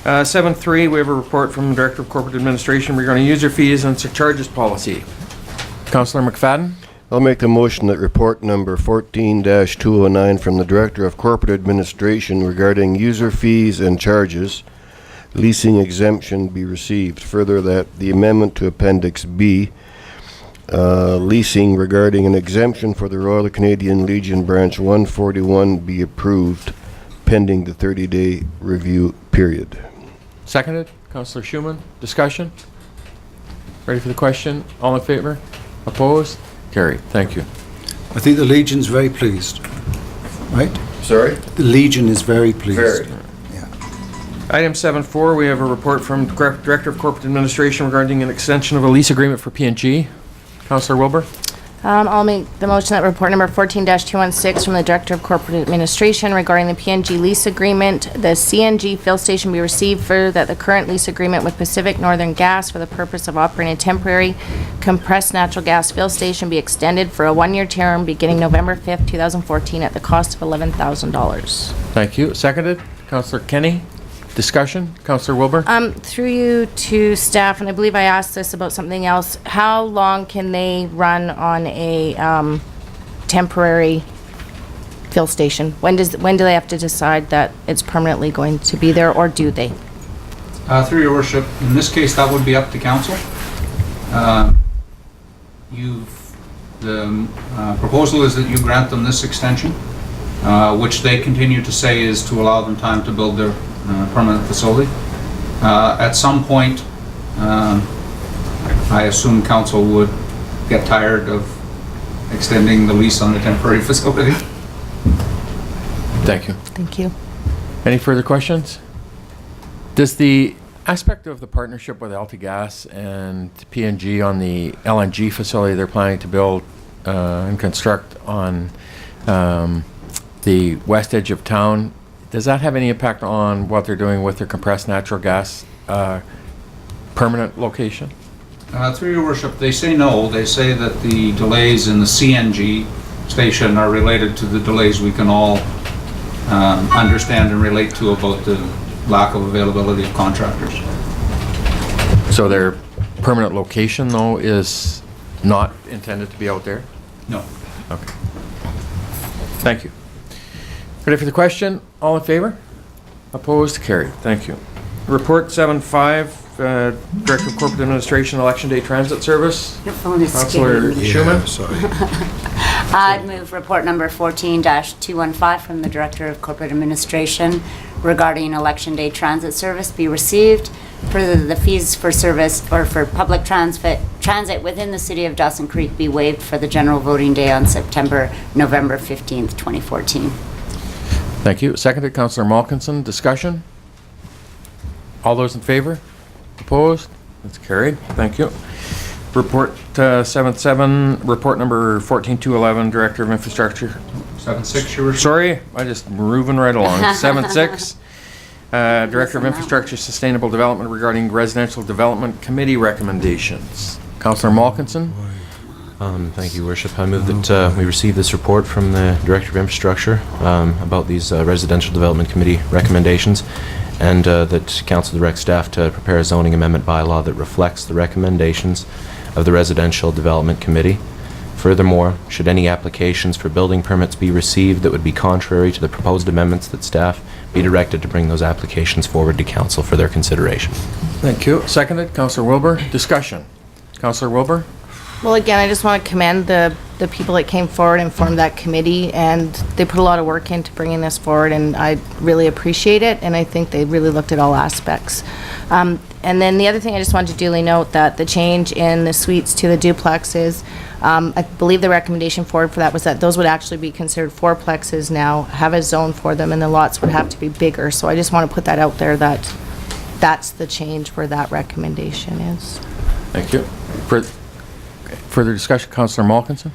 7.3, we have a report from the Director of Corporate Administration regarding user fees and surcharges policy. Councillor McFadden? I'll make the motion that report number 14-209 from the Director of Corporate Administration regarding user fees and charges, leasing exemption be received. Further, that the amendment to Appendix B, leasing regarding an exemption for the Royal Canadian Legion Branch 141 be approved pending the 30-day review period. Seconded. Councillor Schumann. Discussion? Ready for the question? All in favor? Opposed? Carried. Thank you. I think the Legion's very pleased, right? Sorry? The Legion is very pleased. Very. Item 7.4, we have a report from Director of Corporate Administration regarding an extension of a lease agreement for P&G. Councillor Wilbur? I'll make the motion that report number 14-216 from the Director of Corporate Administration regarding the PNG lease agreement, the CNG fill station be received for that the current lease agreement with Pacific Northern Gas for the purpose of operating a temporary compressed natural gas fill station be extended for a one-year term beginning November 5th, 2014 at the cost of $11,000. Thank you. Seconded. Councillor Kenny? Discussion? Councillor Wilbur? Through you to staff, and I believe I asked this about something else, how long can they run on a temporary fill station? When do they have to decide that it's permanently going to be there, or do they? Through your worship, in this case, that would be up to council. The proposal is that you grant them this extension, which they continue to say is to allow them time to build their permanent facility. At some point, I assume council would get tired of extending the lease on the temporary facility. Thank you. Thank you. Any further questions? Does the aspect of the partnership with AltaGas and P&G on the LNG facility they're planning to build and construct on the west edge of town, does that have any impact on what they're doing with their compressed natural gas permanent location? Through your worship, they say no. They say that the delays in the CNG station are related to the delays we can all understand and relate to about the lack of availability of contractors. So their permanent location, though, is not intended to be out there? No. Okay. Thank you. Ready for the question? All in favor? Opposed? Carried. Thank you. Report 7.5, Director of Corporate Administration, Election Day Transit Service. Your phone is Councillor skipping. Schumann. Sorry. I'd move report number 14-215 from the Director of Corporate Administration regarding Election Day Transit Service be received. Further, the fees for service or for public transit within the city of Dawson Creek be waived for the general voting day on November 15th, 2014. Thank you. Seconded, Councillor Malkinson. Discussion? All those in favor? Opposed? That's carried. Thank you. Report 7.7, report number 14-211, Director of Infrastructure. 7.6, you were... Sorry, I just moving right along. 7.6, Director of Infrastructure Sustainable Development regarding Residential Development Committee recommendations. Councillor Malkinson. Thank you, Worship. I move that we receive this report from the Director of Infrastructure about these Residential Development Committee recommendations, and that Council direct staff to prepare a zoning amendment bylaw that reflects the recommendations of the Residential Development Committee. Furthermore, should any applications for building permits be received that would be contrary to the proposed amendments, that staff be directed to bring those applications forward to Council for their consideration. Thank you. Seconded, Councillor Wilbur. Discussion. Councillor Wilbur. Well, again, I just want to commend the people that came forward and formed that committee, and they put a lot of work into bringing this forward, and I really appreciate it, and I think they really looked at all aspects. And then the other thing I just wanted to duly note that the change in the suites to the duplexes, I believe the recommendation forward for that was that those would actually be considered fourplexes now, have a zone for them, and the lots would have to be bigger. So I just want to put that out there that that's the change where that recommendation is. Thank you. Further discussion, Councillor Malkinson.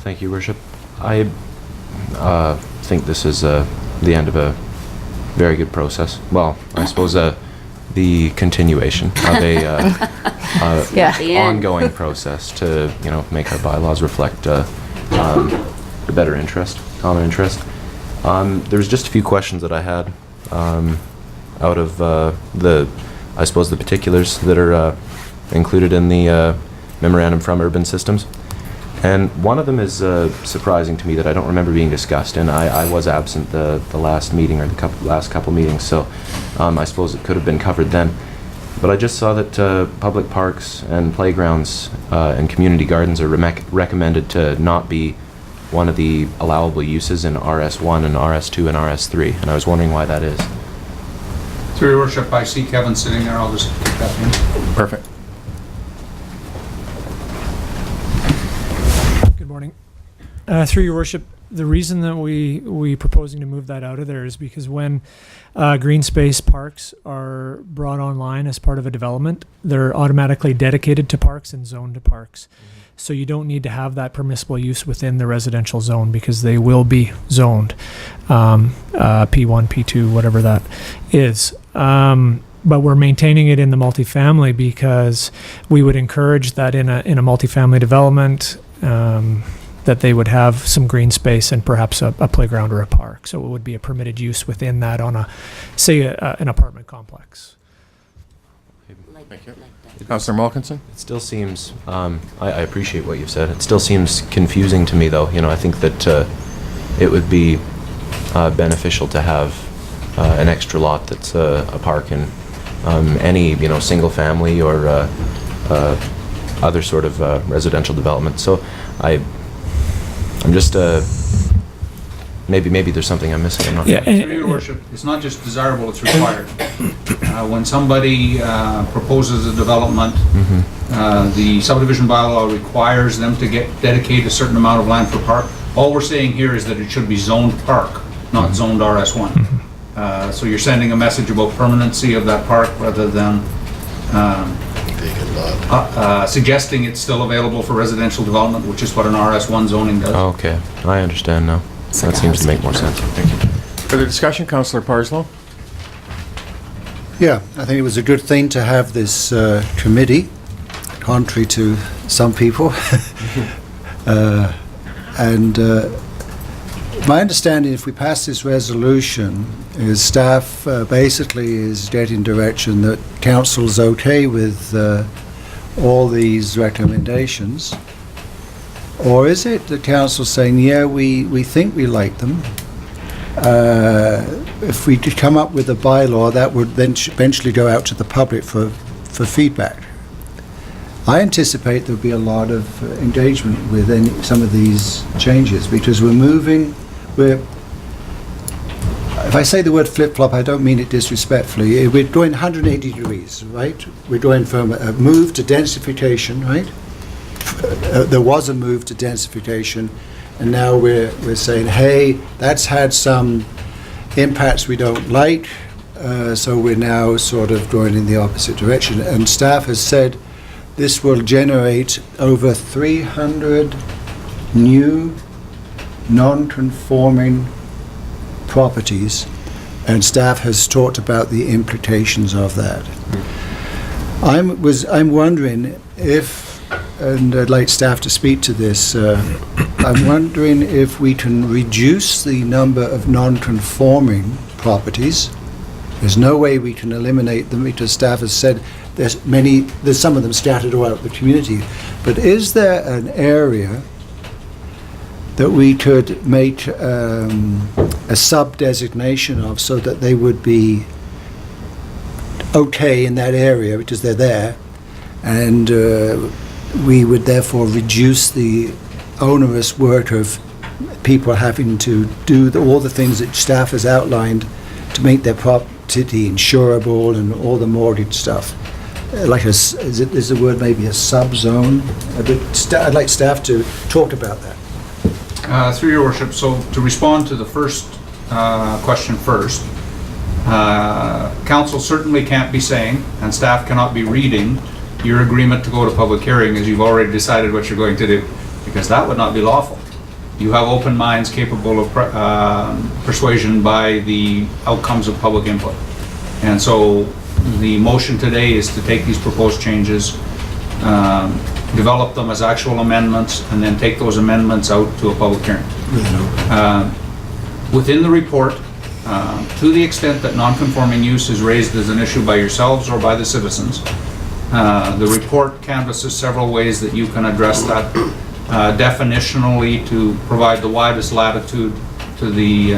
Thank you, Worship. I think this is the end of a very good process. Well, I suppose the continuation of a ongoing process to make our bylaws reflect the better interest, common interest. There's just a few questions that I had out of I suppose the particulars that are included in the memorandum from Urban Systems. And one of them is surprising to me that I don't remember being discussed, and I was absent the last meeting or the last couple meetings, so I suppose it could have been covered then. But I just saw that public parks and playgrounds and community gardens are recommended to not be one of the allowable uses in RS1 and RS2 and RS3, and I was wondering why that is. Through your worship, I see Kevin sitting there. I'll just kick that in. Perfect. Through your worship, the reason that we proposing to move that out of there is because when green space parks are brought online as part of a development, they're automatically dedicated to parks and zoned to parks. So you don't need to have that permissible use within the residential zone because they will be zoned, P1, P2, whatever that is. But we're maintaining it in the multifamily because we would encourage that in a multifamily development, that they would have some green space and perhaps a playground or a park. So it would be a permitted use within that on an apartment complex. Thank you. Councillor Malkinson? It still seems, I appreciate what you've said. It still seems confusing to me, though. I think that it would be beneficial to have an extra lot that's a park in any, single family or other sort of residential development. So I'm just, maybe there's something I'm missing. I'm not sure. Through your worship, it's not just desirable, it's required. When somebody proposes a development, the subdivision bylaw requires them to dedicate a certain amount of land for park. All we're saying here is that it should be zoned park, not zoned RS1. So you're sending a message about permanency of that park rather than suggesting it's still available for residential development, which is what an RS1 zoning does. Okay, I understand now. That seems to make more sense. Thank you. Further discussion, Councillor Parslow? Yeah, I think it was a good thing to have this committee, contrary to some people. And my understanding, if we pass this resolution, is staff basically is getting direction that council's okay with all these recommendations. Or is it the council saying, yeah, we think we like them? If we could come up with a bylaw, that would then eventually go out to the public for feedback. I anticipate there'll be a lot of engagement with some of these changes because if I say the word flip-flop, I don't mean it disrespectfully. We're going 180 degrees, right? We're going from a move to densification, right? There was a move to densification, and now we're saying, hey, that's had some impacts we don't like, so we're now sort of going in the opposite direction. And staff has said this will generate over 300 new non-conforming properties, and staff has talked about the implications of that. I'm wondering if, and I'd like staff to speak to this, I'm wondering if we can reduce the number of non-conforming properties. There's no way we can eliminate them because staff has said there's some of them scattered all out the community. But is there an area that we could make a sub-designation of so that they would be okay in that area because they're there, and we would therefore reduce the onerous work of people having to do all the things that staff has outlined to make their property insurable and all the mortgage stuff. Is the word maybe a sub-zone? I'd like staff to talk about that. Through your worship, so to respond to the first question first, council certainly can't be saying, and staff cannot be reading, your agreement to go to public hearing as you've already decided what you're going to do, because that would not be lawful. You have open minds capable of persuasion by the outcomes of public input. And so the motion today is to take these proposed changes, develop them as actual amendments, and then take those amendments out to a public hearing. Within the report, to the extent that non-conforming use is raised as an issue by yourselves or by the citizens, the report canvasses several ways that you can address that definitionally to provide the widest latitude to the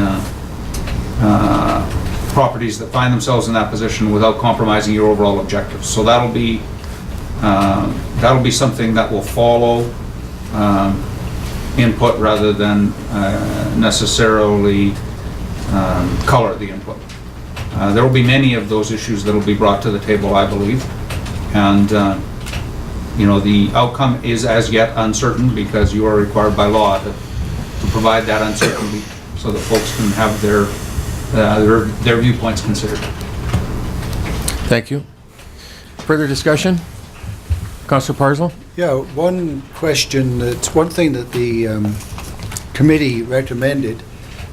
properties that find themselves in that position without compromising your overall objectives. So that'll be something that will follow input rather than necessarily color the input. There will be many of those issues that will be brought to the table, I believe, and the outcome is as yet uncertain because you are required by law to to provide that uncertainty so that folks can have their viewpoints considered. Thank you. Further discussion? Councillor Parslow? Yeah, one question, it's one thing that the committee recommended,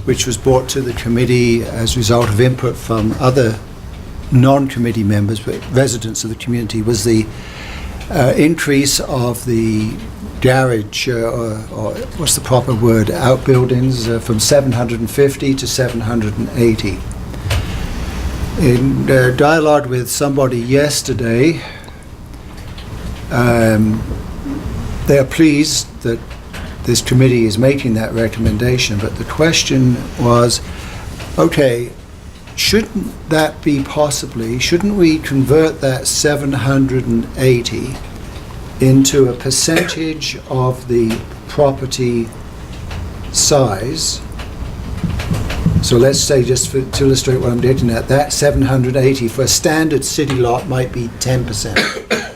which was brought to the committee as a result of input from other non-committee members, but residents of the community, was the increase of the garage, or what's the proper word, outbuildings, from 750 to 780. In dialogue with somebody yesterday, they are pleased that this committee is making that recommendation, but the question was, okay, shouldn't that be shouldn't we convert that 780 into a percentage of the property size? So let's say, just to illustrate what I'm getting at, that 780 for a standard city lot might be 10%.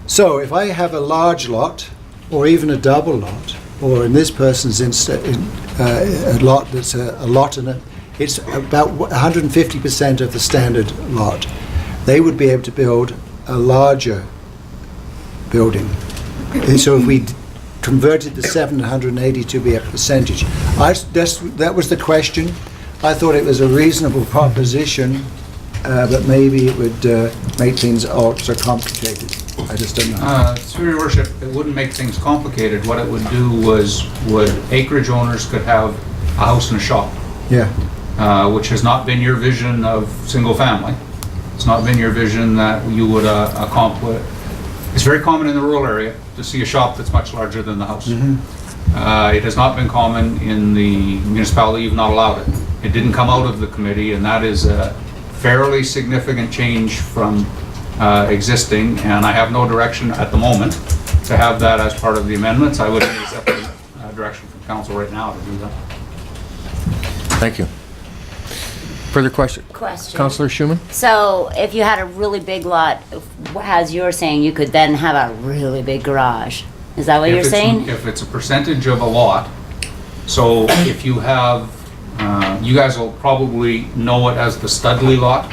So if I have a large lot, or even a double lot, or in this person's a lot that's a lot in it, it's about 150% of the standard lot. They would be able to build a larger building. And so if we converted the 780 to be a percentage, that was the question. I thought it was a reasonable proposition, but maybe it would make things ultra complicated. I just don't know. Through your worship, it wouldn't make things complicated. What it would do would acreage owners could have a house and a shop. Yeah. Which has not been your vision of single family. It's not been your vision that you would accomplish. It's very common in the rural area to see a shop that's much larger than the house. It has not been common in the municipality. You've not allowed it. It didn't come out of the committee, and that is a fairly significant change from existing, and I have no direction at the moment to have that as part of the amendments. I would need a separate direction from council right now to do that. Thank you. Further question? Councillor Schumann? So if you had a really big lot, as you're saying, you could then have a really big garage. Is that what you're saying? If it's a percentage of a lot, so if you have, you guys will probably know it as the Studley lot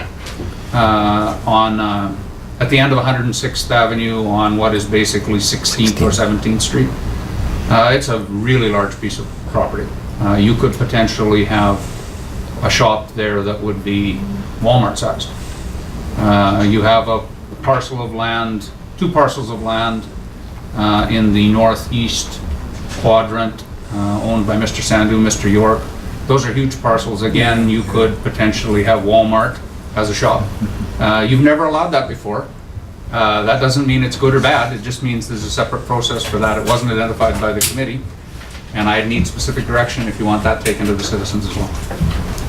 at the end of 106th Avenue on what is basically 16th or 17th Street. It's a really large piece of property. You could potentially have a shop there that would be Walmart sized. You have a parcel of land, 2 parcels of land in the northeast quadrant owned by Mr. Sandu, Mr. York. Those are huge parcels. Again, you could potentially have Walmart as a shop. You've never allowed that before. That doesn't mean it's good or bad. It just means there's a separate process for that. It wasn't identified by the committee, and I need specific direction if you want that taken to the citizens as well.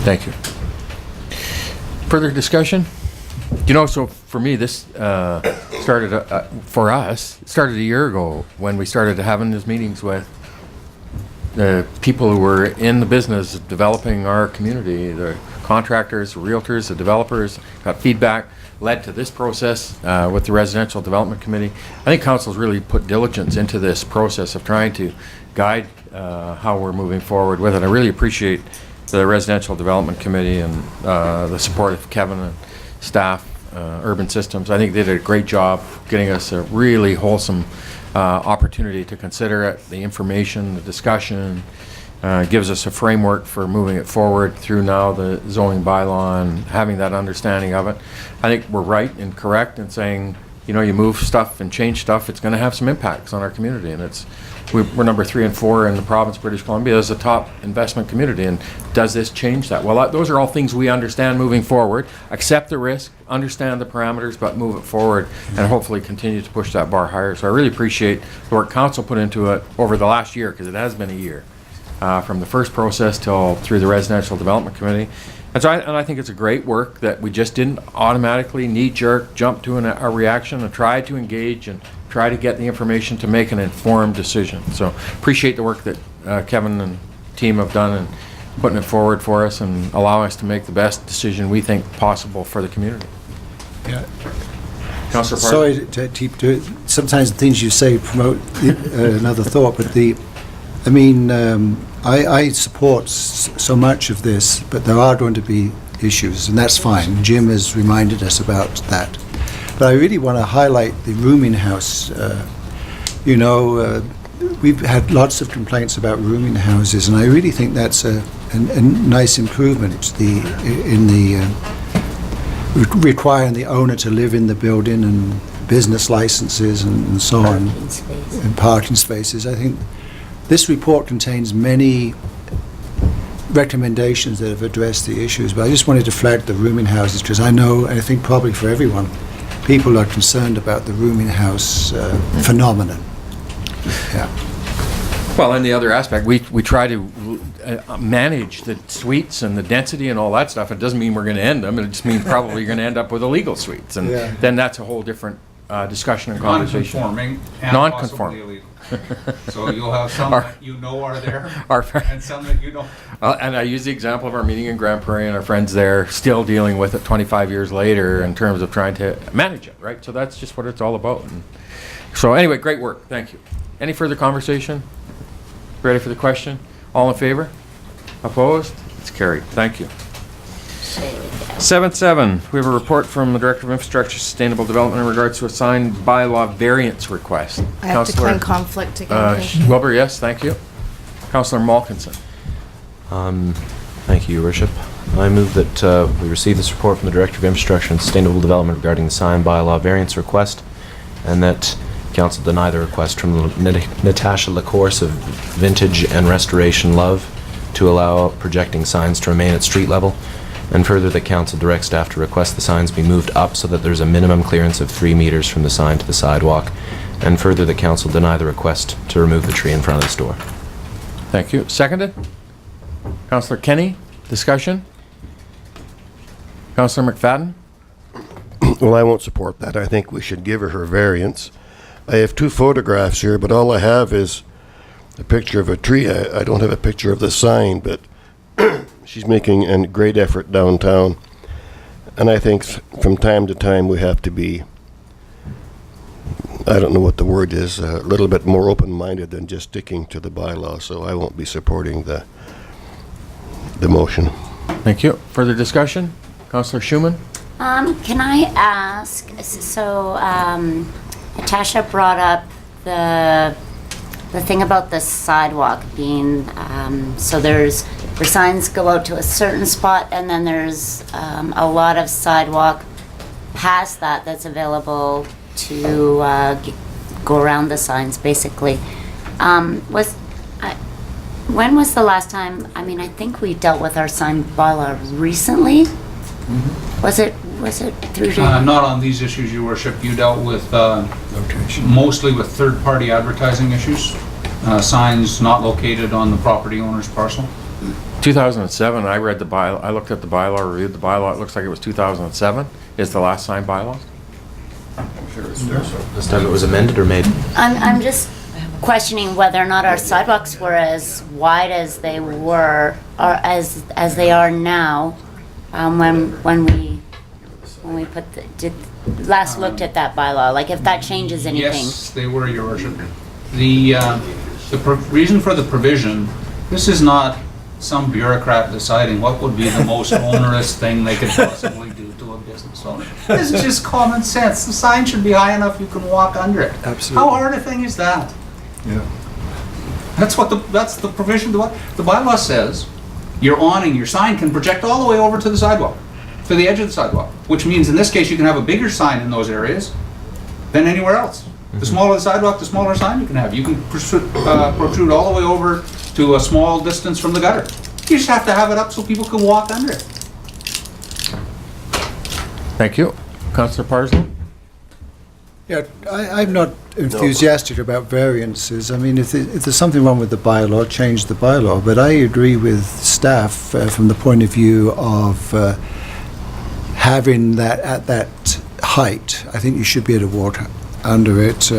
Thank you. Further discussion? You know, so for me, this started, for us, it started a year ago when we started having these meetings with the people who were in the business of developing our community, the contractors, realtors, the developers, got feedback, led to this process with the Residential Development Committee. I think council's really put diligence into this process of trying to guide how we're moving forward with it. I really appreciate the Residential Development Committee and the support of Kevin and staff, Urban Systems. I think they did a great job getting us a really wholesome opportunity to consider it. The information, the discussion, gives us a framework for moving it forward through now the zoning bylaw and having that understanding of it. I think we're right and correct in saying, you know, you move stuff and change stuff, it's going to have some impacts on our community, and we're number 3 and 4 in the province of British Columbia as a top investment community, and does this change that? Well, those are all things we understand moving forward. Accept the risk, understand the parameters, but move it forward and hopefully continue to push that bar higher. So I really appreciate the work council put into it over the last year, because it has been a year, from the first process till through the Residential Development Committee. And so I think it's a great work that we just didn't automatically knee-jerk jump to a reaction, and try to engage and try to get the information to make an informed decision. So appreciate the work that Kevin and team have done in putting it forward for us and allowing us to make the best decision we think possible for the community. Yeah. Councillor Sorry to keep doing. Sometimes the things you say promote another thought, but I mean, I support so much of this, but there are going to be issues, and that's fine. Jim has reminded us about that. But I really want to highlight the rooming house. We've had lots of complaints about rooming houses, and I really think that's a nice improvement. Requiring the owner to live in the building and business licenses and so on, and parking spaces. I think this report contains many recommendations that have addressed the issues, but I just wanted to flag the rooming houses because I know, and I think probably for everyone, people are concerned about the rooming house phenomenon. Yeah. Well, and the other aspect, we try to manage the suites and the density and all that stuff. It doesn't mean we're going to end them. It just means probably you're going to end up with illegal suites, and then that's a whole different discussion and conversation. Non-conforming and Non-conforming. possibly illegal. So you'll have some that you know are there, and some that you don't. And I use the example of our meeting in Grand Prairie and our friends there still dealing with it 25 years later in terms of trying to manage it, right? So that's just what it's all about. And so anyway, great work. Thank you. Any further conversation? Ready for the question? All in favor? Opposed? It's carried. Thank you. 7.7, we have a report from the Director of Infrastructure Sustainable Development in regards to a signed bylaw variance request. I have to claim conflict again. Thank you. Wilbur, yes, thank you. Councillor Malkinson. Thank you, Your Worship. I move that we receive this report from the Director of Infrastructure and Sustainable Development regarding the signed bylaw variance request, and that Council deny the request from Natasha LaCourse of Vintage and Restoration Love to allow projecting signs to remain at street level, and further that Council direct staff to request the signs be moved up so that there's a minimum clearance of 3 meters from the sign to the sidewalk, and further that Council deny the request to remove the tree in front of the store. Thank you. Seconded? Councillor Kenny, discussion? Councillor McFadden? Well, I won't support that. I think we should give her variance. I have 2 photographs here, but all I have is a picture of a tree. I don't have a picture of the sign, but she's making a great effort downtown. And I think from time to time we have to be, I don't know what the word is, a little bit more open-minded than just sticking to the bylaw, so I won't be supporting the motion. Thank you. Further discussion? Councillor Schumann? Can I ask, so Natasha brought up the thing about the sidewalk being, so there's, where signs go out to a certain spot, and then there's a lot of sidewalk past that that's available to go around the signs, basically. When was the last time, I mean, I think we dealt with our sign bylaw recently. Mm-hmm. Was it through not on these issues, Your Worship. You dealt with mostly with third-party advertising issues, signs not located on the property owner's parcel. 2007, I read the bylaw, I looked at the bylaw, reviewed the bylaw, it looks like it was 2007 is the last signed bylaw. I'm sure it's this time it was amended or made? I'm just questioning whether or not our sidewalks were as wide as they were, or as they are now, when we last looked at that bylaw, like if that changes anything. Yes, they were, Your Worship. The reason for the provision, this is not some bureaucrat deciding what would be the most onerous thing they could possibly do to a business owner. This is just common sense. The sign should be high enough you can walk under it. Absolutely. How hard a thing is that? Yeah. That's the provision. The bylaw says your awning, your sign can project all the way over to the sidewalk, to the edge of the sidewalk, which means in this case you can have a bigger sign in those areas than anywhere else. The smaller the sidewalk, the smaller sign you can have. You can protrude all the way over to a small distance from the gutter. You just have to have it up so people can walk under it. Thank you. Councillor Parsley? Yeah, I'm not enthusiastic about variances. I mean, if there's something wrong with the bylaw, change the bylaw. But I agree with staff from the point of view of having that at that height. I think you should be able to walk under it.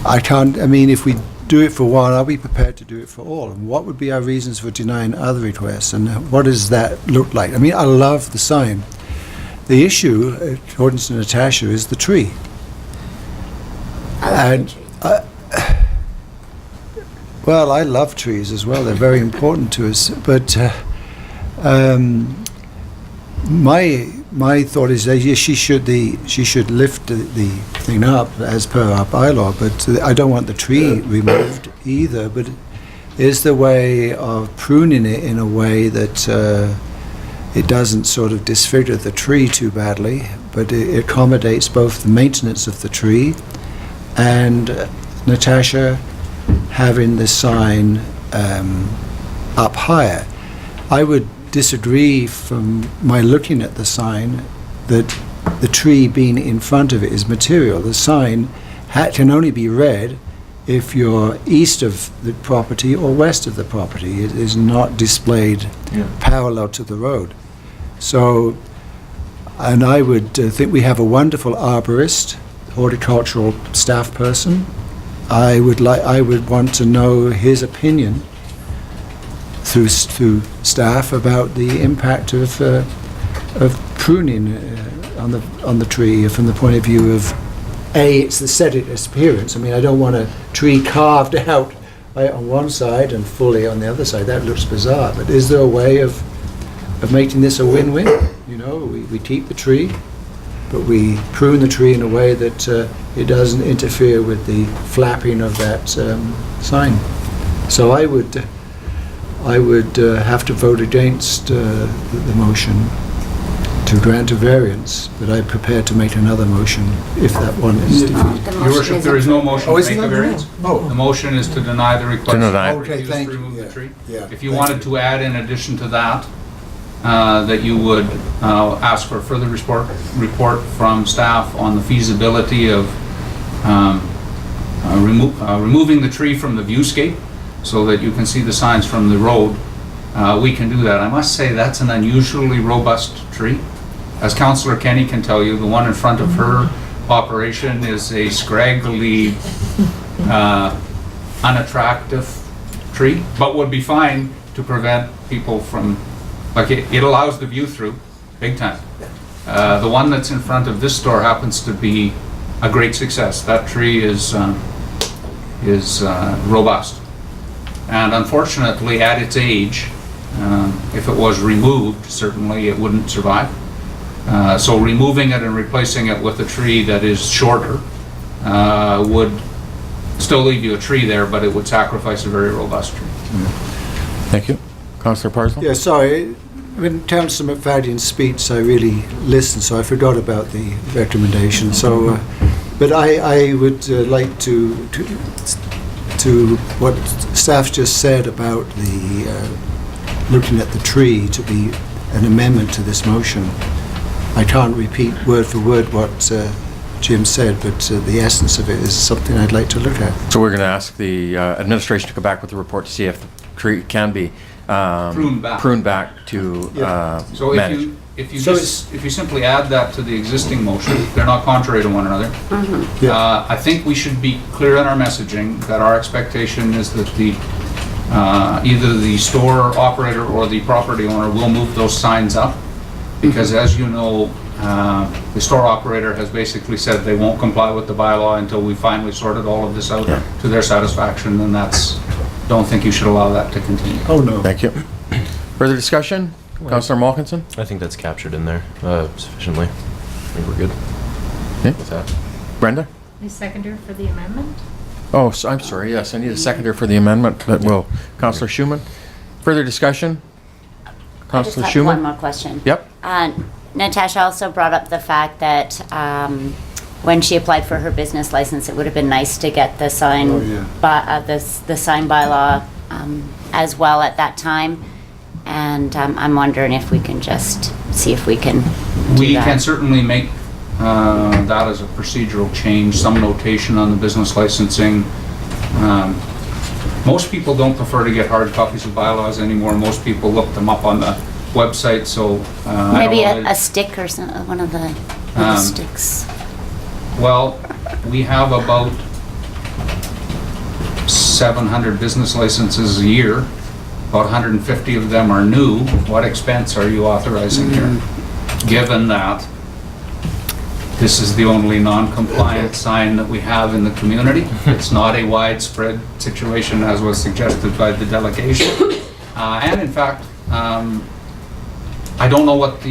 I mean, if we do it for one, are we prepared to do it for all? And what would be our reasons for denying other requests? And what does that look like? I mean, I love the sign. The issue, according to Natasha, is the tree. And Well, I love trees as well. They're very important to us. But my thought is that yes, she should lift the thing up as per our bylaw. But I don't want the tree removed either. But is the way of pruning it in a way that it doesn't sort of disfigure the tree too badly, but it accommodates both the maintenance of the tree and Natasha having the sign up higher. I would disagree from my looking at the sign that the tree being in front of it is material. The sign can only be read if you're east of the property or west of the property. It is not displayed parallel to the road. So, and I would think we have a wonderful arborist, horticultural staff person. I would want to know his opinion through staff about the impact of pruning on the tree from the point of view of it's the aesthetic appearance. I mean, I don't want a tree carved out on one side and fully on the other side. That looks bizarre. But is there a way of making this a win-win? You know, we keep the tree, but we prune the tree in a way that it doesn't interfere with the flapping of that sign. So I would have to vote against the motion to grant a variance, but I'm prepared to make another motion if that one is defeated. Your Worship, there is no motion to isn't make a there? variance. Oh. The motion is to deny the request. To deny. Refuse Okay, thank to you. remove the Yeah. tree. Yeah, If you thank wanted to add in addition to that, that you would ask for further report from staff on the feasibility of removing the tree from the viewscape so that you can see the signs from the road, we can do that. I must say that's an unusually robust tree. As Councillor Kenny can tell you, the one in front of her operation is a scraggly, unattractive tree, but would be fine to prevent people from, like it allows the view through, big time. The one that's in front of this store happens to be a great success. That tree is robust. And unfortunately, at its age, if it was removed, certainly it wouldn't survive. So removing it and replacing it with a tree that is shorter would still leave you a tree there, but it would sacrifice a very robust tree. Thank you. Councillor Parsons? Yeah, sorry. When Councillor McFadden's speech, I really listened, so I forgot about the recommendation. So, but I would like to what staff just said about the looking at the tree to be an amendment to this motion. I can't repeat word for word what Jim said, but the essence of it is something I'd like to look at. So we're going to ask the administration to come back with a report to see if the tree can be pruned back to So manage. if you simply add that to the existing motion, they're not contrary to one another. I think we should be clear in our messaging that our expectation is that the either the store operator or the property owner will move those signs up, because as you know, the store operator has basically said they won't comply with the bylaw until we finally sorted all of this out to their satisfaction, and don't think you should allow that to continue. Oh, no. Thank you. Further discussion? Councillor Malkinson? I think that's captured in there sufficiently. I think we're good with that. Brenda? The seconder for the amendment? Oh, I'm sorry, yes, I need a seconder for the amendment, but will. Councillor Schumann? Further discussion? I just Councillor have Schumann? one more question. Yep. Natasha also brought up the fact that when she applied for her business license, it would have been nice to get the sign, the sign bylaw as well at that time. And I'm wondering if we can just see if we can do We that. can certainly make that as a procedural change, some notation on the business licensing. Most people don't prefer to get hard copies of bylaws anymore. Most people look them up on the website, so... Maybe a stick or some, one of the sticks. Well, we have about 700 business licenses a year. About 150 of them are new. What expense are you authorizing here? Given that This is the only non-compliant sign that we have in the community. It's not a widespread situation as was suggested by the delegation. And in fact, I don't know what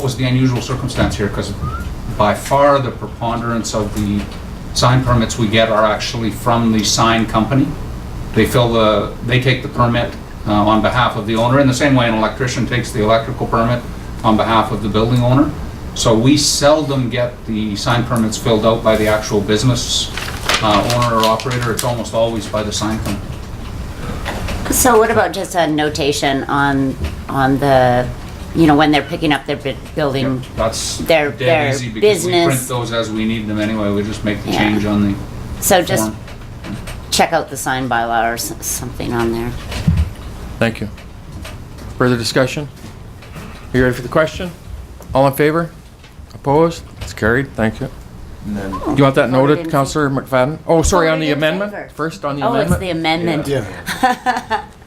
was the unusual circumstance here, because by far the preponderance of the sign permits we get are actually from the sign company. They take the permit on behalf of the owner, in the same way an electrician takes the electrical permit on behalf of the building owner. So we seldom get the sign permits filled out by the actual business owner or operator. It's almost always by the sign company. So what about just a notation on the, when they're picking up their building, That's their dead easy, because we print business? those as we need them anyway. We just make the Yeah. change on the So just form. check out the sign bylaw or something on there. Thank you. Further discussion? Are you ready for the question? All in favor? Opposed? It's carried. Thank you. Do you want that Voted noted, in Councillor McFadden? Oh, sorry, on the Voted in amendment? favor. First on the Oh, amendment? it's the amendment.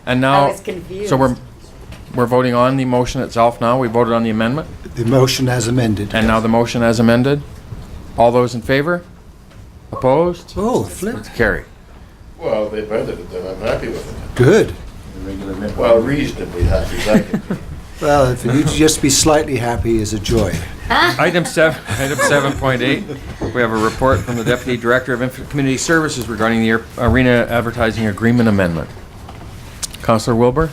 And now, I was confused. so we're voting on the motion itself now? We voted on the amendment? The motion as amended. And now the motion as amended? All those in favor? Opposed? Oh, flip. It's carried. Well, they amended it, then I'm happy with it. Good. Well, reasonably happy, as I can be. Well, for you to just be slightly happy is a joy. Item 7.8, we have a report from the Deputy Director of Community Services regarding the arena advertising agreement amendment. Councillor Wilbur?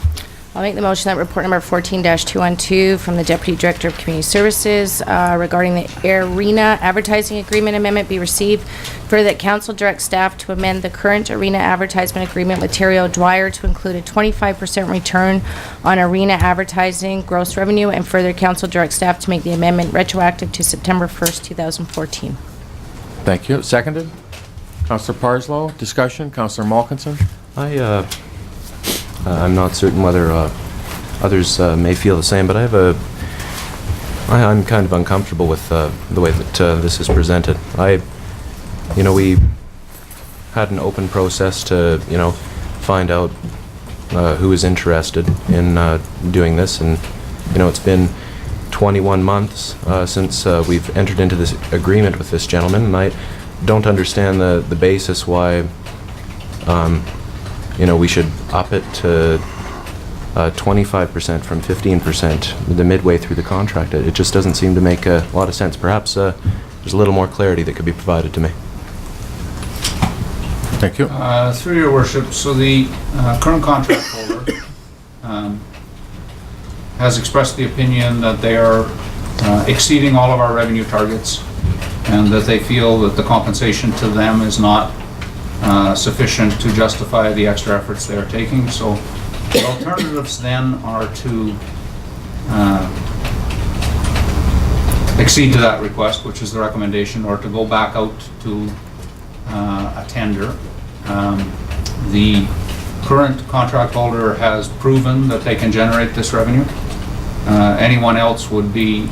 I'll make the motion that report number 14-212 from the Deputy Director of Community Services regarding the arena advertising agreement amendment be received. Further, that council direct staff to amend the current arena advertisement agreement with Terry O'Dwyer to include a 25% return on arena advertising gross revenue, and further, council direct staff to make the amendment retroactive to September 1st, 2014. Thank you. Seconded? Councillor Parslow, discussion? Councillor Malkinson? I'm not certain whether others may feel the same, but I'm kind of uncomfortable with the way that this is presented. We had an open process to, find out who is interested in doing this, and it's been 21 months since we've entered into this agreement with this gentleman, and I don't understand the basis why we should up it to 25% from 15% the midway through the contract. It just doesn't seem to make a lot of sense. Perhaps there's a little more clarity that could be provided to me. Thank you. Through your worship, so the current contract holder has expressed the opinion that they are exceeding all of our revenue targets, and that they feel that the compensation to them is not sufficient to justify the extra efforts they are taking. So the alternatives then are to accede to that request, which is the recommendation, or to go back out to a tender. The current contract holder has proven that they can generate this revenue. Anyone else would be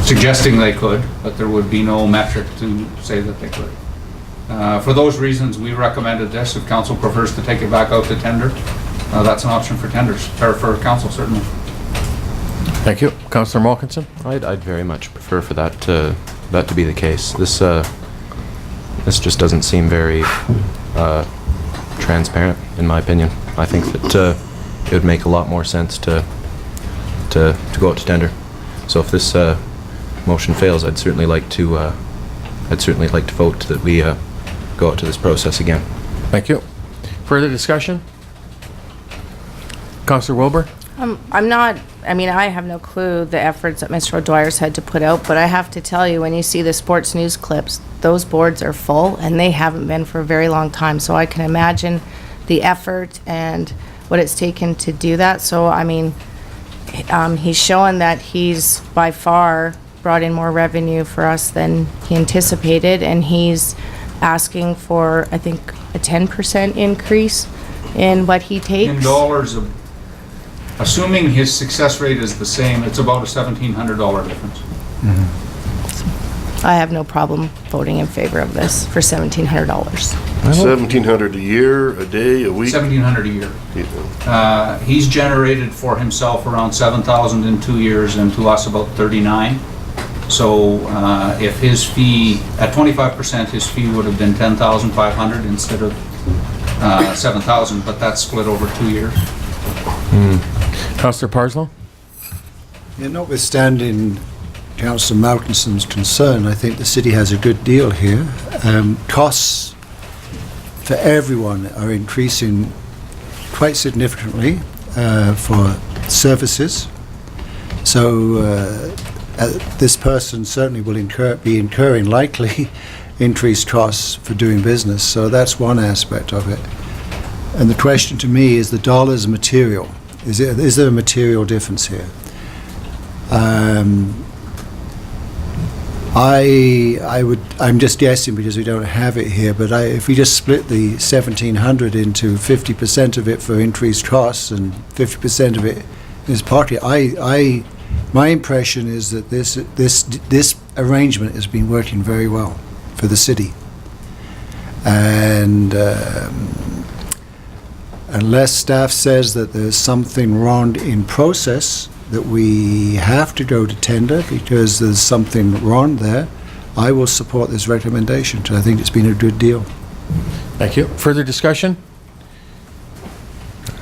suggesting they could, but there would be no metric to say that they could. For those reasons, we recommended this. If council prefers to take it back out to tender, that's an option for tenders, or for council, certainly. Thank you. Councillor Malkinson? I'd very much prefer for that to be the case. This just doesn't seem very transparent, in my opinion. I think that it would make a lot more sense to go out to tender. So if this motion fails, I'd certainly like to vote that we go out to this process again. Thank you. Further discussion? Councillor Wilbur? I have no clue the efforts that Mr. O'Dwyer's had to put out, but I have to tell you, when you see the sports news clips, those boards are full, and they haven't been for a very long time. So I can imagine the effort and what it's taken to do that. So, he's showing that he's by far brought in more revenue for us than he anticipated, and he's asking for, I think, a 10% increase in what he takes. In dollars, assuming his success rate is the same, it's about a $1,700 difference. I have no problem voting in favor of this for $1,700. 1,700 a year, a day, a week? 1,700 a year. He's generated for himself around 7,000 in 2 years, and to us about 39. So if his fee, at 25%, his fee would have been 10,500 instead of 7,000, but that's split over 2 years. Councillor Parslow? Yeah, notwithstanding Councillor Malkinson's concern, I think the city has a good deal here. Costs for everyone are increasing quite significantly for services. So this person certainly will be incurring likely increased costs for doing business. So that's one aspect of it. And the question to me is the dollars material. Is there a material difference here? I'm just guessing because we don't have it here, but if we just split the 1,700 into 50% of it for increased costs and 50% of it is partly, my impression is that this arrangement has been working very well for the city. And unless staff says that there's something wrong in process, that we have to go to tender because there's something wrong there, I will support this recommendation. I think it's been a good deal. Thank you. Further discussion?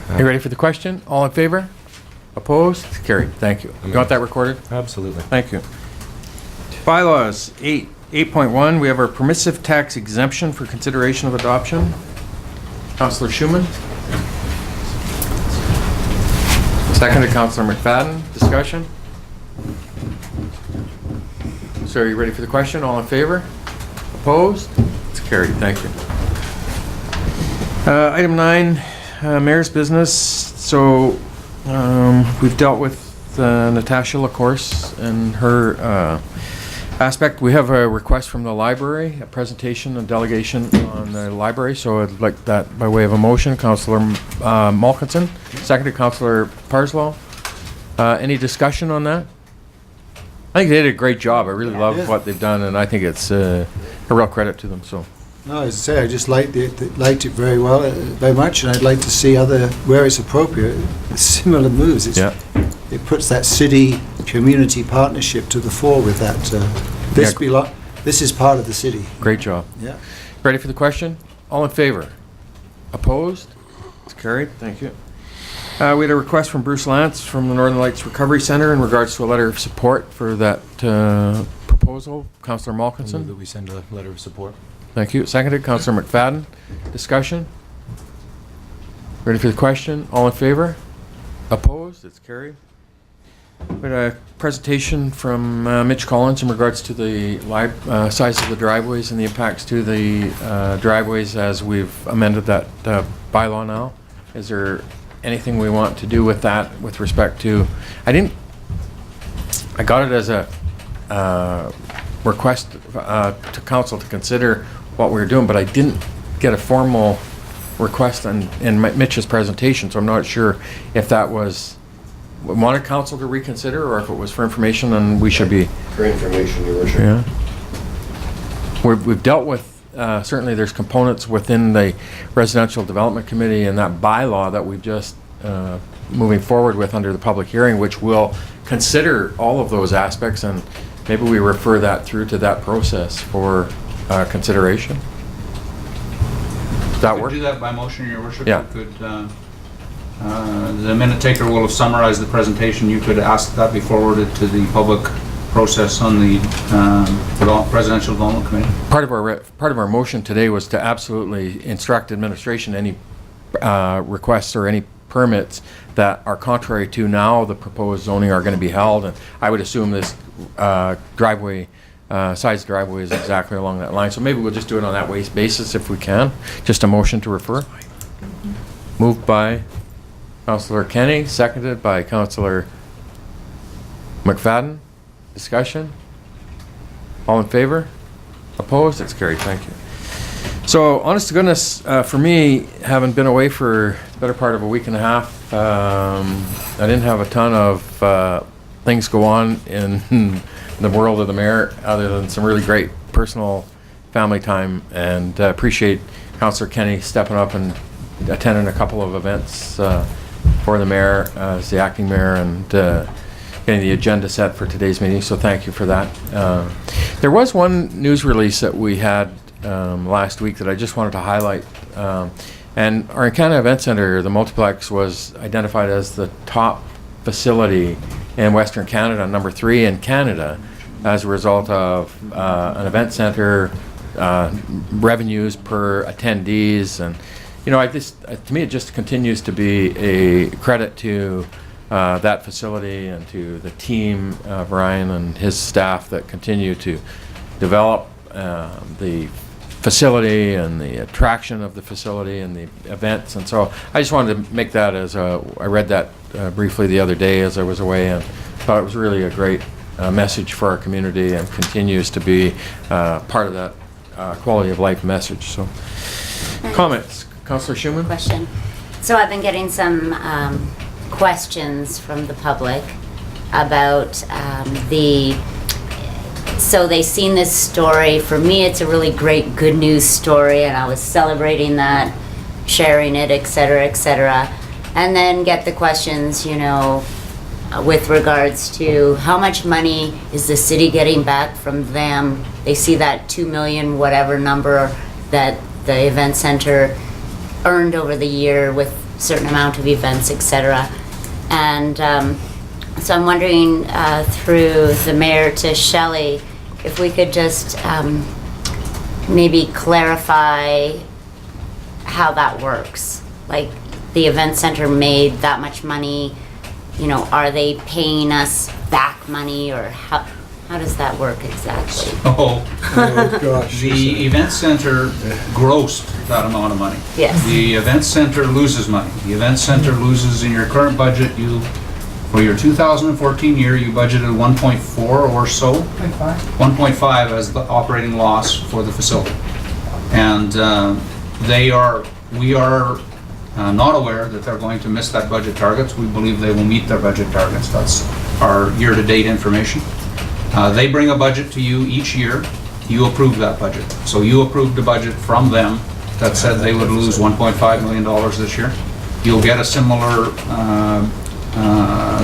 Are you ready for the question? All in favor? Opposed? Carried. Thank you. You want that recorded? Absolutely. Thank you. Bylaws 8.1, we have our permissive tax exemption for consideration of adoption. Councillor Schumann. Seconded, Councillor McFadden. Discussion? So are you ready for the question? All in favor? Opposed? It's carried. Thank you. Item 9, Mayor's business. So we've dealt with Natasha LaCourse and her aspect. We have a request from the library, a presentation and delegation on the library, so I'd like that by way of a motion. Councillor Malkinson, seconded Councillor Parslow. Any discussion on that? I think they did a great job. I really love what they've done, and I think it's a real credit to them. So. No, as I say, I just liked it very well, very much, and I'd like to see where it's appropriate, similar moves. It puts that city-community partnership to the fore with that. This is part of the city. Great job. Yeah. Ready for the question? All in favor? Opposed? It's carried. Thank you. We had a request from Bruce Lance from the Northern Lights Recovery Center in regards to a letter of support for that proposal. Councillor Malkinson. I move that we send a letter of support. Thank you. Seconded, Councillor McFadden. Discussion? Ready for the question? All in favor? Opposed? It's carried. We had a presentation from Mitch Collins in regards to the size of the driveways and the impacts to the driveways as we've amended that bylaw now. Is there anything we want to do with that with respect to... I got it as a request to council to consider what we were doing, but I didn't get a formal request in Mitch's presentation, so I'm not sure if that was wanted council to reconsider or if it was for information and we should be... For information, Your Worship. Yeah. We've dealt with, certainly there's components within the Residential Development Committee and that bylaw that we've just moving forward with under the public hearing, which will consider all of those aspects, and maybe we refer that through to that process for consideration. Does that work? Could do that by motion, Your Worship. Yeah. You could, the minute taker will have summarized the presentation. You could ask that be forwarded to the public process on the Presidential Development Committee. Part of our motion today was to absolutely instruct administration any requests or any permits that are contrary to now the proposed zoning are going to be held, and I would assume this driveway size driveway is exactly along that line. So maybe we'll just do it on that basis if we can. Just a motion to refer. Moved by Councillor Kenny, seconded by Councillor McFadden. Discussion? All in favor? Opposed? It's carried. Thank you. So, honest to goodness, for me, having been away for the better part of a week and a half, I didn't have a ton of things go on in the world of the mayor other than some really great personal family time, and appreciate Councillor Kenny stepping up and attending a couple of events for the mayor as the acting mayor, and getting the agenda set for today's meeting, so thank you for that. There was one news release that we had last week that I just wanted to highlight. And our Canada Event Centre, the multiplex, was identified as the top facility in Western Canada, number 3 in Canada, as a result of an event centre, revenues per attendees, and to me it just continues to be a credit to that facility and to the team, Brian and his staff, that continue to develop the facility and the attraction of the facility and the events. And so I just wanted to make that as I read that briefly the other day as I was away, and thought it was really a great message for our community, and continues to be part of that quality of life message. So, comments, Councillor Schumann? Question. So I've been getting some questions from the public about so they've seen this story. For me, it's a really great good news story, and I was celebrating that, sharing it, etc., etc. And then get the questions, with regards to how much money is the city getting back from them. They see that 2 million whatever number that the event center earned over the year with a certain amount of events, etc. And so I'm wondering through the mayor to Shelley, if we could just maybe clarify how that works. Like, the event center made that much money, are they paying us back money, or how does that work exactly? Oh gosh. The event center grossed that amount of money. Yes. The event center loses money. The event center loses, in your current budget, for your 2014 year, you budgeted 1.4 or so. 1.5 as the operating loss for the facility. And we are not aware that they're going to miss that budget targets. We believe they will meet their budget targets. That's our year-to-date information. They bring a budget to you each year. You approve that budget. So you approved a budget from them that said they would lose $1.5 million this year. You'll get a similar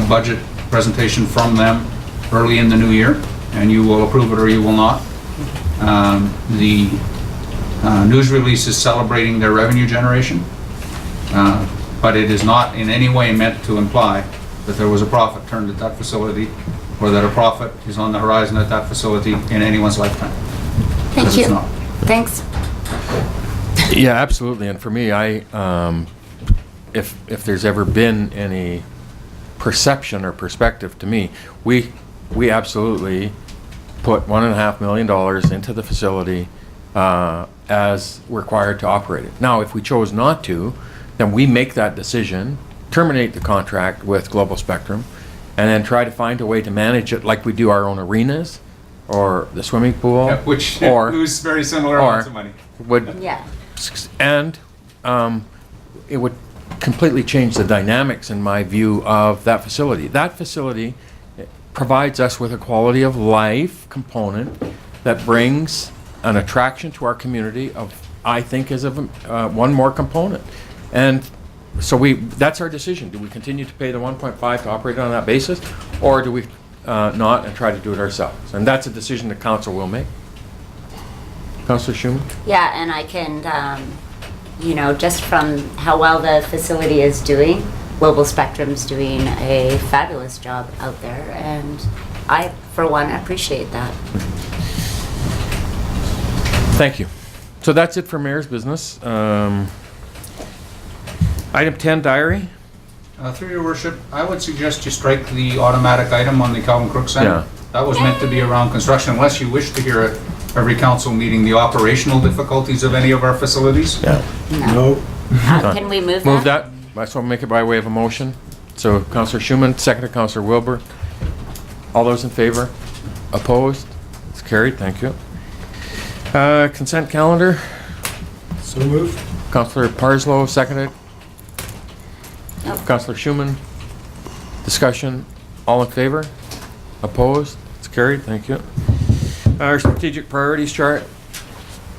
budget presentation from them early in the new year, and you will approve it or you will not. The news release is celebrating their revenue generation, but it is not in any way meant to imply that there was a profit turned at that facility, or that a profit is on the horizon at that facility in anyone's lifetime. Thank you. Thanks. Yeah, absolutely. And for me, if there's ever been any perception or perspective to me, we absolutely put $1.5 million into the facility as required to operate it. Now, if we chose not to, then we make that decision, terminate the contract with Global Spectrum, and then try to find a way to manage it like we do our own arenas or the swimming pool, Yeah, which or lose very similar amounts of money. And it would completely change the dynamics, in my view, of that facility. That facility provides us with a quality of life component that brings an attraction to our community I think is one more component. And so that's our decision. Do we continue to pay the 1.5 to operate on that basis, or do we not and try to do it ourselves? And that's a decision the council will make. Councillor Schumann? Yeah, and I can, just from how well the facility is doing, Global Spectrum's doing a fabulous job out there, and I, for one, appreciate that. Thank you. So that's it for Mayor's business. Item 10, diary. Through your worship, I would suggest you strike the automatic item on the Calvin Crook Center. Yeah. That was meant to be around construction, unless you wish to hear at every council meeting the operational difficulties of any of our facilities. Yeah. No. Can we move that? Move that. So I'll make it by way of a motion. So Councillor Schumann, seconded Councillor Wilbur. All those in favor? Opposed? It's carried. Thank you. Consent calendar. So moved. Councillor Parslow, seconded. Nope. Councillor Schumann. Discussion. All in favor? Opposed? It's carried. Thank you. Our strategic priorities chart.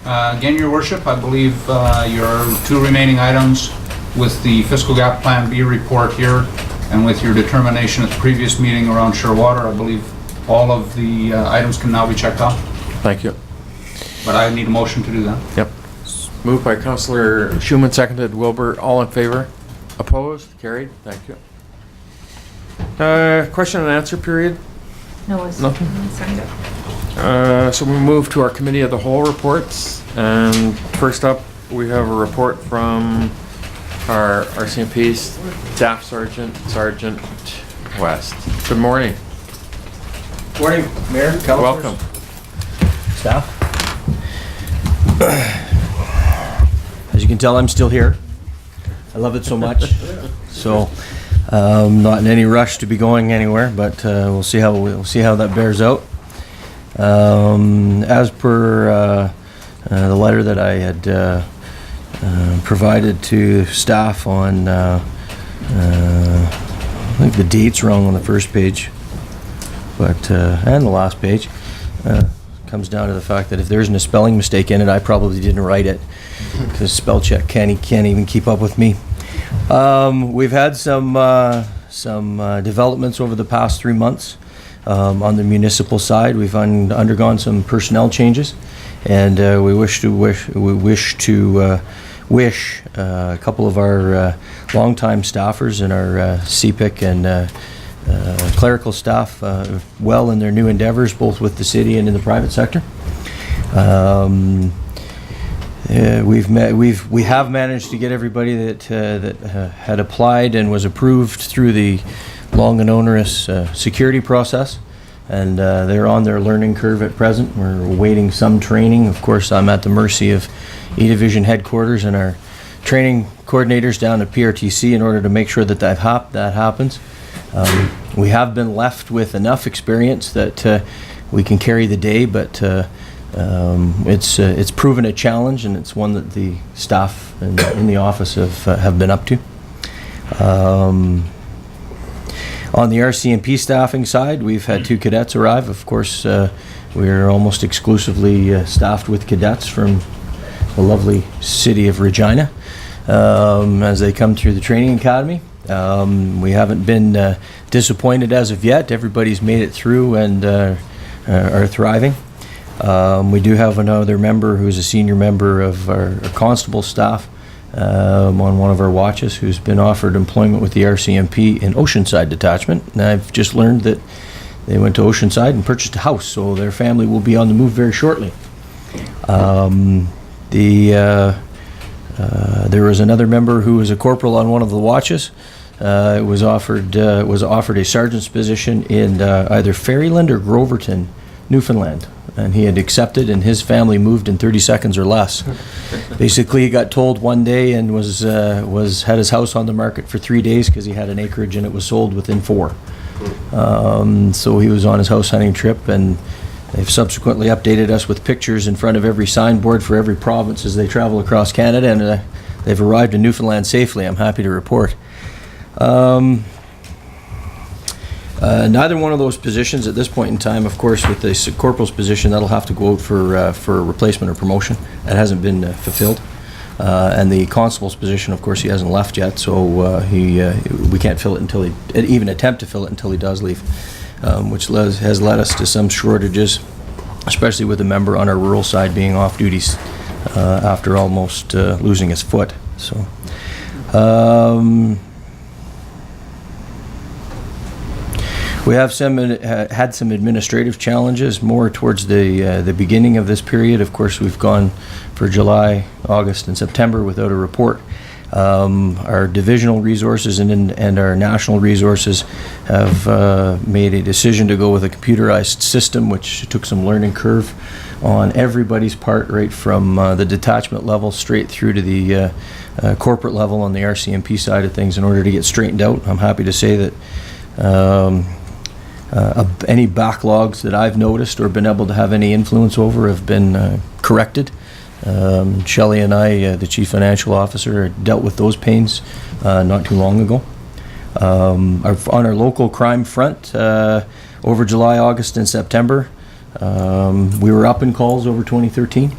Again, Your Worship, I believe your two remaining items with the fiscal gap plan B report here and with your determination at the previous meeting around Sherwater, I believe all of the items can now be checked off. Thank you. But I need a motion to do that. Yep. Moved by Councillor Schumann, seconded Wilbur. All in favor? Opposed? Carried. Thank you. Question and answer period? No, it's Nothing? signed up. So we move to our committee of the whole reports. And first up, we have a report from our RCMP Staff Sergeant, Sergeant West. Good morning. Morning, Mayor, Councilors. Welcome. Staff. As you can tell, I'm still here. I love it so much. So, not in any rush to be going anywhere, but we'll see how that bears out. As per the letter that I had provided to staff on, I think the date's wrong on the first page, but and the last page. Comes down to the fact that if there isn't a spelling mistake in it, I probably didn't write it, because spell check can't even keep up with me. We've had some developments over the past 3 months. On the municipal side, we've undergone some personnel changes, and we wish a couple of our longtime staffers and our CPIC and clerical staff well in their new endeavors, both with the city and in the private sector. We have managed to get everybody that had applied and was approved through the long and onerous security process, and they're on their learning curve at present. We're awaiting some training. Of course, I'm at the mercy of E-Division headquarters and our training coordinators down at PRTC in order to make sure that happens. We have been left with enough experience that we can carry the day, but it's proven a challenge, and it's one that the staff in the office have been up to. On the RCMP staffing side, we've had 2 cadets arrive. Of course, we're almost exclusively staffed with cadets from the lovely city of Regina as they come through the training academy. We haven't been disappointed as of yet. Everybody's made it through and are thriving. We do have another member who's a senior member of our constable staff on one of our watches who's been offered employment with the RCMP in Oceanside Detachment. And I've just learned that they went to Oceanside and purchased a house, so their family will be on the move very shortly. There was another member who was a corporal on one of the watches. Was offered a sergeant's position in either Ferryland or Groverton, Newfoundland, and he had accepted, and his family moved in 30 seconds or less. Basically, he got told one day and had his house on the market for 3 days because he had an acreage and it was sold within 4. So he was on his house hunting trip, and they've subsequently updated us with pictures in front of every signboard for every province as they travel across Canada, and they've arrived in Newfoundland safely, I'm happy to report. Neither one of those positions at this point in time, of course, with the corporal's position, that'll have to go out for replacement or promotion. That hasn't been fulfilled. And the constable's position, of course, he hasn't left yet, so we can't fill it until even attempt to fill it until he does leave, which has led us to some shortages, especially with a member on our rural side being off duties after almost losing his foot. So. We have had some administrative challenges more towards the beginning of this period. Of course, we've gone for July, August, and September without a report. Our divisional resources and our national resources have made a decision to go with a computerized system, which took some learning curve on everybody's part, right from the detachment level straight through to the corporate level on the RCMP side of things in order to get straightened out. I'm happy to say that any backlogs that I've noticed or been able to have any influence over have been corrected. Shelley and I, the Chief Financial Officer, dealt with those pains not too long ago. On our local crime front, over July, August, and September, we were up in calls over 2013.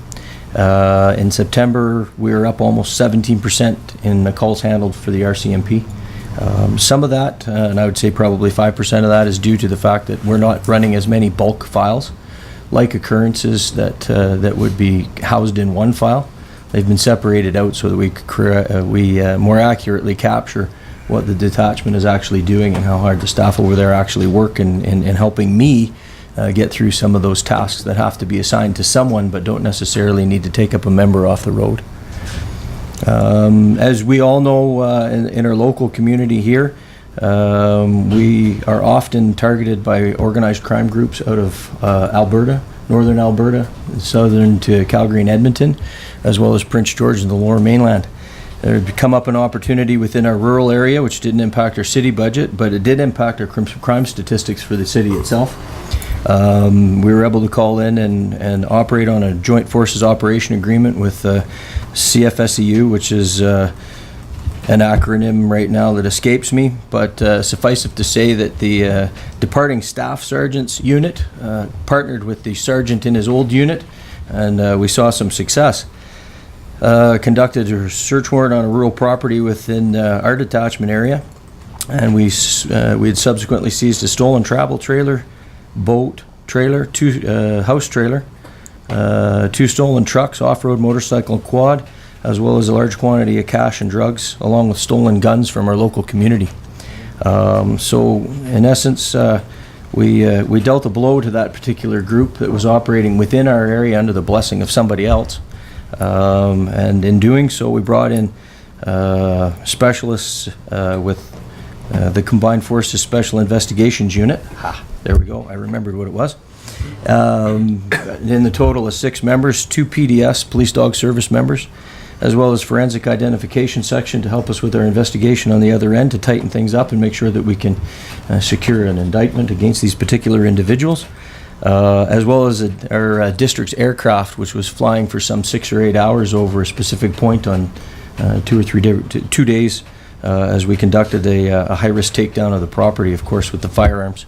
In September, we were up almost 17% in the calls handled for the RCMP. Some of that, and I would say probably 5% of that, is due to the fact that we're not running as many bulk files, like occurrences that would be housed in one file. They've been separated out so that we more accurately capture what the detachment is actually doing and how hard the staff over there actually work in helping me get through some of those tasks that have to be assigned to someone but don't necessarily need to take up a member off the road. As we all know in our local community here, we are often targeted by organized crime groups out of Alberta, northern Alberta, southern to Calgary and Edmonton, as well as Prince George and the Lower Mainland. There had come up an opportunity within our rural area, which didn't impact our city budget, but it did impact our crime statistics for the city itself. We were able to call in and operate on a joint forces operation agreement with CFSEU, which is an acronym right now that escapes me, but suffice it to say that the departing staff sergeant's unit partnered with the sergeant in his old unit, and we saw some success. Conducted a search warrant on a rural property within our detachment area, and we had subsequently seized a stolen travel trailer, boat trailer, house trailer, 2 stolen trucks, off-road motorcycle and quad, as well as a large quantity of cash and drugs, along with stolen guns from our local community. So in essence, we dealt a blow to that particular group that was operating within our area under the blessing of somebody else. And in doing so, we brought in specialists with the Combined Forces Special Investigations Unit. There we go, I remembered what it was. In the total of 6 members, 2 PDS, Police Dog Service members, as well as Forensic Identification Section to help us with our investigation on the other end to tighten things up and make sure that we can secure an indictment against these particular individuals. As well as our district's aircraft, which was flying for some 6 or 8 hours over a specific point on 2 days as we conducted a high-risk takedown of the property, of course, with the firearms.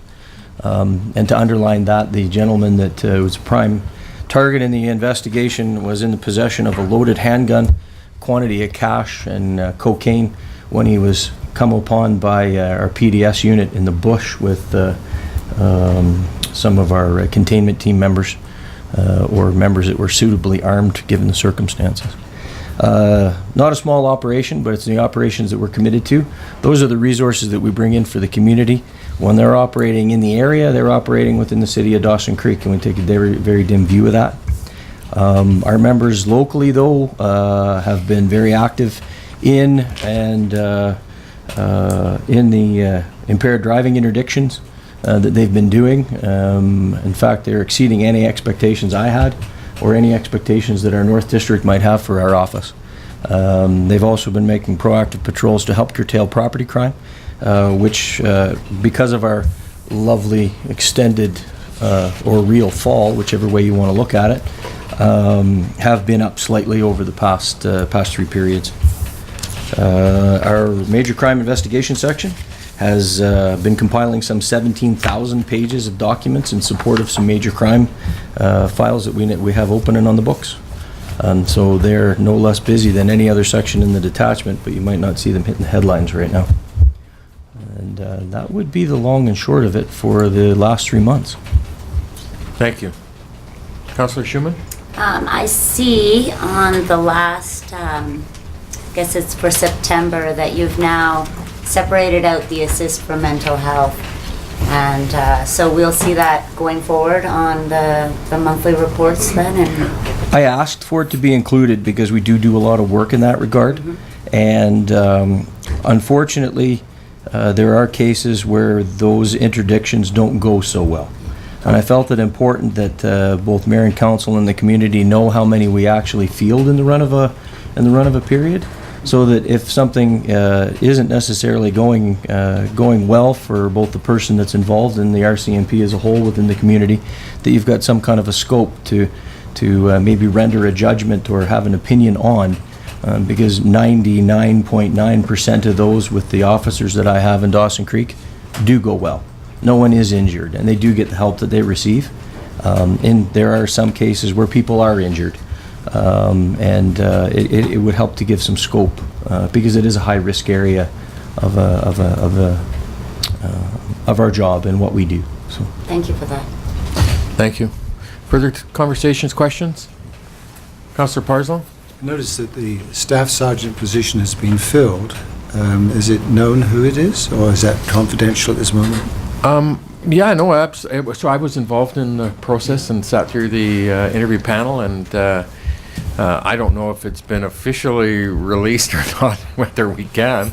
And to underline that, the gentleman that was a prime target in the investigation was in the possession of a loaded handgun, quantity of cash, and cocaine when he was come upon by our PDS unit in the bush with some of our containment team members or members that were suitably armed given the circumstances. Not a small operation, but it's the operations that we're committed to. Those are the resources that we bring in for the community. When they're operating in the area, they're operating within the city of Dawson Creek, and we take a very, very dim view of that. Our members locally, though, have been very active in the impaired driving interdictions that they've been doing. In fact, they're exceeding any expectations I had or any expectations that our North District might have for our office. They've also been making proactive patrols to help curtail property crime, which, because of our lovely extended or real fall, whichever way you want to look at it, have been up slightly over the past 3 periods. Our major crime investigation section has been compiling some 17,000 pages of documents in support of some major crime files that we have open and on the books. And so they're no less busy than any other section in the detachment, but you might not see them hitting the headlines right now. And that would be the long and short of it for the last 3 months. Thank you. Councillor Schumann? I see on the last, I guess it's for September, that you've now separated out the assist for mental health. And so we'll see that going forward on the monthly reports then? And I asked for it to be included because we do a lot of work in that regard. Mm-hmm. And unfortunately, there are cases where those interdictions don't go so well. And I felt it important that both mayor and council and the community know how many we actually field in the run of a period, so that if something isn't necessarily going well for both the person that's involved in the RCMP as a whole within the community, that you've got some kind of a scope to maybe render a judgment or have an opinion on, because 99.9% of those with the officers that I have in Dawson Creek do go well. No one is injured, and they do get the help that they receive. And there are some cases where people are injured. and it would help to give some scope because it is a high-risk area of our job and what we do. So, Thank you for that. Thank you. Further conversations, questions? Councillor Parslow? I noticed that the staff sergeant position has been filled. Is it known who it is, or is that confidential at this moment? Yeah, no, so I was involved in the process and sat through the interview panel, and I don't know if it's been officially released or not, whether we can.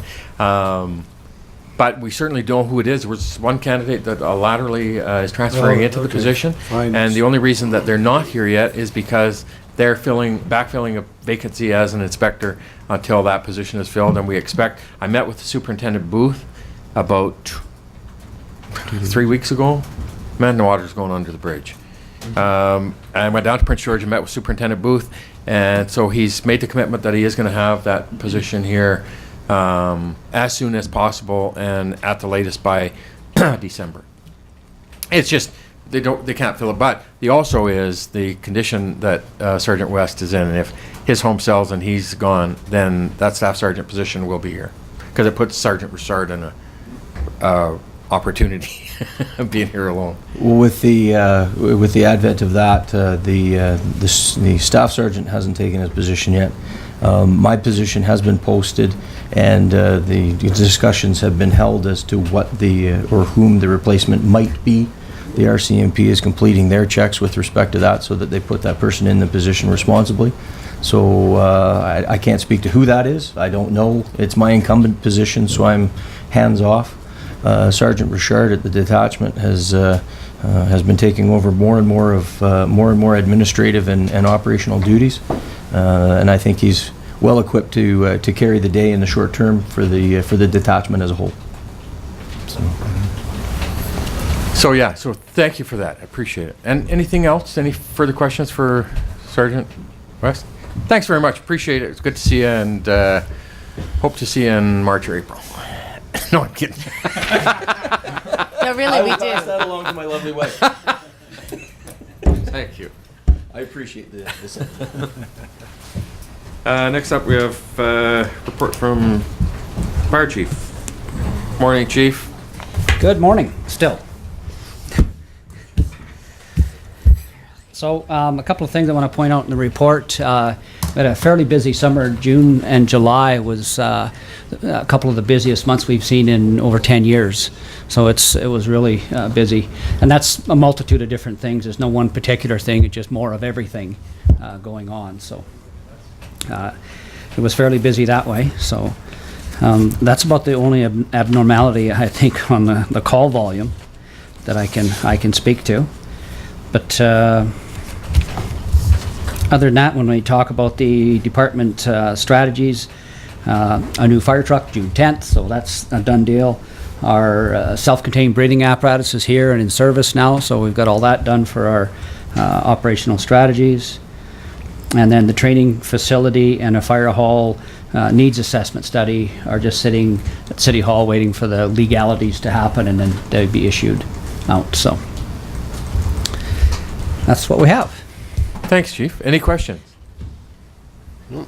But we certainly know who it is. There was one candidate that laterally is transferring into the position, and the only reason that they're not here yet is because they're backfilling a vacancy as an inspector until that position is filled. And we expect. I met with the Superintendent Booth about 3 weeks ago. Man, the water's going under the bridge. I went down to Prince George and met with Superintendent Booth, and so he's made the commitment that he is going to have that position here as soon as possible and at the latest by December. It's just they can't fill it, but the also is the condition that Sergeant West is in, and if his home sells and he's gone, then that staff sergeant position will be here because it puts Sergeant Richard in a opportunity of being here alone. with the advent of that, the staff sergeant hasn't taken his position yet. My position has been posted, and the discussions have been held as to what or whom the replacement might be. The RCMP is completing their checks with respect to that so that they put that person in the position responsibly. So I can't speak to who that is. I don't know. It's my incumbent position, so I'm hands off. Sergeant Richard at the detachment has been taking over more and more administrative and operational duties, and I think he's well equipped to carry the day in the short term for the detachment as a whole. So yeah, so thank you for that. I appreciate it. And anything else? Any further questions for Sergeant West? Thanks very much. Appreciate it. It's good to see you, and hope to see you in March or April. No, I'm kidding. No, really, we do. I'll pass that along to my lovely wife. Thank you. I appreciate this. Next up, we have report from Fire Chief. Morning, Chief. Good morning, still. So a couple of things I want to point out in the report. We had a fairly busy summer. June and July was a couple of the busiest months we've seen in over 10 years. So it was really busy. And that's a multitude of different things. There's no one particular thing. It's just more of everything going on. So it was fairly busy that way. So that's about the only abnormality, I think, on the call volume that I can speak to. But other than that, when we talk about the department strategies, a new fire truck, June 10th, so that's a done deal. Our self-contained breathing apparatus is here and in service now, so we've got all that done for our operational strategies. And then the training facility and a fire hall needs assessment study are just sitting at City Hall waiting for the legalities to happen, and then they'd be issued out. So that's what we have. Thanks, Chief. Any questions? No.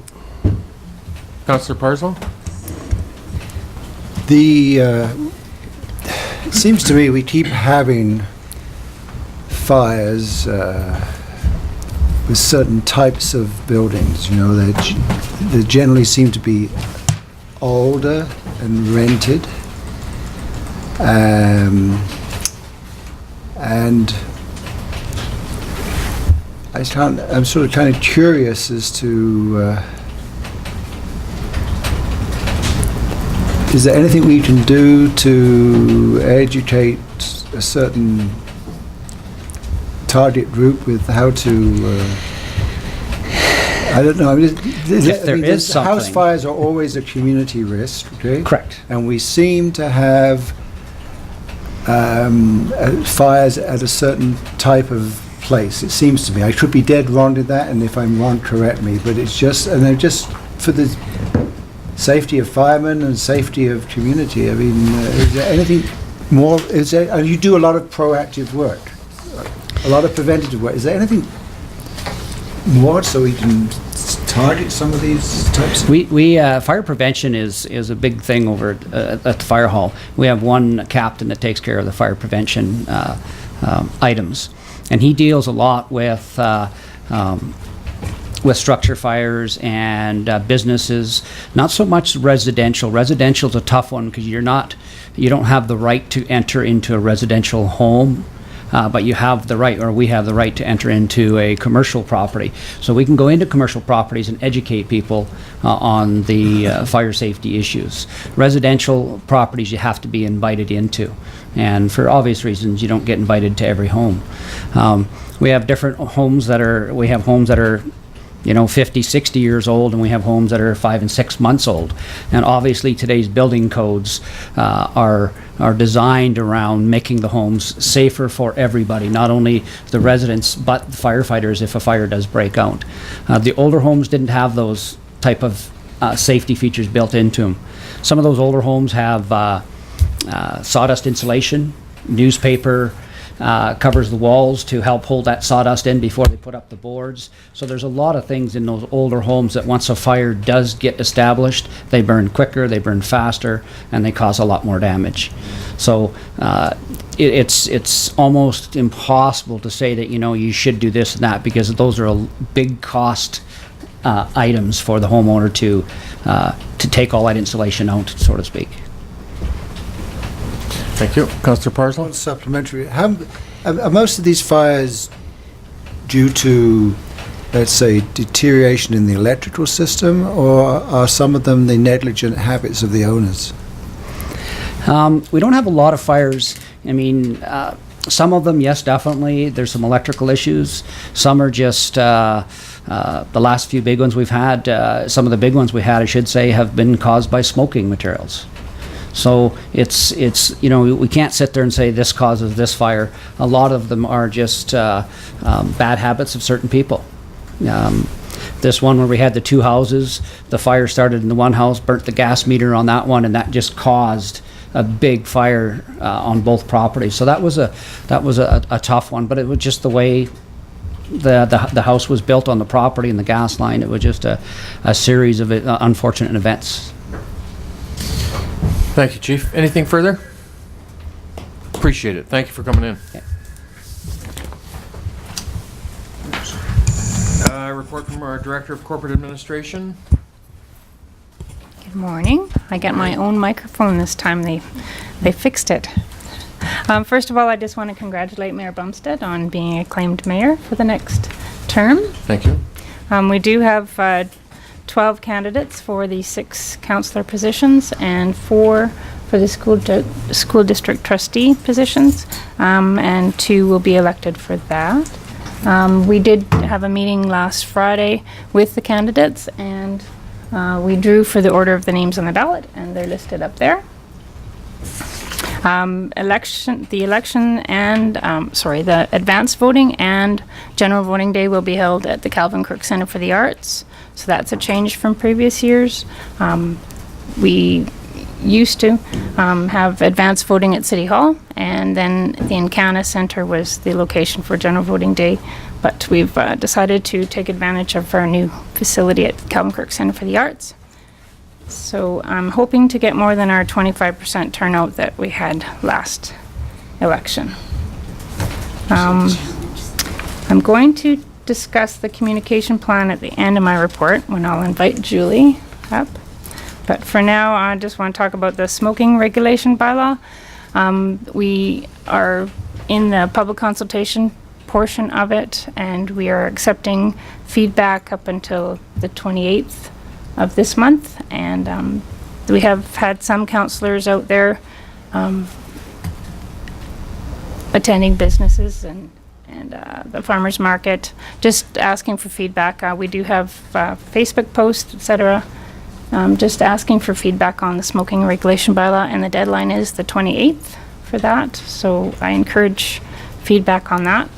Councillor Parslow? It seems to me we keep having fires with certain types of buildings. You know, they generally seem to be older and rented, and I'm sort of kind of curious as to is there anything we can do to educate a certain target group with how to I don't know. I mean, house fires are always a community risk, okay? Correct. And we seem to have fires at a certain type of place, it seems to me. I could be dead wrong in that, and if I'm wrong, correct me. But it's just, and they're just for the safety of firemen and safety of community. I mean, is there anything more? Is there? And you do a lot of proactive work, a lot of preventative work. Is there anything more so we can target some of these types? We fire prevention is a big thing over at the fire hall. We have one captain that takes care of the fire prevention items, and he deals a lot with structure fires and businesses. Not so much residential. Residential's a tough one because you don't have the right to enter into a residential home. But you have the right, or we have the right to enter into a commercial property. So we can go into commercial properties and educate people on the fire safety issues. Residential properties you have to be invited into. And for obvious reasons, you don't get invited to every home. We have different homes we have homes that are 50, 60 years old, and we have homes that are 5 and 6 months old. And obviously today's building codes are designed around making the homes safer for everybody, not only the residents, but the firefighters if a fire does break out. The older homes didn't have those type of safety features built into them. Some of those older homes have sawdust insulation, newspaper, covers the walls to help hold that sawdust in before they put up the boards. So there's a lot of things in those older homes that once a fire does get established, they burn quicker, they burn faster, and they cause a lot more damage. So it's almost impossible to say that you should do this and that, because those are big cost items for the homeowner to take all that insulation out, so to speak. Thank you. Councillor Parslow? One supplementary. Are most of these fires due to, let's say, deterioration in the electrical system, or are some of them the negligent habits of the owners? We don't have a lot of fires. I mean, some of them, yes, definitely. There's some electrical issues. Some are just the last few big ones we've had. Some of the big ones we had, I should say, have been caused by smoking materials. So it's we can't sit there and say this causes this fire. A lot of them are just bad habits of certain people. This one where we had the two houses, the fire started in the one house, burnt the gas meter on that one, and that just caused a big fire on both properties. So that was a tough one, but it was just the way the house was built on the property and the gas line. It was just a series of unfortunate events. Thank you, Chief. Anything further? Appreciate it. Thank you for coming in. Report from our Director of Corporate Administration. Good morning. I got my own microphone this time. They fixed it. First of all, I just want to congratulate Mayor Bumstead on being acclaimed mayor for the next term. Thank you. We do have 12 candidates for the 6 councillor positions and 4 for the school district trustee positions, and 2 will be elected for that. We did have a meeting last Friday with the candidates, and we drew for the order of the names on the ballot, and they're listed up there. The advance voting and general voting day will be held at the Calvin Kirk Centre for the Arts. So that's a change from previous years. We used to have advance voting at City Hall, and then the Encana Centre was the location for general voting day. But we've decided to take advantage of our new facility at Calvin Kirk Centre for the Arts. So I'm hoping to get more than our 25% turnout that we had last election. I'm going to discuss the communication plan at the end of my report, when I'll invite Julie up. But for now, I just want to talk about the smoking regulation bylaw. We are in the public consultation portion of it, and we are accepting feedback up until the 28th of this month. And we have had some councillors out there attending businesses and the farmers market, just asking for feedback. We do have Facebook posts, etc., just asking for feedback on the smoking regulation bylaw, and the deadline is the 28th for that. So I encourage feedback on that.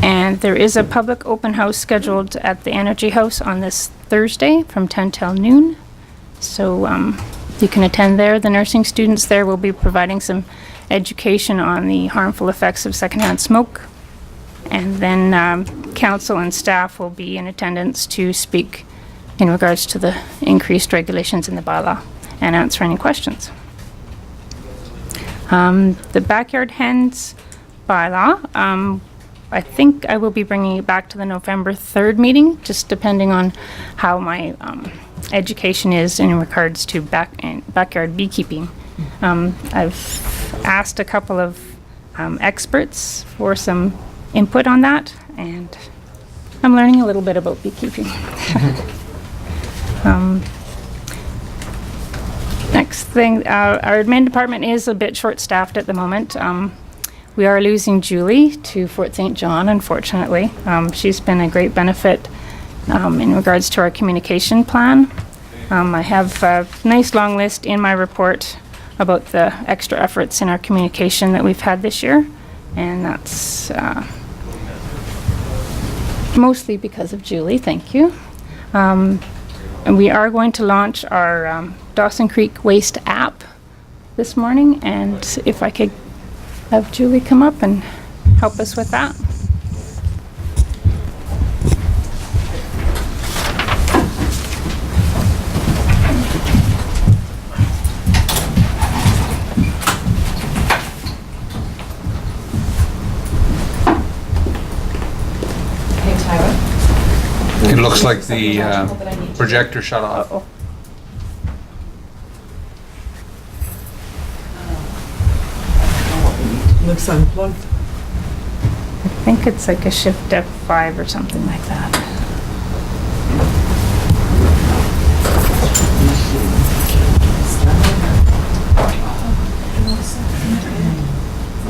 And there is a public open house scheduled at the Energy House on this Thursday from 10 till noon. So you can attend there. The nursing students there will be providing some education on the harmful effects of secondhand smoke. And then council and staff will be in attendance to speak in regards to the increased regulations in the bylaw and answer any questions. The backyard hens bylaw, I think I will be bringing it back to the November 3rd meeting, just depending on how my education is in regards to backyard beekeeping. I've asked a couple of experts for some input on that, and I'm learning a little bit about beekeeping. Next thing, our admin department is a bit short-staffed at the moment. We are losing Julie to Fort St. John, unfortunately. She's been a great benefit in regards to our communication plan. I have a nice long list in my report about the extra efforts in our communication that we've had this year, and that's mostly because of Julie, thank you. And we are going to launch our Dawson Creek Waste app this morning, and if I could have Julie come up and help us with that. Hey, Tyler. It looks like the projector shut off. Uh-oh. Looks unplugged. I think it's like a Shift F5 or something like that.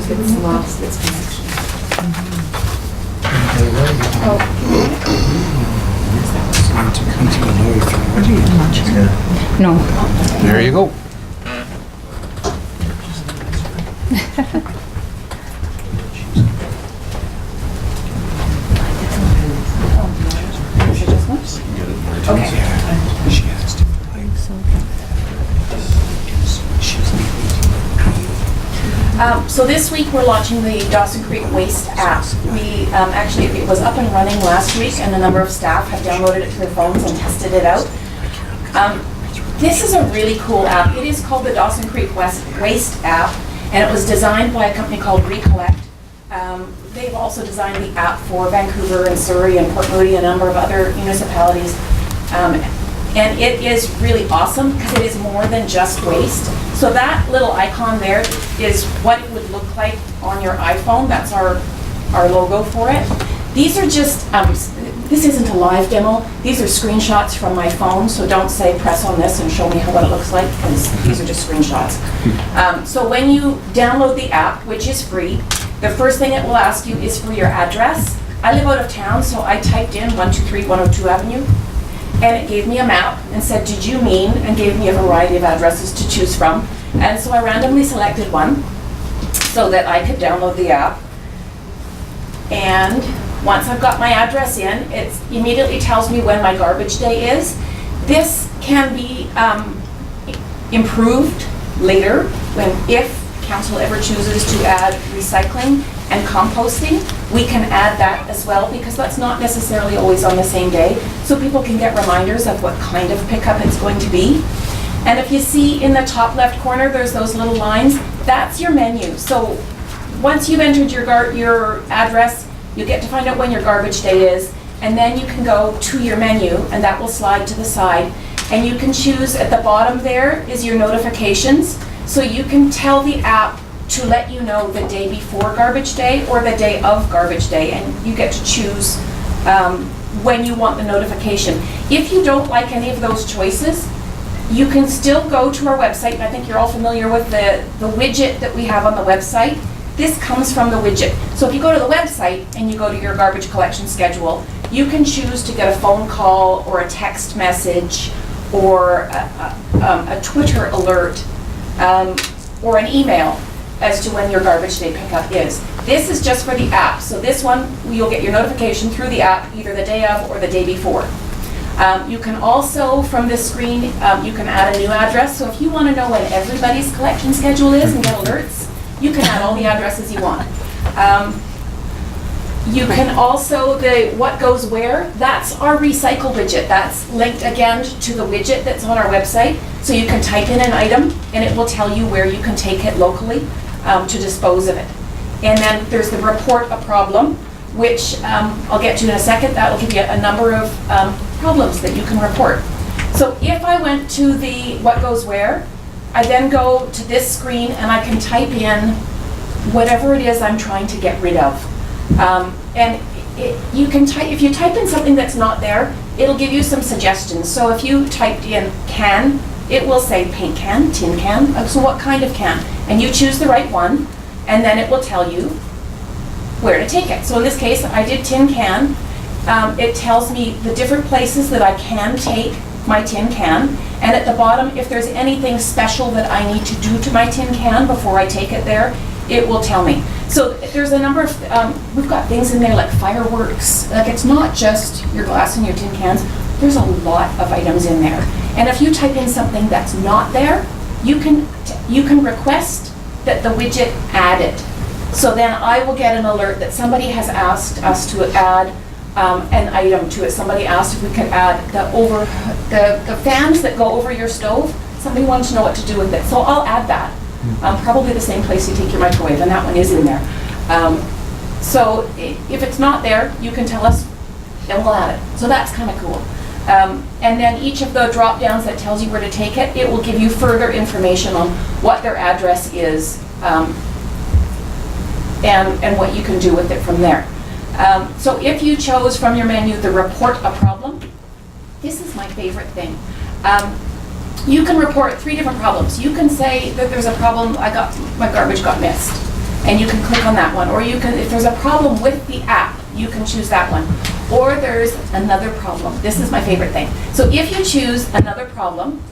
It's lost its connection. No. There you go. So this week, we're launching the Dawson Creek Waste app. We actually, it was up and running last week, and a number of staff have downloaded it to their phones and tested it out. This is a really cool app. It is called the Dawson Creek Waste app, and it was designed by a company called Recollect. They've also designed the app for Vancouver and Surrey and Port Moody and a number of other municipalities. And it is really awesome because it is more than just waste. So that little icon there is what it would look like on your iPhone. That's our logo for it. These are just, this isn't a live demo. These are screenshots from my phone, so don't say press on this and show me what it looks like, because these are just screenshots. So when you download the app, which is free, the first thing it will ask you is for your address. I live out of town, so I typed in 123 102 Avenue. And it gave me a map and said, did you mean, and gave me a variety of addresses to choose from. And so I randomly selected one so that I could download the app. And once I've got my address in, it immediately tells me when my garbage day is. This can be improved later if council ever chooses to add recycling and composting. We can add that as well, because that's not necessarily always on the same day, so people can get reminders of what kind of pickup it's going to be. And if you see in the top left corner, there's those little lines, that's your menu. So once you've entered your address, you get to find out when your garbage day is, and then you can go to your menu, and that will slide to the side. And you can choose, at the bottom there is your notifications, so you can tell the app to let you know the day before garbage day or the day of garbage day, and you get to choose when you want the notification. If you don't like any of those choices, you can still go to our website, and I think you're all familiar with the widget that we have on the website. This comes from the widget. So if you go to the website and you go to your garbage collection schedule, you can choose to get a phone call or a text message or a Twitter alert or an email as to when your garbage day pickup is. This is just for the app. So this one, you'll get your notification through the app either the day of or the day before. You can also, from this screen, you can add a new address. So if you want to know when everybody's collection schedule is and get alerts, you can add all the addresses you want. You can also, the what goes where, that's our recycle widget. That's linked again to the widget that's on our website. So you can type in an item and it will tell you where you can take it locally to dispose of it. And then there's the report a problem, which I'll get to in a second. That will give you a number of problems that you can report. So if I went to the what goes where, I then go to this screen and I can type in whatever it is I'm trying to get rid of. And you can type, if you type in something that's not there, it'll give you some suggestions. So if you typed in can, it will say paint can, tin can, so what kind of can? And you choose the right one, and then it will tell you where to take it. So in this case, I did tin can. It tells me the different places that I can take my tin can, and at the bottom, if there's anything special that I need to do to my tin can before I take it there, it will tell me. So there's a number of, we've got things in there like fireworks. Like, it's not just your glass and your tin cans. There's a lot of items in there. And if you type in something that's not there, you can request that the widget add it. So then I will get an alert that somebody has asked us to add an item to it. Somebody asked if we could add the fans that go over your stove. Somebody wanted to know what to do with it. So I'll add that. Probably the same place you take your microwave, and that one is in there. So if it's not there, you can tell us and we'll add it. So that's kind of cool. And then each of the drop downs that tells you where to take it, it will give you further information on what their address is and what you can do with it from there. So if you chose from your menu the report a problem, this is my favorite thing. You can report 3 different problems. You can say that there's a problem, my garbage got missed, and you can click on that one. Or you can, if there's a problem with the app, you can choose that one. Or there's another problem. This is my favorite thing. So if you choose another problem,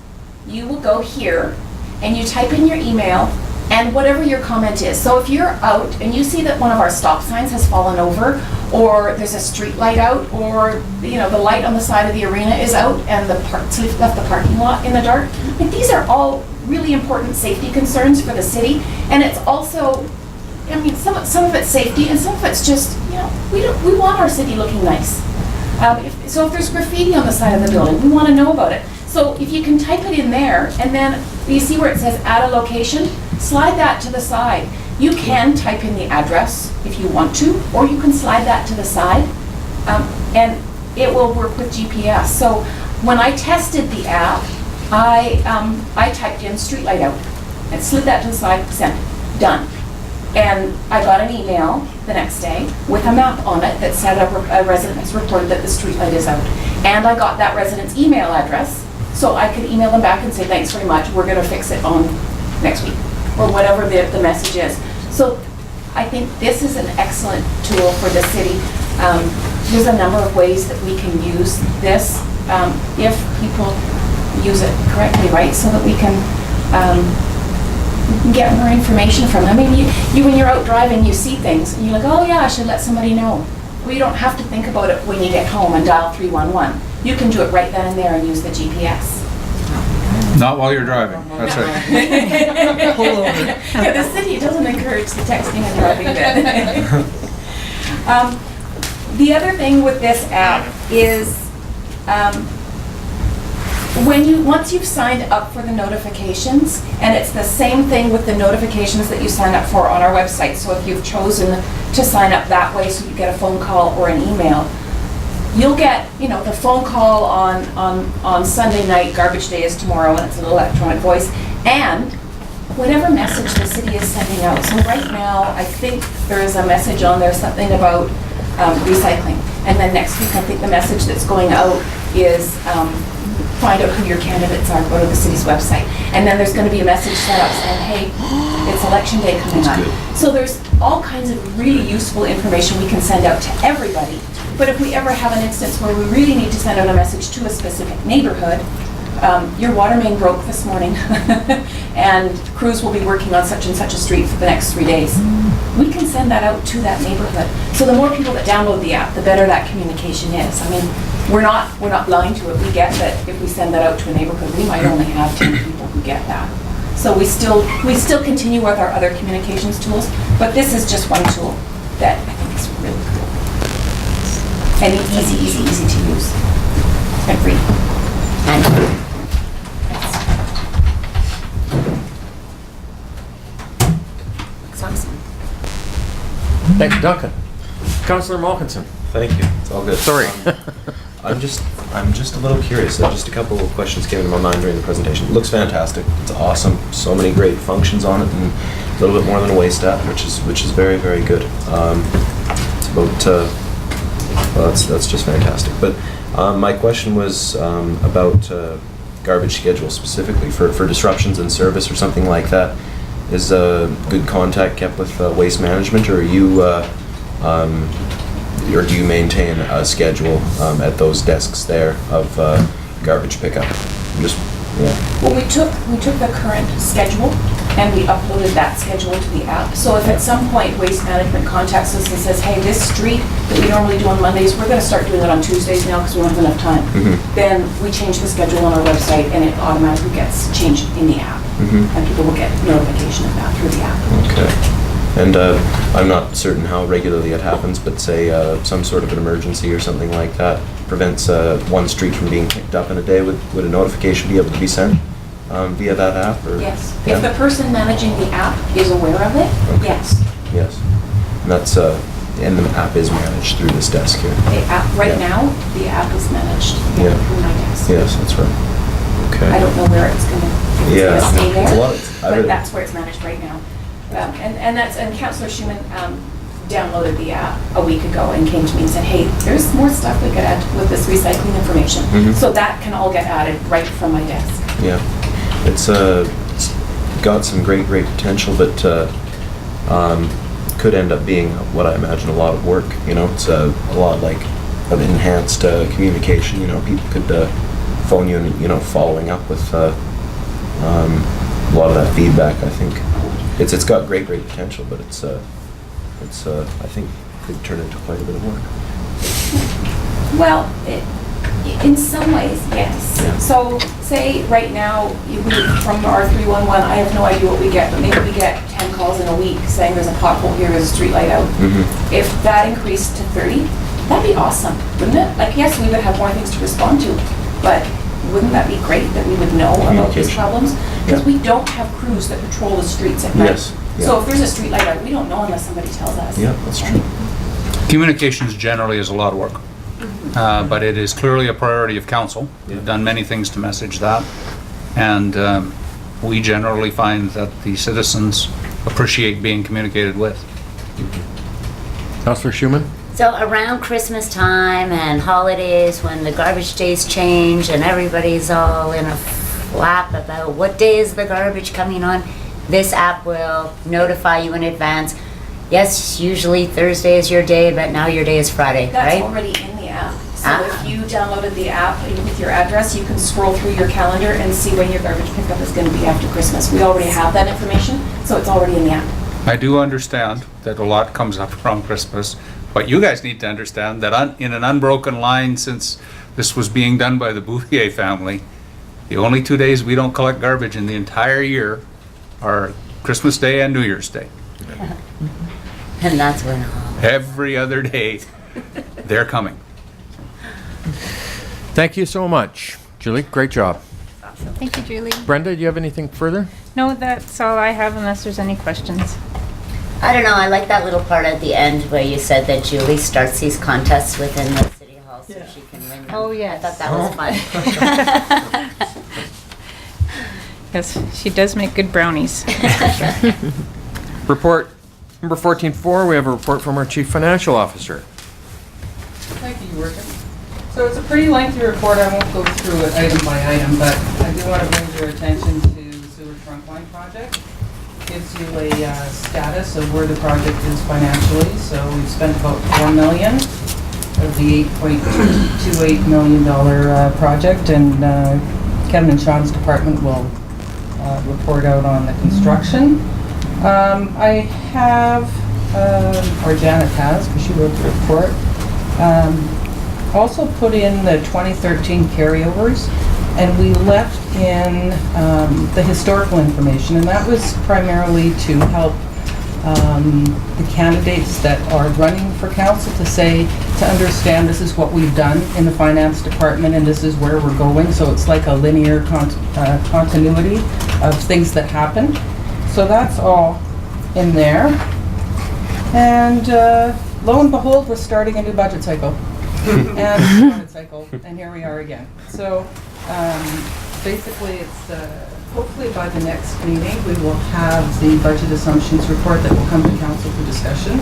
you will go here and you type in your email and whatever your comment is. So if you're out and you see that one of our stop signs has fallen over, or there's a street light out, or the light on the side of the arena is out and somebody left the parking lot in the dark, like, these are all really important safety concerns for the city. And it's also, I mean, some of it's safety and some of it's just, we want our city looking nice. So if there's graffiti on the side of the building, we want to know about it. So if you can type it in there, and then you see where it says add a location, slide that to the side. You can type in the address if you want to, or you can slide that to the side, and it will work with GPS. So when I tested the app, I typed in streetlight out and slid that to the side, sent, done. And I got an email the next day with a map on it that said a resident has reported that the streetlight is out. And I got that resident's email address, so I could email them back and say, thanks very much, we're gonna fix it on next week, or whatever the message is. So I think this is an excellent tool for the city. There's a number of ways that we can use this if people use it correctly, right? So that we can get more information from them. I mean, you when you're out driving, you see things, and you're like, oh yeah, I should let somebody know. Well, you don't have to think about it when you get home and dial 311. You can do it right then and there and use the GPS. Not while you're driving, that's right. Pull over. Yeah, the city doesn't encourage the texting and driving bit. The other thing with this app is once you've signed up for the notifications, and it's the same thing with the notifications that you sign up for on our website. So if you've chosen to sign up that way, so you get a phone call or an email, you'll get, the phone call on Sunday night, garbage day is tomorrow, and it's an electronic voice, and whatever message the city is sending out. So right now, I think there is a message on there, something about recycling. And then next week, I think the message that's going out is find out who your candidates are, go to the city's website. And then there's going to be a message set up saying, hey, it's election day coming up. So there's all kinds of really useful information we can send out to everybody. But if we ever have an instance where we really need to send out a message to a specific neighborhood, your water main broke this morning and crews will be working on such and such a street for the next 3 days. We can send that out to that neighborhood. So the more people that download the app, the better that communication is. I mean, we're not blind to it. We get that if we send that out to a neighborhood, we might only have 10 people who get that. So we still continue with our other communications tools, but this is just one tool that I think is really cool. And easy to use. And free. And it's awesome. Thank you, Duncan. Councillor Malkinson. Thank you. It's all good. Sorry. I'm just a little curious. Just a couple of questions came into my mind during the presentation. It looks fantastic. It's awesome. So many great functions on it, and a little bit more than a waste at, which is very, very good. It's about well, that's just fantastic. But my question was about garbage schedule specifically for disruptions in service or something like that. Is good contact kept with waste management, or are you or do you maintain a schedule at those desks there of garbage pickup? Well, we took the current schedule and we uploaded that schedule to the app. So if at some point Waste Management contacts us and says, hey, this street that we normally do on Mondays, we're going to start doing it on Tuesdays now because we don't have enough time, then we change the schedule on our website and it automatically gets changed in the app. And people will get notification of that through the app. Okay. And I'm not certain how regularly it happens, but say some sort of an emergency or something like that prevents one street from being picked up in a day, would a notification be able to be sent via that app? Or? Yes. Yeah. If the person managing the app is aware of it, yes. Yes. And that's and the app is managed through this desk here. The app, right now, the app is managed through my desk. Yes, that's right. Okay. I don't know where it's going to stay there, It's a lot. but that's where it's managed right now. And Councillor Schumann downloaded the app a week ago and came to me and said, hey, there's more stuff we could add with this recycling information. So that can all get added right from my desk. Yeah. It's got some great potential, but could end up being what I imagine a lot of work. You know, it's a lot like of enhanced communication. You know, people could phone you and following up with a lot of that feedback. I think it's got great potential, but it's I think could turn into quite a bit of work. Well, in some ways, yes. Yeah. So say right now, from our 311, I have no idea what we get, but maybe we get 10 calls in a week saying there's a pothole here, there's a street light out. If that increased to 30, that'd be awesome, wouldn't it? Like, yes, we would have more things to respond to, but wouldn't that be great that we would know about these problems? Because we don't have crews that patrol the streets at night. Yes. Yeah. So if there's a street light out, we don't know unless somebody tells us. Yeah, that's true. Communications generally is a lot of work, but it is clearly a priority of council. We've done many things to message that, and we generally find that the citizens appreciate being communicated with. Councillor Schumann? So around Christmas time and holidays, when the garbage days change and everybody's all in a flap about what day is the garbage coming on, this app will notify you in advance. Yes, usually Thursday is your day, but now your day is Friday, That's right? already in the app. So if you downloaded the app with your address, you can scroll through your calendar and see when your garbage pickup is going to be after Christmas. We already have that information, so it's already in the app. I do understand that a lot comes up around Christmas, but you guys need to understand that in an unbroken line since this was being done by the Bouvier family, the only 2 days we don't collect garbage in the entire year are Christmas Day and New Year's Day. And that's when Every other day, they're coming. Thank you so much, Julie. Great job. Thank you, Julie. Brenda, do you have anything further? No, that's all I have unless there's any questions. I don't know, I like that little part at the end where you said that Julie starts these contests within the city hall so she can win them. Oh, yes. I thought that was fun. Yes, she does make good brownies. Report number 14.4, we have a report from our Chief Financial Officer. Thank you, Your Worship. So it's a pretty lengthy report. I won't go through it item by item, but I do want to bring your attention to the sewer trunk line project. Gives you a status of where the project is financially. So we've spent about $4 million of the $8.28 million project, and Kevin and Sean's department will report out on the construction. I have, or Janet has, because she wrote the report, also put in the 2013 carryovers, and we left in the historical information, and that was primarily to help the candidates that are running for council to understand this is what we've done in the finance department and this is where we're going. So it's like a linear continuity of things that happened. So that's all in there. And lo and behold, we're starting a new budget cycle. And here we are again. So basically it's hopefully by the next meeting we will have the budget assumptions report that will come to council for discussion,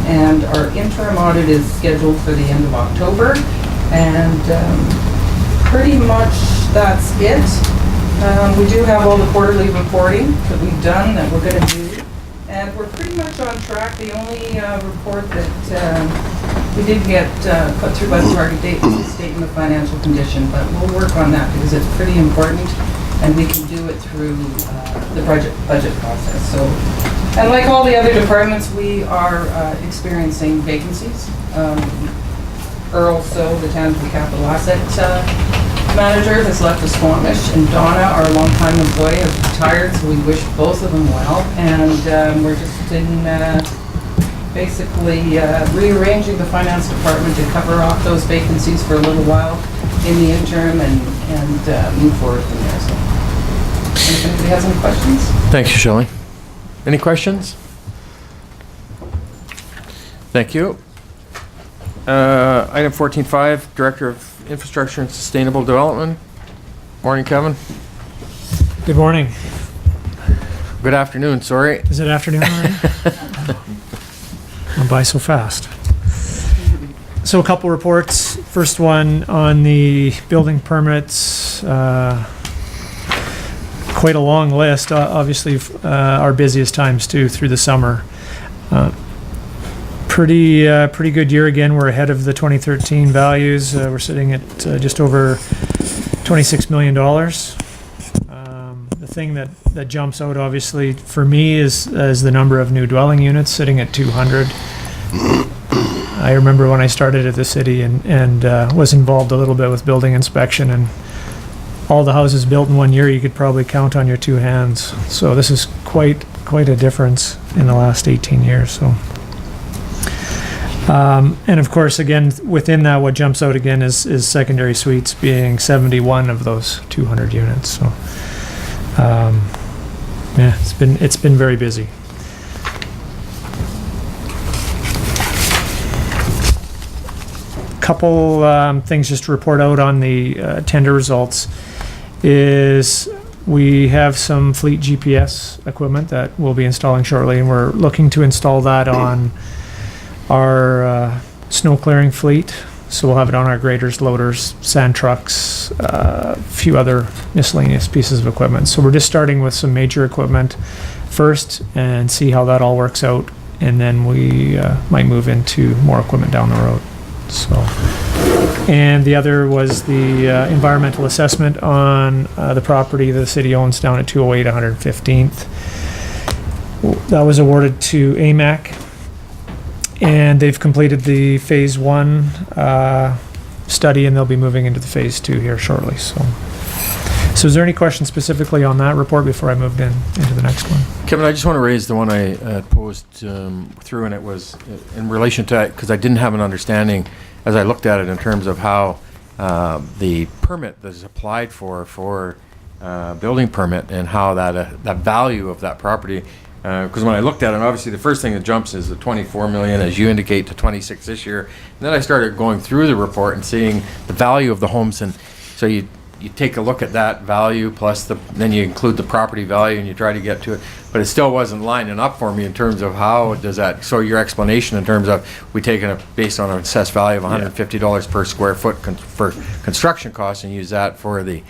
and our interim audit is scheduled for the end of October, and pretty much that's it. We do have all the quarterly reporting that we've done that we're going to do, and we're pretty much on track. The only report that we did get put through by the target date was the statement of financial condition, but we'll work on that because it's pretty important, and we can do it through the budget process. So, and like all the other departments, we are experiencing vacancies. Earl So, the Tangible Capital Asset Manager, has left us Squamish, and Donna, our longtime employee, has retired, so we wish both of them well. And we're just in basically rearranging the finance department to cover off those vacancies for a little while in the interim and move forward from there. So, if anybody has any questions? Thank you, Shelley. Any questions? Thank you. Item 14.5, Director of Infrastructure and Sustainable Development. Morning, Kevin. Good morning. Good afternoon, sorry. Is it afternoon already? Went by so fast. So a couple reports. First one on the building permits. Quite a long list. Obviously, our busiest times too through the summer. Pretty good year again. We're ahead of the 2013 values. We're sitting at just over $26 million. The thing that jumps out obviously for me is the number of new dwelling units sitting at 200. I remember when I started at the city and was involved a little bit with building inspection, and all the houses built in 1 year you could probably count on your two hands. So this is quite a difference in the last 18 years. So. And of course, again, within that, what jumps out again is secondary suites being 71 of those 200 units. So, yeah, it's been very busy. Couple things just to report out on the tender results is we have some fleet GPS equipment that we'll be installing shortly, and we're looking to install that on our snow clearing fleet. So we'll have it on our graders, loaders, sand trucks, a few other miscellaneous pieces of equipment. So we're just starting with some major equipment first and see how that all works out, and then we might move into more equipment down the road. So, and the other was the environmental assessment on the property the city owns down at 208 115th. That was awarded to AMAC, and they've completed the phase 1 study, and they'll be moving into the phase 2 here shortly. So is there any questions specifically on that report before I moved into the next one? Kevin, I just want to raise the one I posed through, and it was in relation to that, because I didn't have an understanding as I looked at it in terms of how the permit that is applied for building permit, and how that value of that property. Because when I looked at it, obviously the first thing that jumps is the 24 million, as you indicate, to 26 this year. And then I started going through the report and seeing the value of the homes, and so you take a look at that value plus then you include the property value and you try to get to it, but it still wasn't lining up for me in terms of how does that. So your explanation in terms of we take it based on an assessed value of $150 per square foot for construction costs and use that for the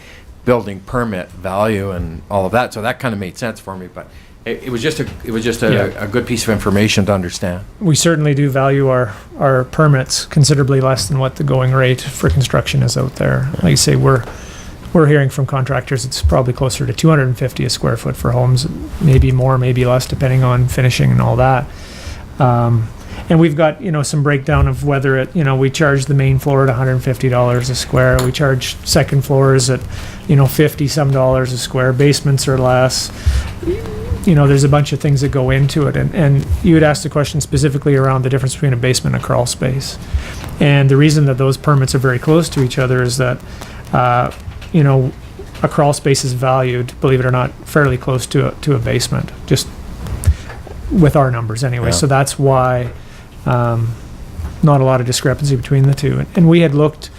building permit value and all of that. So that kind of made sense for me, but. It was just a good piece of information to understand. We certainly do value our permits considerably less than what the going rate for construction is out there. Like you say, we're hearing from contractors it's probably closer to 250 a square foot for homes, maybe more, maybe less, depending on finishing and all that. And we've got some breakdown of whether we charge the main floor at $150 a square. We charge second floors at $50 some a square. Basements are less. you know, there's a bunch of things that go into it. And you had asked a question specifically around the difference between a basement and a crawl space. And the reason that those permits are very close to each other is that, you know, a crawl space is valued, believe it or not, fairly close to a basement, just with our numbers anyway. Yeah. So that's why not a lot of discrepancy between the two. And we had looked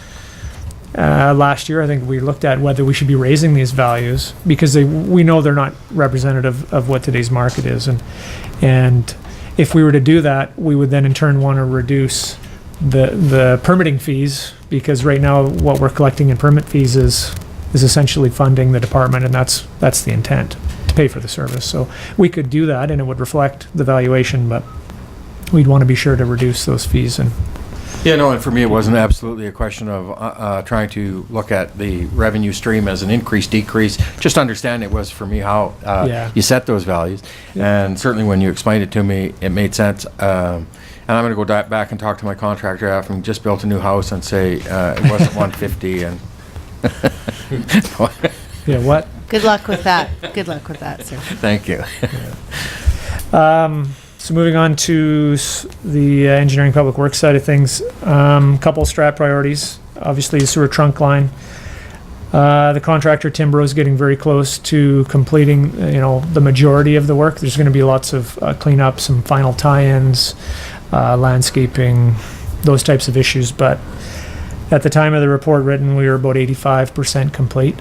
last year, I think we looked at whether we should be raising these values because we know they're not representative of what today's market is. And if we were to do that, we would then in turn want to reduce the permitting fees, because right now what we're collecting in permit fees is essentially funding the department, and that's the intent, to pay for the service. So we could do that and it would reflect the valuation, but we'd want to be sure to reduce those fees. And Yeah, no, and for me, it wasn't absolutely a question of trying to look at the revenue stream as an increase, decrease. Just understand it was for me how Yeah. you set those values. And certainly when you explained it to me, it made sense. And I'm going to go back and talk to my contractor after we just built a new house and say it wasn't 150 and... yeah, what? Good luck with that. Good luck with that, sir. Thank you. So moving on to the engineering public works side of things, couple strat priorities. Obviously, the sewer trunk line. The contractor Timbro is getting very close to completing, you know, the majority of the work. There's going to be lots of cleanup, some final tie-ins, landscaping, those types of issues. But at the time of the report written, we were about 85% complete.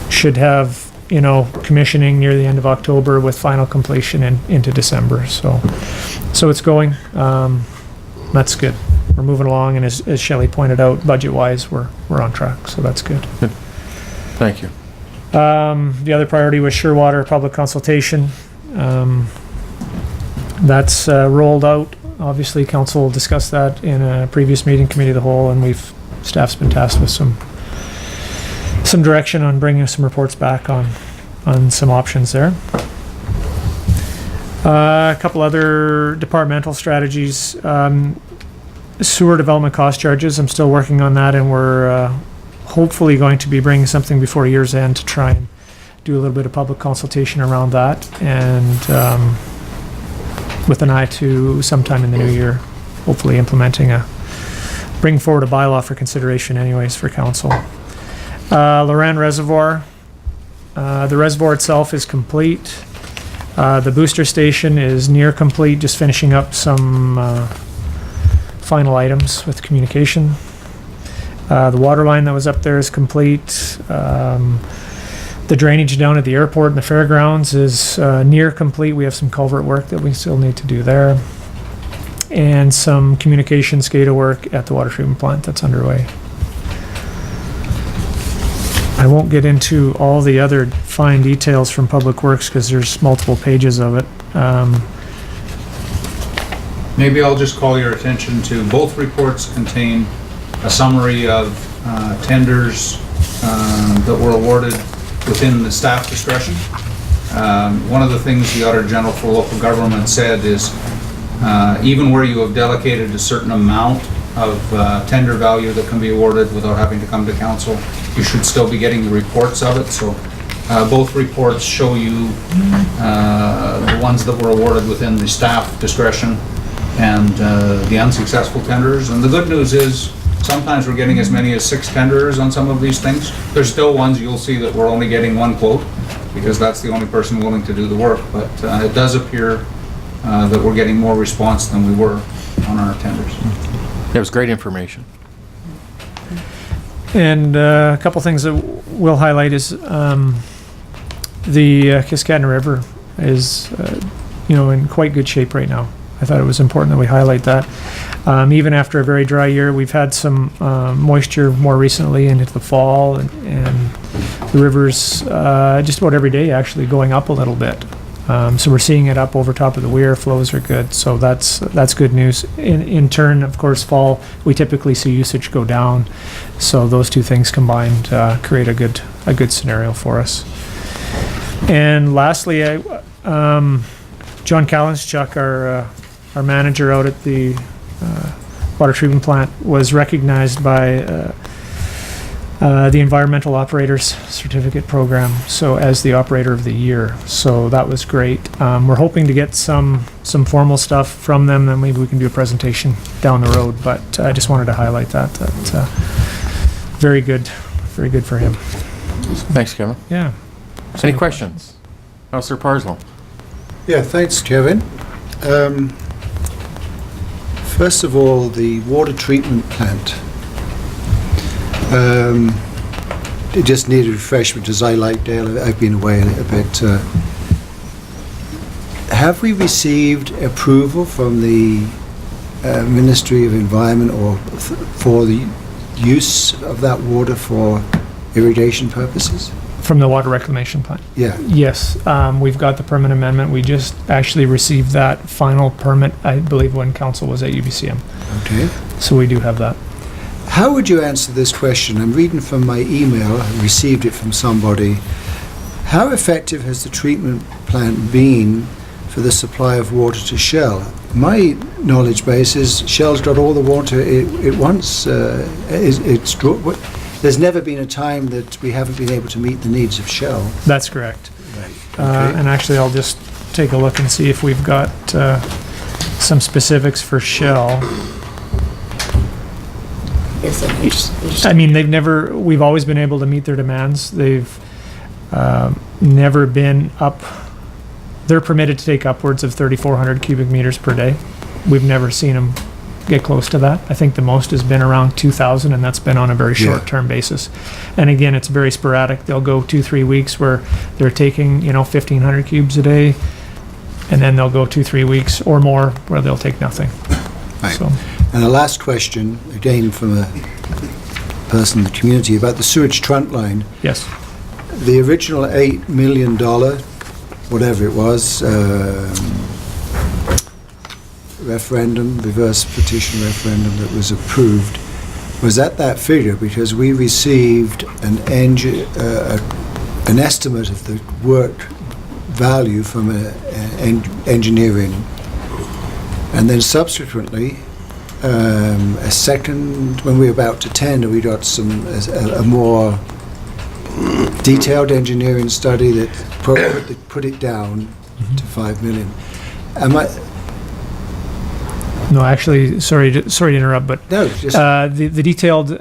Should have, you know, commissioning near the end of October with final completion into December. So it's going. That's good. We're moving along, and as Shelley pointed out, budget-wise, we're on track. So that's good. Thank you. The other priority was Surewater public consultation. That's rolled out. Obviously, council discussed that in a previous meeting, committee of the whole, and staff's been tasked with some direction on bringing some reports back on some options there. A couple other departmental strategies. Sewer development cost charges, I'm still working on that, and we're hopefully going to be bringing something before year's end to try and do a little bit of public consultation around that, and with an eye to sometime in the new year, hopefully bring forward a bylaw for consideration anyways for council. Loran Reservoir. The reservoir itself is complete. The booster station is near complete, just finishing up some final items with communication. The water line that was up there is complete. The drainage down at the airport and the fairgrounds is near complete. We have some culvert work that we still need to do there. And some communication SCADA work at the water treatment plant that's underway. I won't get into all the other fine details from Public Works because there's multiple pages of it. Maybe I'll just call your attention to both reports contain a summary of tenders that were awarded within the staff discretion. One of the things the Auditor General for Local Government said is even where you have delegated a certain amount of tender value that can be awarded without having to come to council, you should still be getting the reports of it. So both reports show you the ones that were awarded within the staff discretion and the unsuccessful tenders. And the good news is sometimes we're getting as many as 6 tenders on some of these things. There's still ones you'll see that we're only getting 1 quote because that's the only person willing to do the work. But it does appear that we're getting more response than we were on our tenders. It was great information. And a couple things that we'll highlight is the Kiskadna River is, in quite good shape right now. I thought it was important that we highlight that. Even after a very dry year, we've had some moisture more recently into the fall, and the river's just about every day actually going up a little bit. So we're seeing it up over top of the weir. Flows are good, so that's good news. In turn, of course, fall we typically see usage go down. So those two things combined create a good scenario for us. And lastly, John Kalinschuk, our manager out at the water treatment plant, was recognized by the Environmental Operators Certificate Program, so as the Operator of the Year. So that was great. We're hoping to get some formal stuff from them, then maybe we can do a presentation down the road, but I just wanted to highlight that. Very good for him. Thanks, Kevin. Yeah. Any questions? Councillor Parslow. Yeah, thanks, Kevin. First of all, the water treatment plant. It just needed refreshment, as I like Dale. I've been away a little bit. Have we received approval from the Ministry of Environment for the use of that water for irrigation purposes? From the water reclamation plant? Yeah. Yes, we've got the permit amendment. We just actually received that final permit, I believe, when council was at UBCM. Okay. So we do have that. How would you answer this question? I'm reading from my email. I received it from somebody. How effective has the treatment plant been for the supply of water to Shell? My knowledge base is Shell's got all the water it wants. There's never been a time that we haven't been able to meet the needs of Shell. That's correct. Right. Okay. And actually, I'll just take a look and see if we've got some specifics for Shell. I mean, we've always been able to meet their demands. They've never been up. They're permitted to take upwards of 3,400 cubic meters per day. We've never seen them get close to that. I think the most has been around 2,000, and that's been on a very short-term basis. And again, it's very sporadic. They'll go 2-3 weeks where they're taking 1,500 cubes a day, and then they'll go 2-3 weeks or more where they'll take nothing. Right. So. And the last question, again from a person in the community, about the sewage trunk line. Yes. The original $8 million, whatever it was, reverse petition referendum that was approved, was at that figure because we received an estimate of the work value from engineering, and then subsequently a second, when we were about to tender, we got a more detailed engineering study that put it down to $5 million. No, actually, sorry to interrupt, but no, just the detailed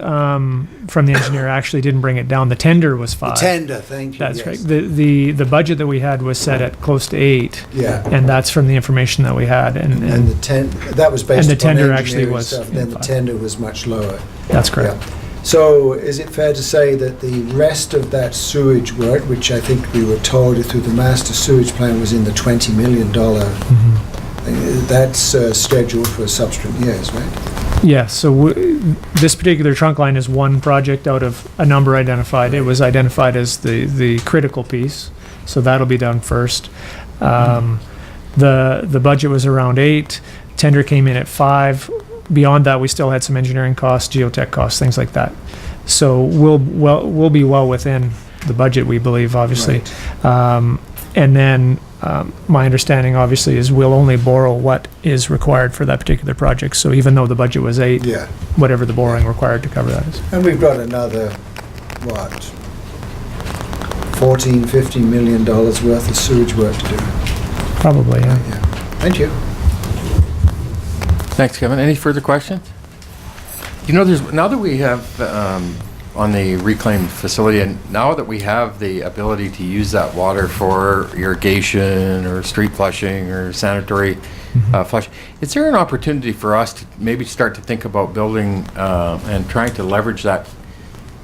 from the engineer actually didn't bring it down. The tender was 5. The tender, thank you. That's yes. right. The budget that we had was set at close to 8. Yeah. And that's from the information that we had. And that was based and the upon tender actually engineering was stuff. Then the tender was much lower. That's correct. Yeah. So is it fair to say that the rest of that sewage work, which I think we were told through the master sewage plan was in the $20 million, that's scheduled for subsequent years, right? Yeah, so this particular trunk line is one project out of a number identified. It was identified as the critical piece, so that'll be done first. The budget was around 8. Tender came in at 5. Beyond that, we still had some engineering costs, geotech costs, things like that. So we'll be well within the budget, we believe, obviously. Right. And then my understanding, obviously, is we'll only borrow what is required for that particular project. So even though the budget was 8, whatever the borrowing required to cover that is. And we've got another, $14-15 million worth of sewage work to do. Probably, yeah. Thank you. Thanks, Kevin. Any further questions? Now that we have on the reclaimed facility, and now that we have the ability to use that water for irrigation or street flushing or sanitary flush, is there an opportunity for us to maybe start to think about building and trying to leverage that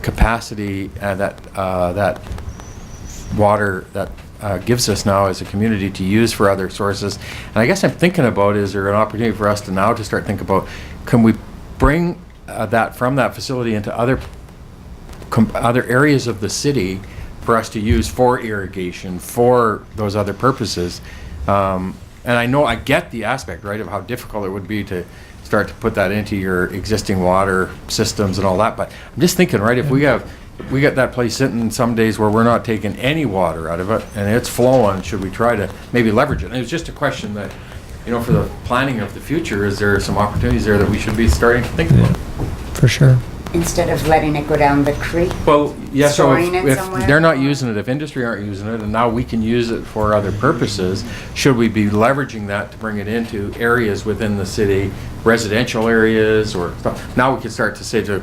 capacity and that water that gives us now as a community to use for other sources? And I guess I'm thinking about, is there an opportunity for us to now to start thinking about, can we bring that from that facility into other areas of the city for us to use for irrigation, for those other purposes? And I get the aspect, right, of how difficult it would be to start to put that into your existing water systems and all that, but I'm just thinking, right, if we got that place sitting some days where we're not taking any water out of it and it's flowing, should we try to maybe leverage it? And it was just a question that, for the planning of the future, is there some opportunities there that we should be starting to think about? For sure. instead of letting it go down the creek? Well, yeah, so Storing it if somewhere, they're not or- using it, if industry aren't using it, and now we can use it for other purposes, should we be leveraging that to bring it into areas within the city, residential areas, or stuff? Now we can start to say to a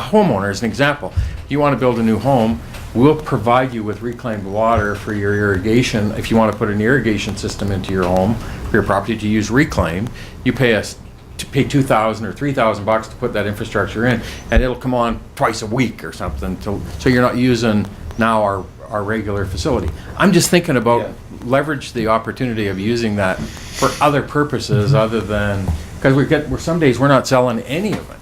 homeowner, as an example, you want to build a new home, we'll provide you with reclaimed water for your irrigation. If you want to put an irrigation system into your home, for your property to use reclaimed, you pay us to pay $2,000 or $3,000 to put that infrastructure in, and it'll come on twice a week or something. So you're not using now our regular facility. I'm just thinking about leverage the opportunity of using that for other purposes other than, because some days we're not selling any of it.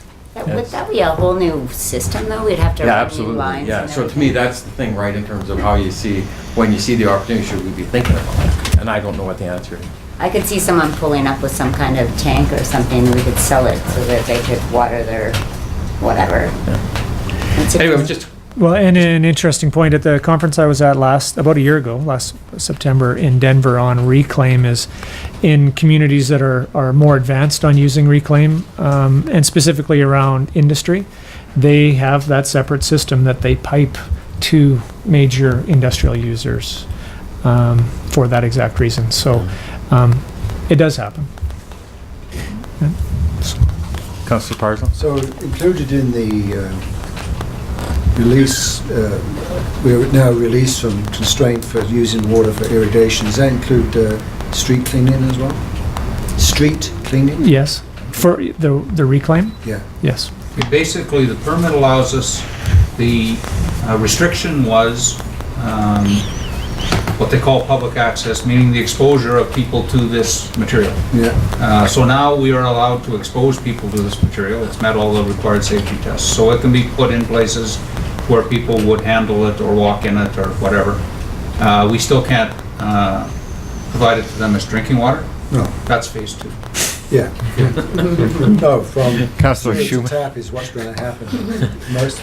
Would that be a whole new system, though? We'd have to Yeah, run new absolutely. lines Yeah. and So to everything. me, that's the thing, right? In terms of how you see, when you see the opportunity, should we be thinking about it? And I don't know what the answer is. I could see someone pulling up with some kind of tank or something, and we could sell it so that they could water their whatever. Anyway, it was just Well, and an interesting point at the conference I was at about a year ago, last September in Denver on reclaim is in communities that are more advanced on using reclaim, and specifically around industry, they have that separate system that they pipe to major industrial users for that exact reason. So it does happen. Councillor Parsons? So included in the release, we're now released from constraint for using water for irrigation. Does that include street cleaning as well? Street cleaning? Yes, for the reclaim. Yeah. Yes. Basically, the permit allows us, the restriction was what they call public access, meaning the exposure of people to this material. Yeah. So now we are allowed to expose people to this material. It's met all the required safety tests. So it can be put in places where people would handle it or walk in it or whatever. We still can't provide it to them as drinking water. No. That's phase 2. Yeah. No, from Councillor sewer to Schumann. tap is what's going to happen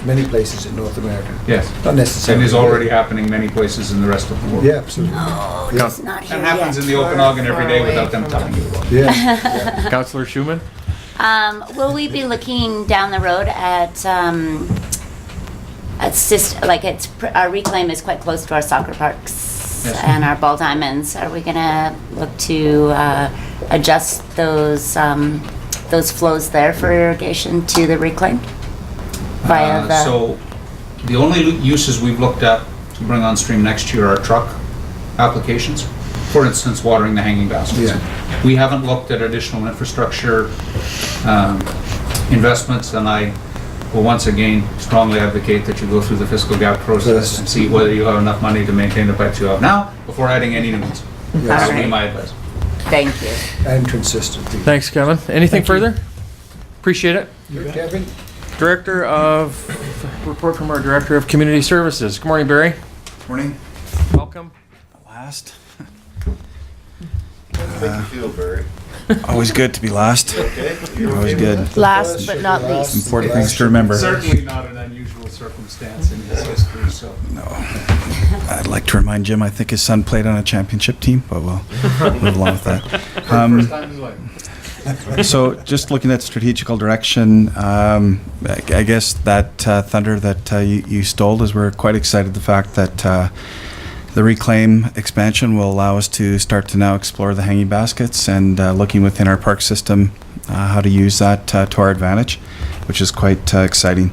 many places in North America. Yes. Not necessarily. And is already happening many places in the rest of the world. Yeah, absolutely. Oh, Yeah. it's not here And happens yet. in the Okanagan every day without them telling you about it. Yeah. Councillor Schumann? Will we be looking down the road at our reclaim is quite close to our soccer parks Yes. and our ball diamonds. Are we gonna look to adjust those flows there for irrigation to the reclaim via the? So the only uses we've looked at to bring on stream next year are truck applications. For instance, watering the hanging baskets. Yeah. We haven't looked at additional infrastructure investments, and I will once again strongly advocate that you go through the fiscal gap process and see whether you have enough money to maintain the pipes you have now before adding any new ones. That would be my advice. Thank you. And consistent. Thanks, Kevin. Anything further? Appreciate it. Kevin? Report from our Director of Community Services. Good morning, Barry. Morning. Welcome. Last. Make you feel, Barry. Always good to be last. Okay. Always good. Last but not least. Important things to remember. Certainly not an unusual circumstance in his history, so. No. I'd like to remind Jim, I think his son played on a championship team, but we'll move along with that. First time in his life. So just looking at strategical direction, I guess that thunder that you stole is we're quite excited the fact that the reclaim expansion will allow us to start to now explore the hanging baskets and looking within our park system how to use that to our advantage, which is quite exciting.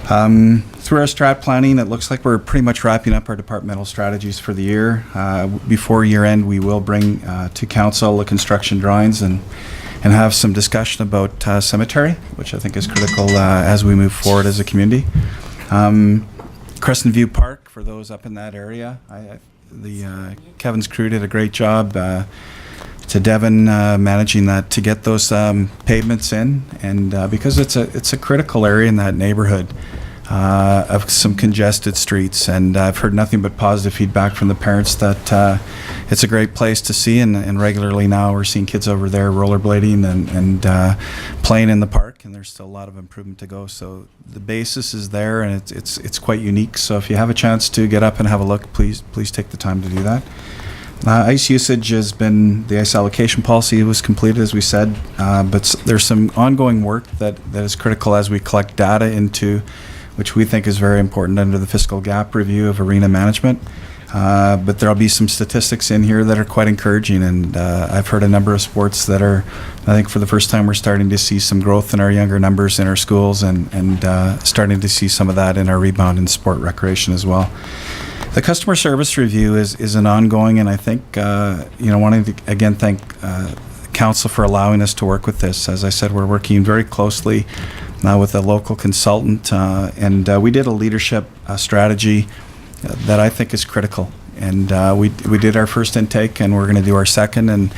Through our strat planning, it looks like we're pretty much wrapping up our departmental strategies for the year. Before year end, we will bring to council the construction drawings and have some discussion about cemetery, which I think is critical as we move forward as a community. Crescent View Park, for those up in that area, Kevin's crew did a great job. To Devon managing that to get those pavements in, and because it's a critical area in that neighborhood of some congested streets, and I've heard nothing but positive feedback from the parents that it's a great place to see, and regularly now we're seeing kids over there rollerblading and playing in the park, and there's still a lot of improvement to go. So the basis is there, and it's quite unique. So if you have a chance to get up and have a look, please take the time to do that. Ice usage has been, the ice allocation policy was completed, as we said, but there's some ongoing work that is critical as we collect data into, which we think is very important under the fiscal gap review of arena management. But there'll be some statistics in here that are quite encouraging, and I've heard a number of sports that are, I think for the first time we're starting to see some growth in our younger numbers in our schools, and starting to see some of that in our rebound in sport recreation as well. The customer service review is an ongoing, and I think, wanting to again thank Council for allowing us to work with this. As I said, we're working very closely with a local consultant, and we did a leadership strategy that I think is critical. And we did our first intake, and we're going to do our second, and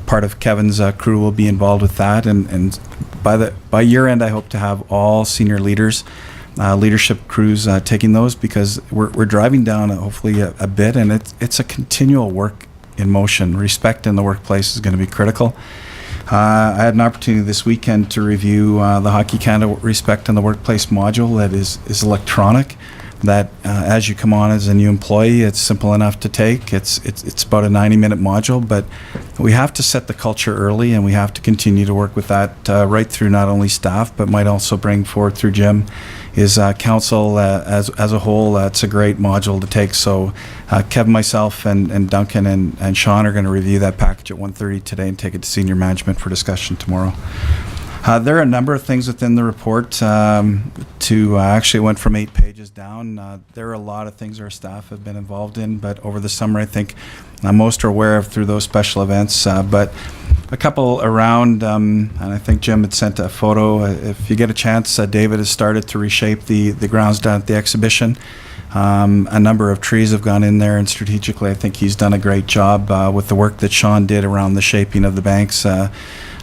part of Kevin's crew will be involved with that. And by year end, I hope to have all senior leaders, leadership crews taking those, because we're driving down hopefully a bit, and it's a continual work in motion. Respect in the workplace is going to be critical. I had an opportunity this weekend to review the Hockey Canada Respect in the Workplace module that is electronic. That as you come on as a new employee, it's simple enough to take. It's about a 90-minute module, but we have to set the culture early, and we have to continue to work with that right through not only staff, but might also bring forward through Jim, is council as a whole. It's a great module to take. So Kevin, myself, and Duncan and Sean are going to review that package at 1:30 today and take it to senior management for discussion tomorrow. There are a number of things within the report actually went from 8 pages down. There are a lot of things our staff have been involved in, but over the summer I think most are aware of through those special events. But a couple around, and I think Jim had sent a photo. If you get a chance, David has started to reshape the grounds down at the exhibition. A number of trees have gone in there, and strategically I think he's done a great job with the work that Sean did around the shaping of the banks.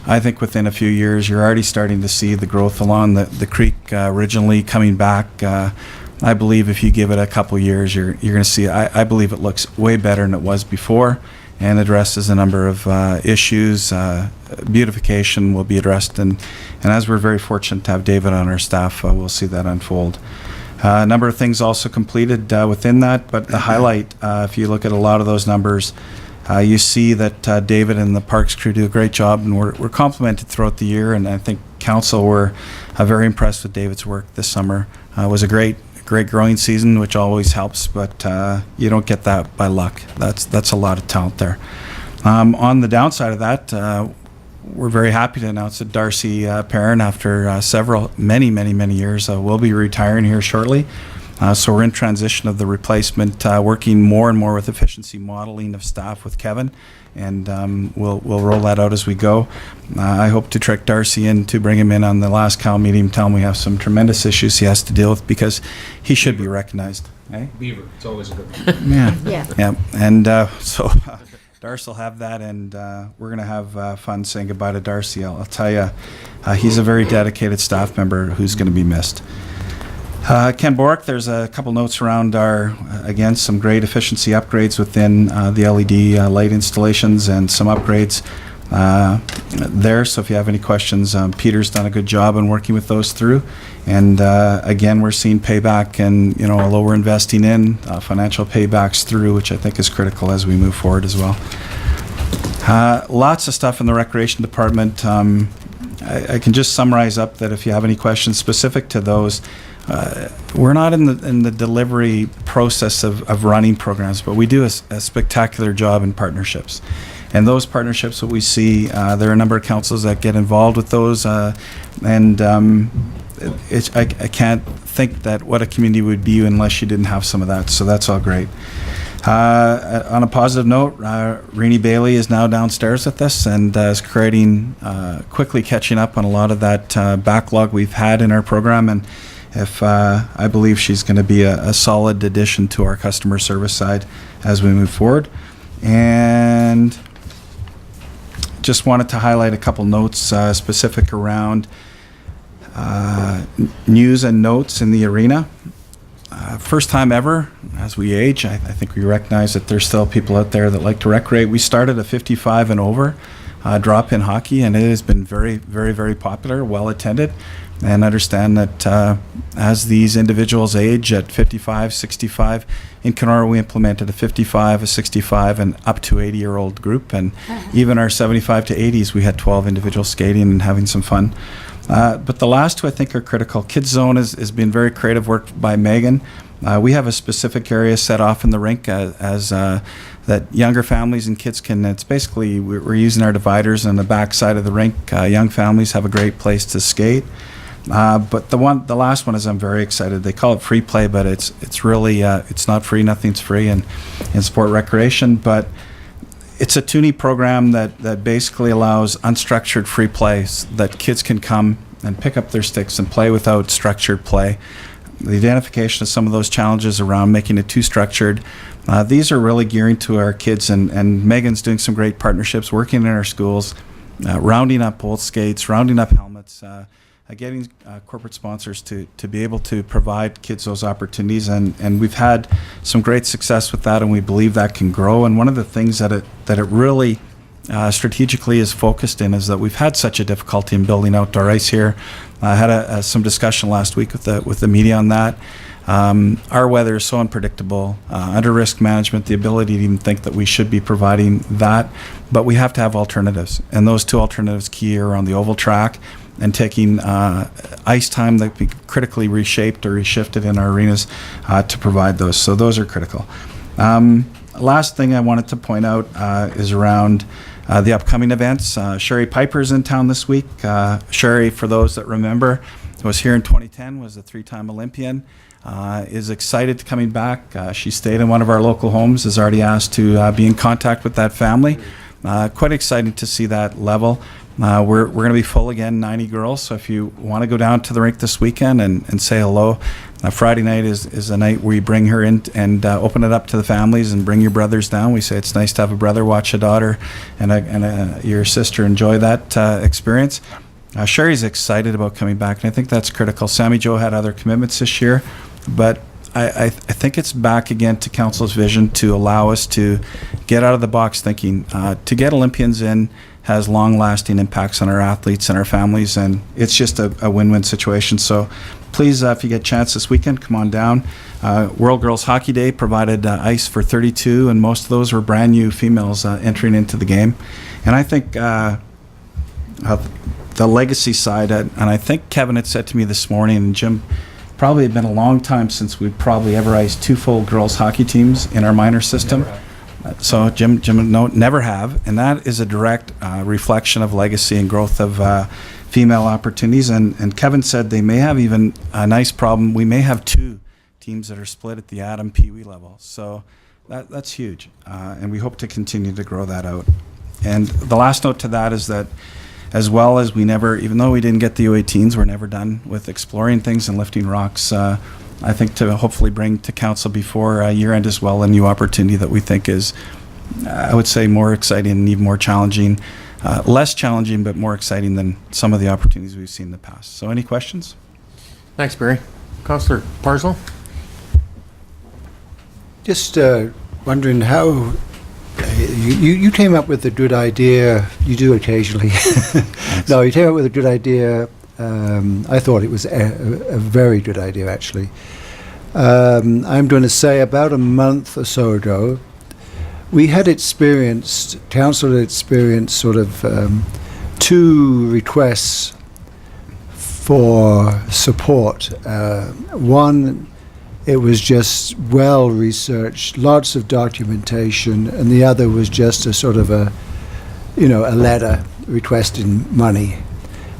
I think within a few years, you're already starting to see the growth along the creek originally coming back. I believe if you give it a couple years, you're going to see, I believe it looks way better than it was before, and addresses a number of issues. Beautification will be addressed, and as we're very fortunate to have David on our staff, we'll see that unfold. A number of things also completed within that, but the highlight, if you look at a lot of those numbers, you see that David and the Parks crew do a great job, and we're complimented throughout the year, and I think Council were very impressed with David's work this summer. It was a great growing season, which always helps, but you don't get that by luck. That's a lot of talent there. On the downside of that, we're very happy to announce that Darcy Perrin, after many years, will be retiring here shortly. So we're in transition of the replacement, working more and more with efficiency modeling of staff with Kevin, and we'll roll that out as we go. I hope to trick Darcy in to bring him in on the last Cal meeting, tell him we have some tremendous issues he has to deal with, because he should be recognized. Eh? Beaver, it's always a good one. Yeah. And so Darcy will have that, and we're going to have fun saying goodbye to Darcy. I'll tell you, he's a very dedicated staff member who's going to be missed. Ken Bork, there's a couple notes around again, some great efficiency upgrades within the LED light installations, and some upgrades there. So if you have any questions, Peter's done a good job in working with those through. And again, we're seeing payback, and although we're investing in financial paybacks through, which I think is critical as we move forward as well. Lots of stuff in the recreation department. I can just summarize up that if you have any questions specific to those, we're not in the delivery process of running programs, but we do a spectacular job in partnerships. And those partnerships that we see, there are a number of councils that get involved with those, and I can't think that what a community would be unless you didn't have some of that, so that's all great. On a positive note, Renee Bailey is now downstairs with us, and is quickly catching up on a lot of that backlog we've had in our program, and I believe she's going to be a solid addition to our customer service side as we move forward. And just wanted to highlight a couple notes specific around news and notes in the arena. First time ever, as we age, I think we recognize that there's still people out there that like to recreate. We started a 55 and over drop-in hockey, and it has been very popular, well attended, and understand that as these individuals age at 55, 65, in Kenora, we implemented a 55, a 65, and up to 80-year-old group. And even our 75 to 80s, we had 12 individuals skating and having some fun. But the last two, I think, are critical. Kids Zone has been very creative work by Megan. We have a specific area set off in the rink as that younger families and kids can, it's basically, we're using our dividers on the back side of the rink. Young families have a great place to skate. But the last one is, I'm very excited. They call it free play, but it's really, it's not free, nothing's free in sport recreation. But it's a Toonie program that basically allows unstructured free plays that kids can come and pick up their sticks and play without structured play. The identification of some of those challenges around making it too structured. These are really gearing to our kids, and Megan's doing some great partnerships, working in our schools, rounding up old skates, rounding up helmets, getting corporate sponsors to be able to provide kids those opportunities, and we've had some great success with that, and we believe that can grow. And one of the things that it really strategically is focused in is that we've had such a difficulty in building outdoor ice here. I had some discussion last week with the media on that. Our weather is so unpredictable, under risk management, the ability to even think that we should be providing that, but we have to have alternatives, and those two alternatives key are on the oval track and taking ice time that be critically reshaped or reshifted in our arenas to provide those. So those are critical. Last thing I wanted to point out is around the upcoming events. Sherry Piper's in town this week. Sherry, for those that remember, was here in 2010, was a 3-time Olympian, is excited to coming back. She stayed in one of our local homes, is already asked to be in contact with that family. Quite exciting to see that level. We're going to be full again, 90 girls, so if you want to go down to the rink this weekend and say hello, Friday night is a night where you bring her in and open it up to the families and bring your brothers down. We say it's nice to have a brother watch a daughter and your sister enjoy that experience. Sherry's excited about coming back, and I think that's critical. Sammy Joe had other commitments this year, but I think it's back again to Council's vision to allow us to get out of the box thinking. To get Olympians in has long-lasting impacts on our athletes and our families, and it's just a win-win situation. So please, if you get a chance this weekend, come on down. World Girls Hockey Day provided ice for 32, and most of those were brand new females entering into the game. And I think the legacy side, and I think Kevin had said to me this morning, and Jim, probably had been a long time since we'd probably ever iced 2 full girls hockey teams in our minor system. So Jim, no, never have, and that is a direct reflection of legacy and growth of female opportunities. And Kevin said they may have even a nice problem. We may have 2 teams that are split at the Adam Pee Wee level. So that's huge, and we hope to continue to grow that out. And the last note to that is that, as well as we never, even though we didn't get the U18s, we're never done with exploring things and lifting rocks. I think to hopefully bring to council before year end as well a new opportunity that we think is, I would say, more exciting and even more challenging, less challenging but more exciting than some of the opportunities we've seen in the past. So any questions? Thanks, Barry. Councillor Parslow? Just wondering how you came up with a good idea. You do occasionally. No, you came up with a good idea. I thought it was a very good idea, actually. I'm going to say about a month or so ago, we had experienced, council had experienced sort of 2 requests for support. One, it was just well researched, lots of documentation, and the other was just a sort of a letter requesting money.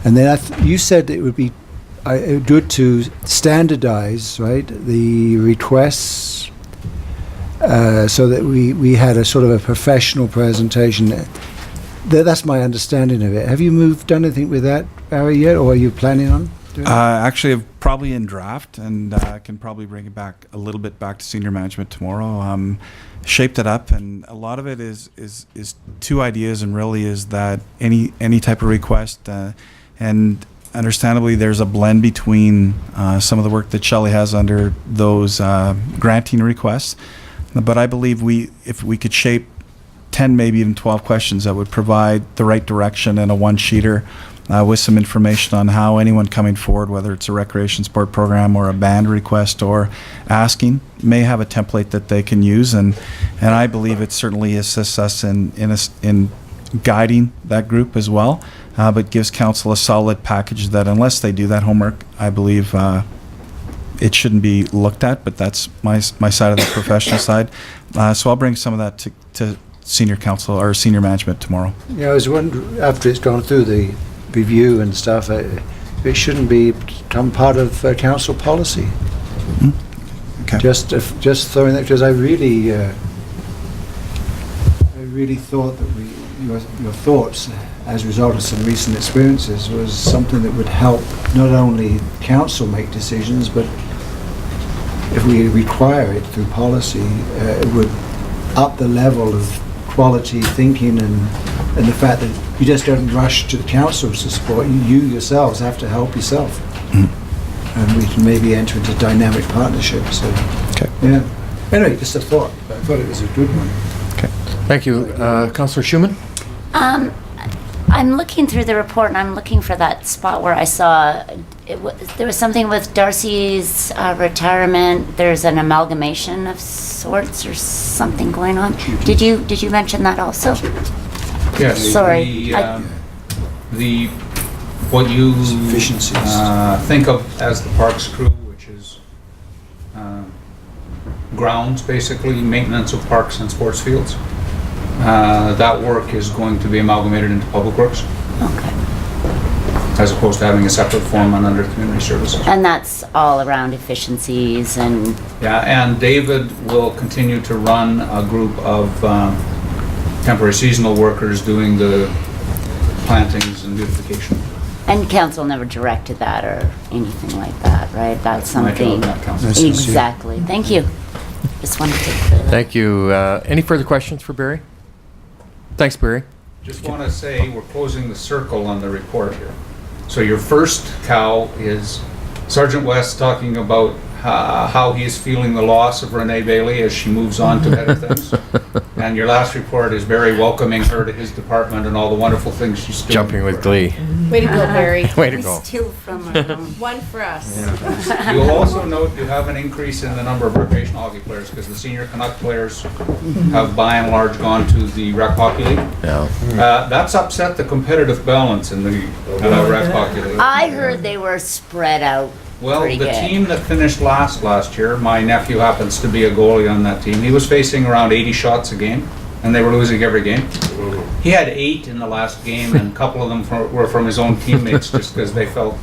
And then you said it would be good to standardize, right, the requests so that we had a sort of a professional presentation. That's my understanding of it. Have you done anything with that, Barry, yet, or are you planning on doing it? Actually, I'm probably in draft, and I can probably bring it back a little bit back to senior management tomorrow. Shaped it up, and a lot of it is 2 ideas, and really is that any type of request, and understandably there's a blend between some of the work that Shelley has under those granting requests, but I believe if we could shape 10, maybe even 12 questions that would provide the right direction and a one-sheeter with some information on how anyone coming forward, whether it's a recreation sport program or a band request or asking, may have a template that they can use. And I believe it certainly assists us in guiding that group as well, but gives council a solid package that unless they do that homework, I believe it shouldn't be looked at, but that's my side of the professional side. So I'll bring some of that to senior council or senior management tomorrow. Yeah, I was wondering, after it's gone through the review and stuff, it shouldn't become part of council policy. Okay. Just throwing that, because I really thought that your thoughts as a result of some recent experiences was something that would help not only council make decisions, but if we require it through policy, it would up the level of quality thinking and the fact that you just don't rush to the council to support. You yourselves have to help yourself. And we can maybe enter into dynamic partnerships. So, okay. Yeah. Anyway, just a thought. I thought it was a good one. Okay. Thank you. Councillor Schumann? I'm looking through the report and I'm looking for that spot where I saw there was something with Darcy's retirement. There's an amalgamation of sorts or something going on. Did you mention that also? Yes. Sorry. What you think of as the parks crew, which is grounds, basically, maintenance of parks and sports fields. That work is going to be amalgamated into Public Works. Okay. As opposed to having a separate foreman under Community Services. And that's all around efficiencies and... Yeah, and David will continue to run a group of temporary seasonal workers doing the plantings and beautification. And council never directed that or anything like that, right? That's something... Exactly. Thank you. Just wanted to clear that. Thank you. Any further questions for Barry? Thanks, Barry. Just want to say we're closing the circle on the report here. So your first cow is Sergeant West talking about how he is feeling the loss of Renee Bailey as she moves on to better things. And your last report is Barry welcoming her to his department and all the wonderful things she's doing. Jumping with glee. Way to go, Barry. Way to go. Steal from her. One for us. Yeah. You'll also note you have an increase in the number of recreational hockey players because the senior Canuck players have by and large gone to the rec hockey league. Yeah. That's upset the competitive balance in the rec hockey league. I heard they were spread out. Well, pretty the good. team that finished last year, my nephew happens to be a goalie on that team. He was facing around 80 shots a game, and they were losing every game. He had 8 in the last game, and a couple of them were from his own teammates just because they felt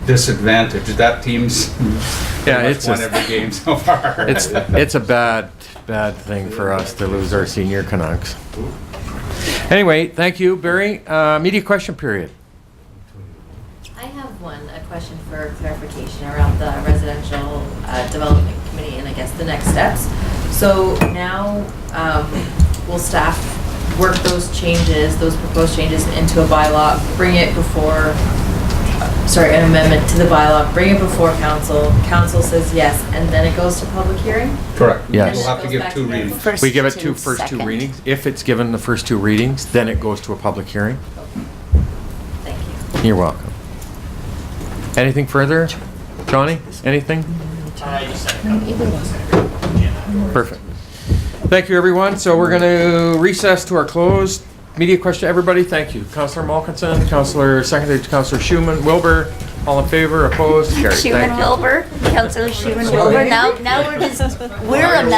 disadvantaged. That team's won every game so far. It's a bad thing for us to lose our senior Canucks. Anyway, thank you, Barry. Media question period. I have a question for clarification around the residential development committee and I guess the next steps. So now will staff work those proposed changes into a bylaw, bring it before, an amendment to the bylaw, bring it before council, council says yes, and then it goes to public hearing? Correct. Yes. We'll have to give 2 readings. We give it first two readings. If it's given the first 2 readings, then it goes to a public hearing. Thank you. You're welcome. Anything further? Johnny, anything? Perfect. Thank you, everyone. So we're going to recess to our closed media question. Everybody, thank you. Councillor Malkinson, seconded Councillor Schumann, Wilbur, all in favor, opposed, carried. Schumann Thank you. Wilbur, Councillor Schumann Wilbur. Now we're a